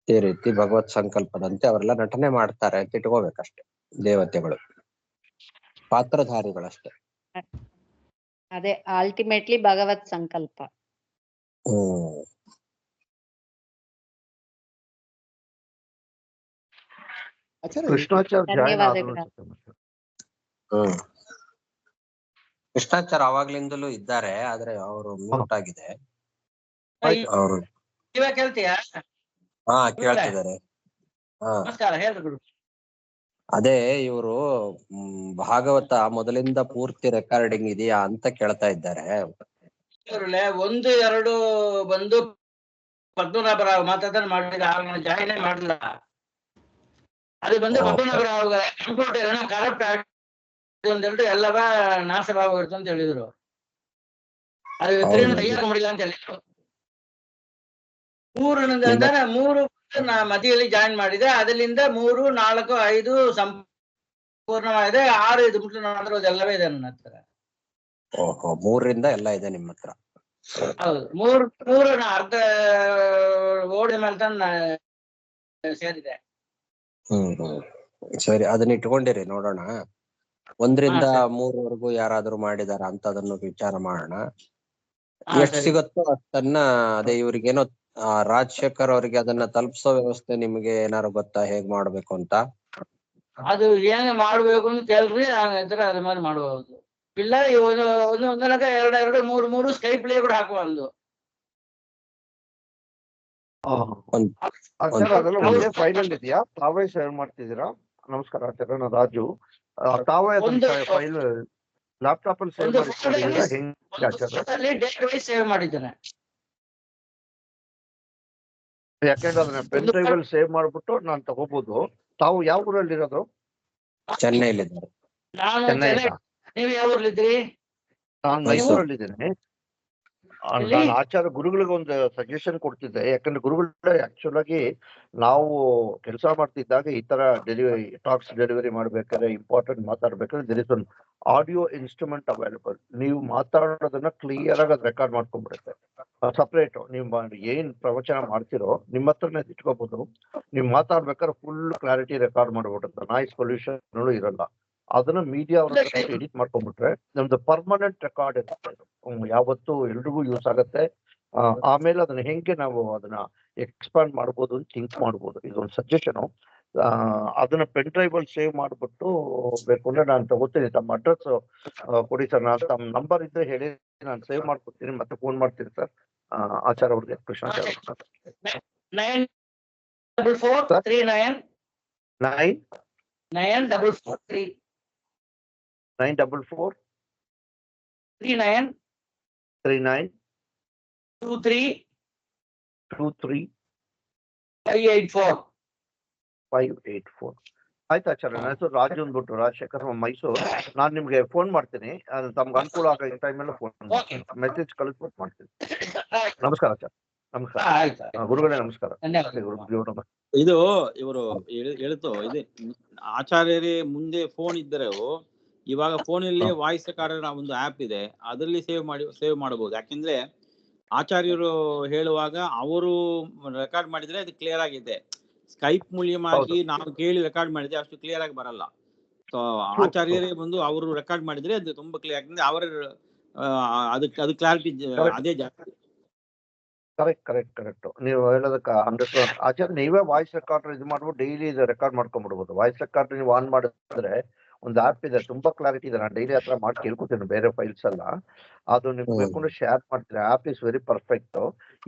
ಈ ರೀತಿ ಭಗವತ್ ಸಂಕಲ್ಪದಂತೆ ಅವರೆಲ್ಲ ನಟನೆ ಮಾಡ್ತಾರೆ ಅಂತ ಇಟ್ಕೋಬೇಕಷ್ಟೆ. ದೇವತೆಗಳು ಪಾತ್ರಧಾರಿಗಳಷ್ಟೆ. ಅದೇ ಅಲ್ಟಿಮೇಟ್ಲಿ ಭಗವತ್ ಸಂಕಲ್ಪ. ಕೃಷ್ಣಾಚಾರ್ಯ ಅವಾಗ್ಲಿಂದಲೂ ಇದ್ದಾರೆ, ಆದ್ರೆ ಅವರು ಮ್ಯೂಟ್ ಆಗಿದೆ. ಅವರು ಕೇಳ್ತಿದ್ದಾರೆ. ಅದೇ ಇವರು ಭಾಗವತ ಮೊದಲಿಂದ ಪೂರ್ತಿ ರೆಕಾರ್ಡಿಂಗ್ ಇದೆಯಾ ಅಂತ ಕೇಳ್ತಾ ಇದ್ದಾರೆ. 1, 2 ಬಂದು ಪದ್ಮನಾಭರಾವ್ ಮಾತಾಡ ಮಾಡಿದ ಜಾಯಿನ್ ಮಾಡಲಿಲ್ಲ. ಅದು ಬಂದು ಪದ್ಮನಾಭರಾವ್ ಕಂಪ್ಯೂಟರ್ ಕರೆಕ್ಟ್ ಅಂತ ಹೇಳಿದ್ರೆ ಎಲ್ಲವ ನಾಶವಾಗೋಗುತ್ತೆ ಅಂತ ಹೇಳಿದ್ರು. ಅದು ತಯಾರು ಮಾಡಿಲ್ಲ ಅಂತ ಹೇಳಿದ್ರು. 3 ಮಧ್ಯದಲ್ಲಿ ಜಾಯಿನ್ ಮಾಡಿದೆ. ಅದರಿಂದ 3, 4, 5 ಸಂಪೂರ್ಣವಾಗಿದೆ. 6 ಇದು ಬಿಟ್ಟು ಎಲ್ಲವೇ ಇದೆ ನನ್ನ ಹತ್ರ. 3ರಿಂದ ಎಲ್ಲ ಇದೆ ನಿಮ್ಮ ಹತ್ರ? ಹೌದು, 3 ಅರ್ಧ ಓಡಿ ಮೇಲೆ ಸೇರಿದೆ. ಸರಿ, ಅದನ್ನ ಇಟ್ಕೊಂಡಿರಿ, ನೋಡೋಣ. 1ರಿಂದ 3ವರೆಗೂ ಯಾರಾದ್ರೂ ಮಾಡಿದಾರ ಅಂತ ಅದನ್ನು ವಿಚಾರ ಮಾಡೋಣ. ಎಷ್ಟು ಸಿಗುತ್ತೋ ಅಷ್ಟನ್ನ. ಅದೇ ಇವ್ರಿಗೇನೋ ರಾಜಶೇಖರ್ ಅವ್ರಿಗೆ ಅದನ್ನ ತಲುಪಿಸೋ ವ್ಯವಸ್ಥೆ ನಿಮ್ಗೆ ಏನಾರು ಗೊತ್ತಾ, ಹೇಗ್ ಮಾಡ್ಬೇಕು ಅಂತ? ಅದು ಏನೇ ಮಾಡ್ಬೇಕು ಅಂತ ಕೇಳ್ರಿ, ಇದ್ರೆ ಅದ್ರ ಮೇಲೆ ಮಾಡಬಹುದು. ಇಲ್ಲ ಒಂದೊಂದನಕ 2 3 ಸ್ಕೈಪ್ ಪ್ಲೇ ಕೂಡ ಹಾಕುವಲ್ದು. ಅದೆಲ್ಲ ಒಂದೇ ಫೈಲ್ ಅಲ್ಲಿ ಇದೆಯಾ? ತಾವೇ ಶೇರ್ ಮಾಡ್ತಿದ್ದೀರಾ? ನಮಸ್ಕಾರ ಆಚಾರ್ಯ, ನಾನು ರಾಜು. ತಾವೇ ಫೈಲ್ ಲ್ಯಾಪ್ಟಾಪ್ ಅಲ್ಲಿ ಸೇವ್ ಮಾಡಿದ್ದೀರಾ? ಹೆಂಗೆ ಆಚಾರ್ಯ? ಡೇಟ್ ವೈಸ್ ಸೇವ್ ಮಾಡಿದ್ದೇನೆ. ಯಾಕೆಂದ್ರೆ ಅದನ್ನ ಪೆನ್ ಡ್ರೈವ್ ಅಲ್ಲಿ ಸೇವ್ ಮಾಡ್ಬಿಟ್ಟು ನಾನು ತಗೋಬಹುದು. ತಾವು ಯಾವ ಊರಲ್ಲಿ ಇರೋದು? ಚೆನ್ನೈಲಿದ್ದಾರೆ. ನಾನು ನೀವು ಯಾವ ಊರಲ್ಲಿದ್ದೀರಿ? ನಾನು ಮೈಸೂರಲ್ಲಿದ್ದೇನೆ. ನಾನು ಆಚಾರ್ಯ ಗುರುಗಳಿಗೆ ಒಂದು ಸಜೆಷನ್ ಕೊಡ್ತಿದ್ದೆ. ಯಾಕಂದ್ರೆ ಗುರುಗಳ ಆಕ್ಚುಲ್ ಆಗಿ ನಾವು ಕೆಲಸ ಮಾಡ್ತಿದ್ದಾಗ ಈ ತರ ಟಾಕ್ಸ್ ಡೆಲಿವರಿ ಮಾಡ್ಬೇಕಾದ್ರೆ, ಇಂಪಾರ್ಟೆಂಟ್ ಮಾತಾಡ್ಬೇಕಾದ್ರೆ there is one audio instrument available. ನೀವು ಮಾತಾಡೋದನ್ನ ಕ್ಲಿಯರ್ ಆಗಿ ಅದು ರೆಕಾರ್ಡ್ ಮಾಡ್ಕೊಂಡ್ಬಿಡುತ್ತೆ. ಸಪ್ರೇಟ್ ನೀವು ಏನ್ ಪ್ರವಚನ ಮಾಡ್ತಿರೋ ನಿಮ್ಮ ಹತ್ರನೇ ಇಟ್ಕೋಬಹುದು. ನೀವು ಮಾತಾಡ್ಬೇಕಾದ್ರೆ ಫುಲ್ ಕ್ಲಾರಿಟಿ ರೆಕಾರ್ಡ್ ಮಾಡ್ಬಿಡುತ್ತೆ. ನಾಯ್ಸ್ ಪೊಲ್ಯೂಷನ್ ಇರಲ್ಲ. ಅದನ್ನ ಮೀಡಿಯಾ ಅವ್ರ ಎಡಿಟ್ ಮಾಡ್ಕೊಂಡ್ಬಿಟ್ರೆ ನಮ್ದು ಪರ್ಮನೆಂಟ್ ರೆಕಾರ್ಡ್ ಇರುತ್ತೆ. ಯಾವತ್ತು ಎಲ್ರಿಗೂ ಯೂಸ್ ಆಗತ್ತೆ. ಆಮೇಲೆ ಅದನ್ನ ಹೆಂಗೆ ನಾವು ಅದನ್ನ ಎಕ್ಸ್ಪಾಂಡ್ ಮಾಡ್ಬೋದು ಅಂತ ಥಿಂಕ್ ಮಾಡ್ಬೋದು. ಇದೊಂದು ಸಜೆಷನ್. ಅದನ್ನ ಪೆನ್ ಡ್ರೈವ್ ಅಲ್ಲಿ ಸೇವ್ ಮಾಡ್ಬಿಟ್ಟು ಬೇಕು ಅಂದ್ರೆ ನಾನು ತಗೋತೀನಿ. ತಮ್ಮ ಅಡ್ರೆಸ್ ಕೊಡಿ ಸರ್. ನಾನು ತಮ್ಮ ನಂಬರ್ ಇದ್ರೆ ಹೇಳಿ, ನಾನು ಸೇವ್ ಮಾಡ್ಕೊತೀನಿ, ಮತ್ತೆ ಫೋನ್ ಮಾಡ್ತೀನಿ ಸರ್. ಆಚಾರ್ಯ ಅವ್ರಿಗೆ, ಕೃಷ್ಣಾಚಾರ್ಯ. 94439 944 39 23 584. ಆಯ್ತು ಆಚಾರ್ಯ. ನನ್ನ ಹೆಸರು ರಾಜು ಅಂದ್ಬಿಟ್ಟು, ರಾಜಶೇಖರ್ ಮೈಸೂರು. ನಾನು ನಿಮ್ಗೆ ಫೋನ್ ಮಾಡ್ತೀನಿ. ತಮ್ಗೆ ಅನುಕೂಲ ಆಗೋ ಟೈಮಲ್ಲಿ ಫೋನ್ ಮೆಸೇಜ್ ಕಳಿಸ್ಬಿಟ್ಟು ಮಾಡ್ತೀನಿ. ನಮಸ್ಕಾರ ಆಚಾರ್ಯ. ನಮಸ್ಕಾರ ಗುರುಗಳೇ. ನಮಸ್ಕಾರ. ಇದು ಇವರು ಹೇಳ್ತು ಇದೆ ಆಚಾರ್ಯರೇ ಮುಂದೆ ಫೋನ್ ಇದ್ದರೆ ಇವಾಗ ಫೋನಲ್ಲಿ ವಾಯ್ಸ್ ರೆಕಾರ್ಡರ್ ಒಂದು ಆಪ್ ಇದೆ, ಅದರಲ್ಲಿ ಸೇವ್ ಮಾಡಬಹುದು. ಯಾಕೆಂದ್ರೆ ಆಚಾರ್ಯರು ಹೇಳುವಾಗ ಅವರು ರೆಕಾರ್ಡ್ ಮಾಡಿದ್ರೆ ಅದು ಕ್ಲಿಯರ್ ಆಗಿದೆ. ಸ್ಕೈಪ್ ಮೂಲಕವಾಗಿ ನಾವು ಕೇಳಿ ರೆಕಾರ್ಡ್ ಮಾಡಿದ್ರೆ ಅಷ್ಟು ಕ್ಲಿಯರ್ ಆಗಿ ಬರಲ್ಲ. ಸೊ ಆಚಾರ್ಯರೇ ಬಂದು ಅವರು ರೆಕಾರ್ಡ್ ಮಾಡಿದ್ರೆ ಅದು ತುಂಬಾ ಕ್ಲಿಯರ್. ಯಾಕಂದ್ರೆ ಅವರ ಅದು ಕ್ಲಾರಿಟಿ ಅದೇ ಜಾಸ್ತಿ. ಕರೆಕ್ಟ್. ನೀವು ಹೇಳೋದಕ್ಕೆ ಅಂಡರ್ಸ್ಟ್ಯಾಂಡ್. ಆಚಾರ್ಯ ನೀವೇ ವಾಯ್ಸ್ ರೆಕಾರ್ಡರ್ ಇದು ಮಾಡ್ಬಿಟ್ಟು ಡೈಲಿ ಇದು ರೆಕಾರ್ಡ್ ಮಾಡ್ಕೊಂಡ್ಬಿಡ್ಬೋದು. ವಾಯ್ಸ್ ರೆಕಾರ್ಡರ್ ನೀವು ಆನ್ ಮಾಡಿದ್ರೆ ಒಂದು ಆಪ್ ಇದೆ, ತುಂಬಾ ಕ್ಲಾರಿಟಿ ಇದೆ. ನಾನು ಡೈಲಿ ಹತ್ರ ಮಾಡಿ ಕೇಳ್ಕೊತೀನಿ ಬೇರೆ ಫೈಲ್ಸ್ ಎಲ್ಲ. ಅದು ನಿಮ್ಗೆ ಬೇಕು ಶೇರ್ ಮಾಡ್ತೀರಿ. App is very perfect.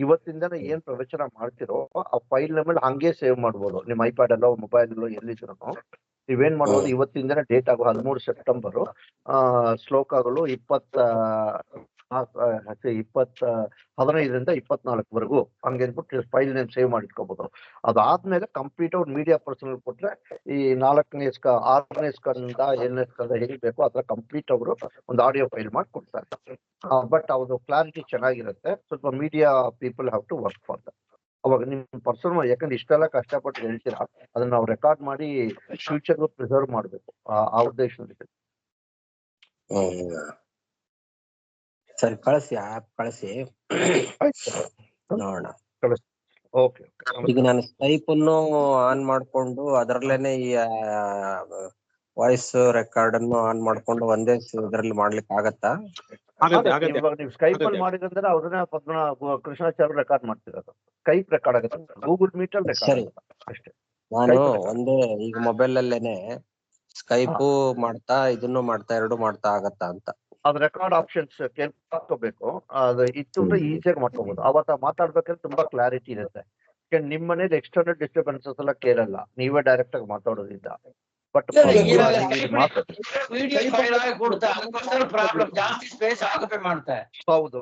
ಇವತ್ತಿಂದನೇ ಏನ್ ಪ್ರವಚನ ಮಾಡ್ತಿರೋ ಆ ಫೈಲ್ ಮೇಲೆ ಹಂಗೆ ಸೇವ್ ಮಾಡ್ಬೋದು. ನಿಮ್ಮ ಐಪ್ಯಾಡ್ ಅಲ್ಲೋ ಮೊಬೈಲ್ ಅಲ್ಲೋ ಎಲ್ಲಿದ್ರು ನೀವೇನ್ ಮಾಡ್ಬೋದು, ಇವತ್ತಿಂದನೇ ಡೇಟ್ ಆಗೋ 13 ಸೆಪ್ಟೆಂಬರ್ ಶ್ಲೋಕಗಳು 15ರಿಂದ 24ವರೆಗೂ ಹಂಗೆ ಅಂದ್ಬಿಟ್ಟು ಫೈಲ್ ನೇಮ್ ಸೇವ್ ಮಾಡಿಟ್ಕೋಬಹುದು. ಅದಾದ್ಮೇಲೆ ಕಂಪ್ಲೀಟ್ ಅವ್ರು ಮೀಡಿಯಾ ಪರ್ಸನಲ್ ಕೊಟ್ರೆ ಈ 6ನೇ ಸ್ಕಂದ 7ನೇ ಸ್ಕಂದ ಹೇಗೆ ಬೇಕೋ ಅದ್ರ ಕಂಪ್ಲೀಟ್ ಅವರು ಒಂದು ಆಡಿಯೋ ಫೈಲ್ ಮಾಡಿ ಕೊಡ್ತಾರೆ. ಬಟ್ ಅವ್ರದ್ದು ಕ್ಲಾರಿಟಿ ಚೆನ್ನಾಗಿರುತ್ತೆ. ಸ್ವಲ್ಪ media people have to work for that. ಅವಾಗ ನಿಮ್ ಪರ್ಸನಲ್, ಯಾಕಂದ್ರೆ ಇಷ್ಟೆಲ್ಲ ಕಷ್ಟಪಟ್ಟು ಹೇಳ್ತೀರಾ, ಅದನ್ನ ನಾವು ರೆಕಾರ್ಡ್ ಮಾಡಿ ಫ್ಯೂಚರ್ಗೂ ಪ್ರಿಸರ್ವ್ ಮಾಡ್ಬೇಕು. ಆ ಉದ್ದೇಶದಲ್ಲಿ ಸರಿ, ಕಳಿಸಿ ಆಪ್ ಕಳಿಸಿ ನೋಡೋಣ. ಓಕೆ. ಈಗ ನಾನು ಸ್ಕೈಪ್ ಅನ್ನು ಆನ್ ಮಾಡ್ಕೊಂಡು ಅದರಲ್ಲೇನೆ ಈ ವಾಯ್ಸ್ ರೆಕಾರ್ಡ್ ಅನ್ನು ಆನ್ ಮಾಡ್ಕೊಂಡು ಒಂದೇ ಇದರಲ್ಲಿ ಮಾಡ್ಲಿಕ್ಕೆ ಆಗತ್ತಾ? ಇವಾಗ ನೀವು ಸ್ಕೈಪ್ ಅಲ್ಲಿ ಮಾಡಿದ್ರೆ ಅವ್ರನ್ನ ಕೃಷ್ಣಾಚಾರ್ಯ ರೆಕಾರ್ಡ್ ಮಾಡ್ತಿರೋದು. ಸ್ಕೈಪ್ ರೆಕಾರ್ಡ್ ಆಗುತ್ತೆ, ಗೂಗಲ್ ಮೀಟ್ ಅಲ್ಲಿ ರೆಕಾರ್ಡ್ ಆಗುತ್ತೆ ಅಷ್ಟೇ. ನಾನು ಒಂದೇ ಈಗ ಮೊಬೈಲ್ ಅಲ್ಲೇನೆ ಸ್ಕೈಪ್ ಮಾಡ್ತಾ ಇದನ್ನು ಮಾಡ್ತಾ ಎರಡು ಮಾಡ್ತಾ ಆಗತ್ತಾ ಅಂತ. ಅದ್ ರೆಕಾರ್ಡ್ ಆಪ್ಷನ್ಸ್ ಕೇಳ್ಕೋಬೇಕು. ಅದು ಇತ್ತು ಅಂದ್ರೆ ಈಸಿಯಾಗಿ ಮಾಡ್ಕೋಬಹುದು. ಅವತ್ತ ಮಾತಾಡ್ಬೇಕಾದ್ರೆ ತುಂಬಾ ಕ್ಲಾರಿಟಿ ಇರುತ್ತೆ. ನಿಮ್ ಮನೇಲಿ ಎಕ್ಸ್ಟರ್ನಲ್ ಡಿಸ್ಟರ್ಬೆನ್ಸಸ್ ಎಲ್ಲ ಕೇಳಲ್ಲ, ನೀವೇ ಡೈರೆಕ್ಟ್ ಆಗಿ ಮಾತಾಡೋದ್ರಿಂದ. ಬಟ್ ಹೌದು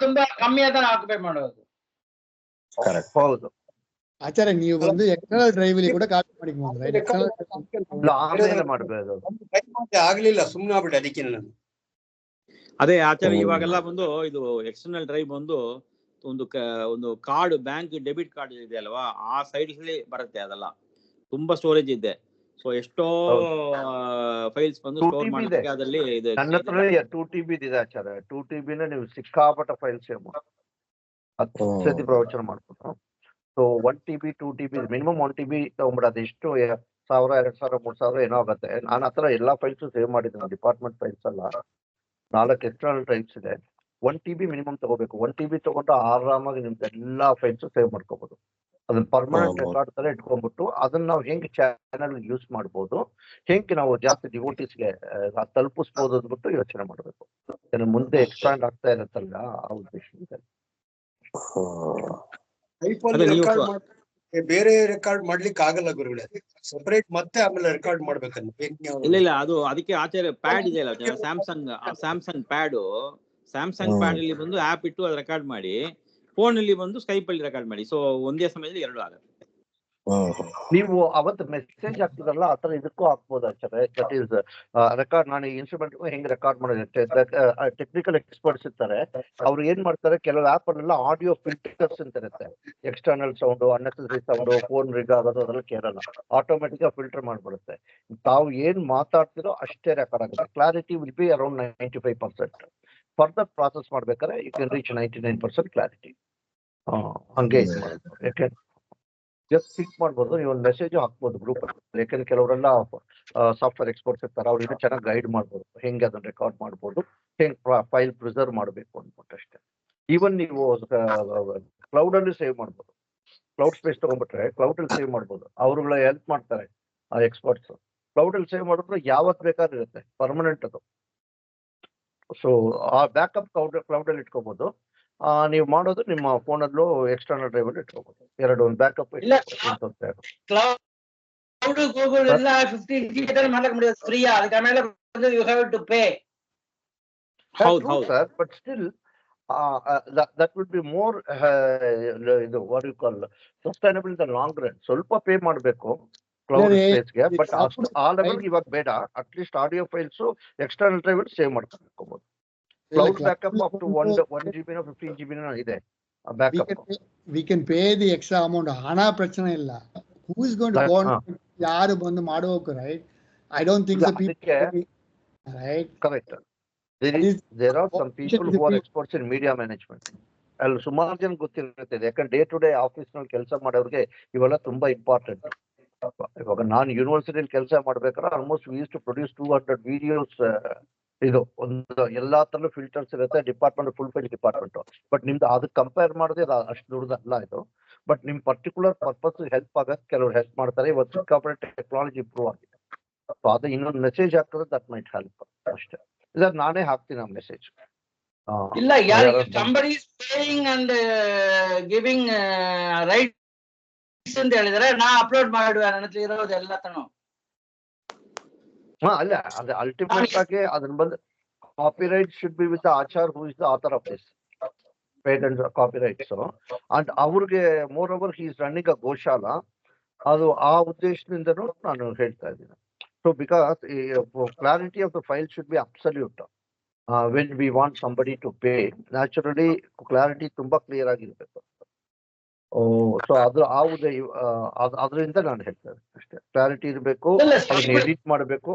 ತುಂಬಾ ಕಮ್ಮಿ ಅದನ್ನ ಆಕ್ಯುಪೈ ಮಾಡೋದು. ಹೌದು ಆಚಾರ್ಯ, ನೀವು ಬಂದು ಎಕ್ಸ್ಟರ್ನಲ್ ಡ್ರೈವ್ ಅಲ್ಲಿ ಕೂಡ ಕಾಪಿ ಮಾಡಿ ಮಾಡಬಹುದು. ಆಗ್ಲಿಲ್ಲ, ಸುಮ್ಮನೆ ಆಗ್ಬಿಟ್ಟೆ ಅದಕ್ಕೆ ನಾನು. ಅದೇ ಆಚಾರ್ಯ ಇವಾಗೆಲ್ಲ ಬಂದು ಇದು ಎಕ್ಸ್ಟರ್ನಲ್ ಡ್ರೈವ್ ಬಂದು ಒಂದು ಕಾರ್ಡ್, ಬ್ಯಾಂಕ್ ಡೆಬಿಟ್ ಕಾರ್ಡ್ ಇದೆ ಅಲ್ವಾ, ಆ ಸೈಡ್ ಬರುತ್ತೆ. ಅದೆಲ್ಲ ತುಂಬಾ ಸ್ಟೋರೇಜ್ ಇದೆ. ಸೊ ಎಷ್ಟೋ ಫೈಲ್ಸ್ ಬಂದು ಸ್ಟೋರ್ ಮಾಡಲಿಕ್ಕೆ ಅದರಲ್ಲಿ ಇದೆ. ನನ್ನ ಹತ್ರ 2 TB ಇದೆ ಆಚಾರ್ಯ. 2 TB ನೀವು ಸಿಕ್ಕಾಪಟ್ಟ ಫೈಲ್ಸ್ 10 ಸತಿ ಪ್ರವಚನ ಮಾಡ್ಬೋದು. So 1 TB 2 TB minimum 1 TB ತಗೊಂಡ್ಬಿಡೋದು. ಎಷ್ಟು 1000 2000 3000 ಏನೋ ಆಗುತ್ತೆ. ನಾನು ಆ ಥರ ಎಲ್ಲ ಫೈಲ್ಸ್ ಸೇವ್ ಮಾಡಿದ್ದೀನಿ, ಡಿಪಾರ್ಟ್ಮೆಂಟ್ ಫೈಲ್ಸ್ ಅಲ್ಲ, 4 ಎಕ್ಸ್ಟರ್ನಲ್ ಡ್ರೈವ್ಸ್ ಇದೆ. 1 TB ಮಿನಿಮಮ್ ತಗೋಬೇಕು. 1 TB ತಗೊಂಡು ಆರಾಮಾಗಿ ನಿಮ್ಗೆ ಎಲ್ಲಾ ಫೈಲ್ಸ್ ಸೇವ್ ಮಾಡ್ಕೋಬಹುದು. ಅದನ್ನ ಪರ್ಮನೆಂಟ್ ರೆಕಾರ್ಡ್ ತರ ಇಟ್ಕೊಂಡ್ಬಿಟ್ಟು ಅದನ್ನ ನಾವು ಹೆಂಗೆ ಚಾನಲ್ ಯೂಸ್ ಮಾಡ್ಬೋದು, ಹೆಂಗೆ ನಾವು ಜಾಸ್ತಿ ಡಿವೋಟೀಸ್ಗೆ ತಲುಪಿಸ್ಬೋದು ಅಂದ್ಬಿಟ್ಟು ಯೋಚನೆ ಮಾಡಬೇಕು. ಮುಂದೆ ಎಕ್ಸ್ಪ್ಯಾಂಡ್ ಆಗ್ತಾ ಇರುತ್ತಲ್ಲ ಆ ಉದ್ದೇಶದಿಂದ. ಟೈಪಲ್ಲಿ ರೆಕಾರ್ಡ್ ಮಾಡ್ಲಿಕ್ಕೆ ಬೇರೆ ರೆಕಾರ್ಡ್ ಮಾಡ್ಲಿಕ್ಕೆ ಆಗಲ್ಲ ಗುರುಗಳೇ, ಸಪರೇಟ್ ಮತ್ತೆ ಆಮೇಲೆ ರೆಕಾರ್ಡ್ ಮಾಡ್ಬೇಕಂತ. ಇಲ್ಲ ಅದು ಅದಕ್ಕೆ ಆಚಾರ್ಯ ಪ್ಯಾಡ್ ಇದೆಯಲ್ಲ ಸ್ಯಾಮ್ಸಂಗ್ ಪ್ಯಾಡ್ ಅಲ್ಲಿ ಬಂದು ಆಪ್ ಇಟ್ಟು ಅದು ರೆಕಾರ್ಡ್ ಮಾಡಿ, ಫೋನ್ ಅಲ್ಲಿ ಬಂದು ಸ್ಕೈಪ್ ಅಲ್ಲಿ ರೆಕಾರ್ಡ್ ಮಾಡಿ. ಸೊ ಒಂದೇ ಸಮಯದಲ್ಲಿ 2 ಆಗುತ್ತೆ. ನೀವು ಅವತ್ತು ಮೆಸೇಜ್ ಹಾಕ್ತಿರಲ್ಲ ಆತರ ಇದಕ್ಕೂ ಹಾಕ್ಬೋದು ಆಚಾರ್ಯ. That is record. ನಾನು ಇನ್ಸ್ಟ್ರೂಮೆಂಟ್ ಹೆಂಗ್ ರೆಕಾರ್ಡ್ ಮಾಡೋದು, ಟೆಕ್ನಿಕಲ್ ಎಕ್ಸ್ಪರ್ಟ್ಸ್ ಇರ್ತಾರೆ, ಅವ್ರು ಏನ್ ಮಾಡ್ತಾರೆ, ಕೆಲವು ಆಪ್ ಅಲ್ಲೆಲ್ಲ ಆಡಿಯೋ ಫಿಲ್ಟರ್ಸ್ ಅಂತ ಇರುತ್ತೆ. External sound, unnecessary sound, phone ring ಆಗೋದು ಅದೆಲ್ಲ ಕೇಳಲ್ಲ, ಆಟೋಮೆಟಿಕ್ ಆಗಿ ಫಿಲ್ಟರ್ ಮಾಡ್ಬಿಡುತ್ತೆ. ತಾವು ಏನ್ ಮಾತಾಡ್ತಿರೋ ಅಷ್ಟೇ ರೆಕಾರ್ಡ್ ಆಗುತ್ತೆ. Clarity will be around 95%. Further process ಮಾಡ್ಬೇಕಾದ್ರೆ ಯು ಕ್ಯಾನ್ ರೀಚ್ 99% ಕ್ಲಾರಿಟಿ. ಹಂಗೆ ಇದು ಮಾಡೋದು. ಯಾಕೆ ಜಸ್ಟ್ ಕ್ಲಿಕ್ ಮಾಡ್ಬೋದು. ನೀವು ಒಂದು ಮೆಸೇಜ್ ಹಾಕ್ಬೋದು ಗ್ರೂಪ್ ಅಲ್ಲಿ. ಯಾಕಂದ್ರೆ ಕೆಲವರೆಲ್ಲ ಸಾಫ್ಟ್ವೇರ್ ಎಕ್ಸ್ಪರ್ಟ್ಸ್ ಇರ್ತಾರೆ, ಅವ್ರಿಗೆ ಚೆನ್ನಾಗಿ ಗೈಡ್ ಮಾಡ್ಬೋದು ಹೆಂಗೆ ಅದನ್ನ ರೆಕಾರ್ಡ್ ಮಾಡ್ಬೋದು, ಹೆಂಗ್ ಫೈಲ್ ಪ್ರಿಸರ್ವ್ ಮಾಡಬೇಕು ಅಂದ್ಬಿಟ್ಟು ಅಷ್ಟೇ. ಈವನ್ ನೀವು ಕ್ಲೌಡ್ ಅಲ್ಲಿ ಸೇವ್ ಮಾಡ್ಬೋದು. ಕ್ಲೌಡ್ ಸ್ಪೇಸ್ ತಗೊಂಡ್ಬಿಟ್ರೆ ಕ್ಲೌಡ್ ಅಲ್ಲಿ ಸೇವ್ ಮಾಡ್ಬೋದು. ಅವ್ರುಗಳ ಹೆಲ್ಪ್ ಮಾಡ್ತಾರೆ ಆ ಎಕ್ಸ್ಪರ್ಟ್ಸ್. ಕ್ಲೌಡ್ ಅಲ್ಲಿ ಸೇವ್ ಮಾಡಿದ್ರೆ ಯಾವತ್ ಬೇಕಾದ್ರೂ ಇರುತ್ತೆ, ಪರ್ಮನೆಂಟ್ ಅದು. ಸೊ ಆ ಬ್ಯಾಕಪ್ ಕ್ಲೌಡ್ ಅಲ್ಲಿ ಇಟ್ಕೋಬಹುದು. ನೀವು ಮಾಡೋದು ನಿಮ್ಮ ಫೋನಲ್ಲೂ ಎಕ್ಸ್ಟರ್ನಲ್ ಡ್ರೈವ್ ಅಲ್ಲಿ ಇಟ್ಕೋಬಹುದು. ಎರಡು ಒಂದು ಬ್ಯಾಕಪ್. ಕ್ಲೌಡ್ ಗೂಗಲ್ ಎಲ್ಲ 15 GB ಮಾಡಕ್ முடியாது ಫ್ರೀಯಾ, ಅದಕ್ಕೆ ಆಮೇಲೆ ಯು ಹ್ಯಾವ್ ಟು ಪೇ. ಹೌದು sir, but still that would be more ಇದು what you call sustainable in the long run. ಸ್ವಲ್ಪ ಪೇ ಮಾಡಬೇಕು ಕ್ಲೌಡ್ ಸ್ಪೇಸ್ಗೆ, ಬಟ್ ಅಷ್ಟು ಆ ಲೆವೆಲ್ ಇವಾಗ ಬೇಡ. At least audio files external drive ಅಲ್ಲಿ ಸೇವ್ ಮಾಡ್ಕೋಬಹುದು. Cloud backup up to 1 GB 15 GB ಇದೆ backup. we can pay the extra amount. ಹಣ ಪ್ರಶ್ನೆ ಇಲ್ಲ. who is going to go on, ಯಾರು ಬಂದು ಮಾಡಬೇಕು, right? I don't think the people, right? Correct. There are some people who are experts in media management. ಅಲ್ಲಿ ಸುಮಾರು ಜನ ಗೊತ್ತಿರುತ್ತೆ. ಯಾಕಂದ್ರೆ ಡೇ ಟು ಡೇ ಆಫೀಸ್ ನಲ್ಲಿ ಕೆಲಸ ಮಾಡೋರಿಗೆ ಇವೆಲ್ಲ ತುಂಬಾ ಇಂಪಾರ್ಟೆಂಟ್. ಇವಾಗ ನಾನು ಯೂನಿವರ್ಸಿಟಿಯಲ್ಲಿ ಕೆಲಸ ಮಾಡ್ಬೇಕಾದ್ರೆ almost we use to produce 200 videos. ಇದು ಒಂದು ಎಲ್ಲಾ ತರ ಫಿಲ್ಟರ್ಸ್ ಇರುತ್ತೆ. Department full file department. But ನಿಮ್ದು ಅದಕ್ಕೆ ಕಂಪೇರ್ ಮಾಡಿದ್ರೆ ಅಷ್ಟು ದೊಡ್ಡದಲ್ಲ ಇದು. ಬಟ್ ನಿಮ್ ಪರ್ಟಿಕ್ಯುಲರ್ ಪರ್ಪಸ್ ಹೆಲ್ಪ್ ಆಗಕ್ಕೆ ಕೆಲವರು ಹೆಲ್ಪ್ ಮಾಡ್ತಾರೆ. ಇವತ್ತು ಸಿಕ್ಕಾಪಟ್ಟೆ ಟೆಕ್ನಾಲಜಿ ಇಂಪ್ರೂವ್ ಆಗಿದೆ. ಸೊ ಅದು ಇನ್ನೊಂದು ಮೆಸೇಜ್ ಹಾಕಿದ್ರೆ ದಟ್ ಮೈಟ್ ಹೆಲ್ಪ್ ಅಷ್ಟೇ. ಇಲ್ಲ ನಾನೇ ಹಾಕ್ತೀನಿ ಆ ಮೆಸೇಜ್. ಇಲ್ಲ, somebody is paying and giving rights ಅಂತ ಹೇಳಿದ್ರೆ ನಾ ಅಪ್ಲೋಡ್ ಮಾಡುವ ನನ್ನ ಹತ್ರ ಇರೋದು ಎಲ್ಲ ತನೂ. ಅಲ್ಲ, ಅದು ಅಲ್ಟಿಮೇಟ್ ಆಗಿ ಅದನ್ನ ಬಂದು copyright should be with Achar who is the author of this patent copyrights. And ಅವ್ರಿಗೆ moreover he is running a goshala. ಅದು ಆ ಉದ್ದೇಶದಿಂದನೂ ನಾನು ಹೇಳ್ತಾ ಇದ್ದೀನಿ. So because clarity of the file should be absolute. When we want somebody to pay, naturally clarity ತುಂಬಾ clear ಆಗಿರ್ಬೇಕು. So ಅದು ಅದರಿಂದ ನಾನು ಹೇಳ್ತೇನೆ ಅಷ್ಟೇ. ಕ್ಲಾರಿಟಿ ಇರಬೇಕು, ಅದನ್ನ ಎಡಿಟ್ ಮಾಡಬೇಕು.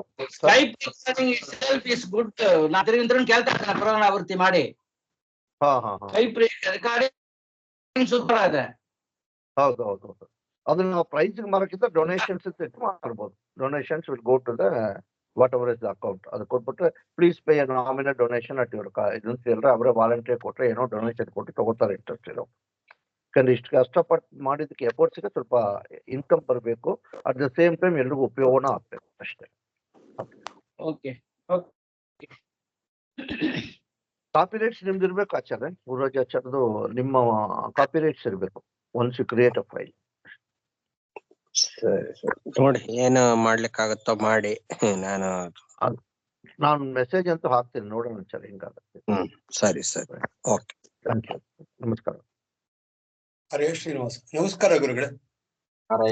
ಆವೃತ್ತಿ ಮಾಡಿ ಸೂಪರ್ ಆಗಿದೆ. ಹೌದು. ಅದನ್ನ ನಾವು ಪ್ರೈಸ್ ಮಾರಕ್ಕಿಂತ ಡೊನೇಷನ್ಸ್ ಮಾಡ್ಬೋದು. Donations will go to the whatever is the account. ಅದು ಕೊಟ್ಬಿಟ್ರೆ please pay nominal donation at your ಇದನ್ನ ಹೇಳಿದ್ರೆ ಅವರೇ ವಾಲಂಟಿಯರ್ ಕೊಟ್ರೆ ಏನೋ ಡೊನೇಷನ್ ಕೊಟ್ಟು ತಗೋತಾರೆ. ಇಂಟ್ರೆಸ್ಟ್ ಇರೋ. ಯಾಕಂದ್ರೆ ಇಷ್ಟು ಕಷ್ಟಪಟ್ಟು ಮಾಡಿದಕ್ಕೆ ಎಫರ್ಟ್ಸ್ಗೆ ಸ್ವಲ್ಪ ಇನ್ಕಮ್ ಬರಬೇಕು. ಅಟ್ ದ ಸೇಮ್ ಟೈಮ್ ಎಲ್ರಿಗೂ ಉಪಯೋಗನೂ ಆಗ್ಬೇಕು ಅಷ್ಟೇ. ಕಾಪಿರೈಟ್ಸ್ ನಿಮ್ದು ಇರ್ಬೇಕು ಆಚಾರ್ಯ. ಗುರುರಾಜ್ ಆಚಾರ್ಯದು ನಿಮ್ಮ ಕಾಪಿರೈಟ್ಸ್ ಇರ್ಬೇಕು once you create a file. ನೋಡಿ ಏನು ಮಾಡ್ಲಿಕ್ಕಾಗತ್ತೋ ಮಾಡಿ. ನಾನು ಮೆಸೇಜ್ ಅಂತೂ ಹಾಕ್ತೀನಿ, ನೋಡೋಣ ಆಚಾರ್ಯ ಹಿಂಗಾಗುತ್ತೆ. ಸರಿ. Okay, thank you. ನಮಸ್ಕಾರ. ಹರೇ ಶ್ರೀನಿವಾಸ. ನಮಸ್ಕಾರ ಗುರುಗಳೇ. ಹರೇ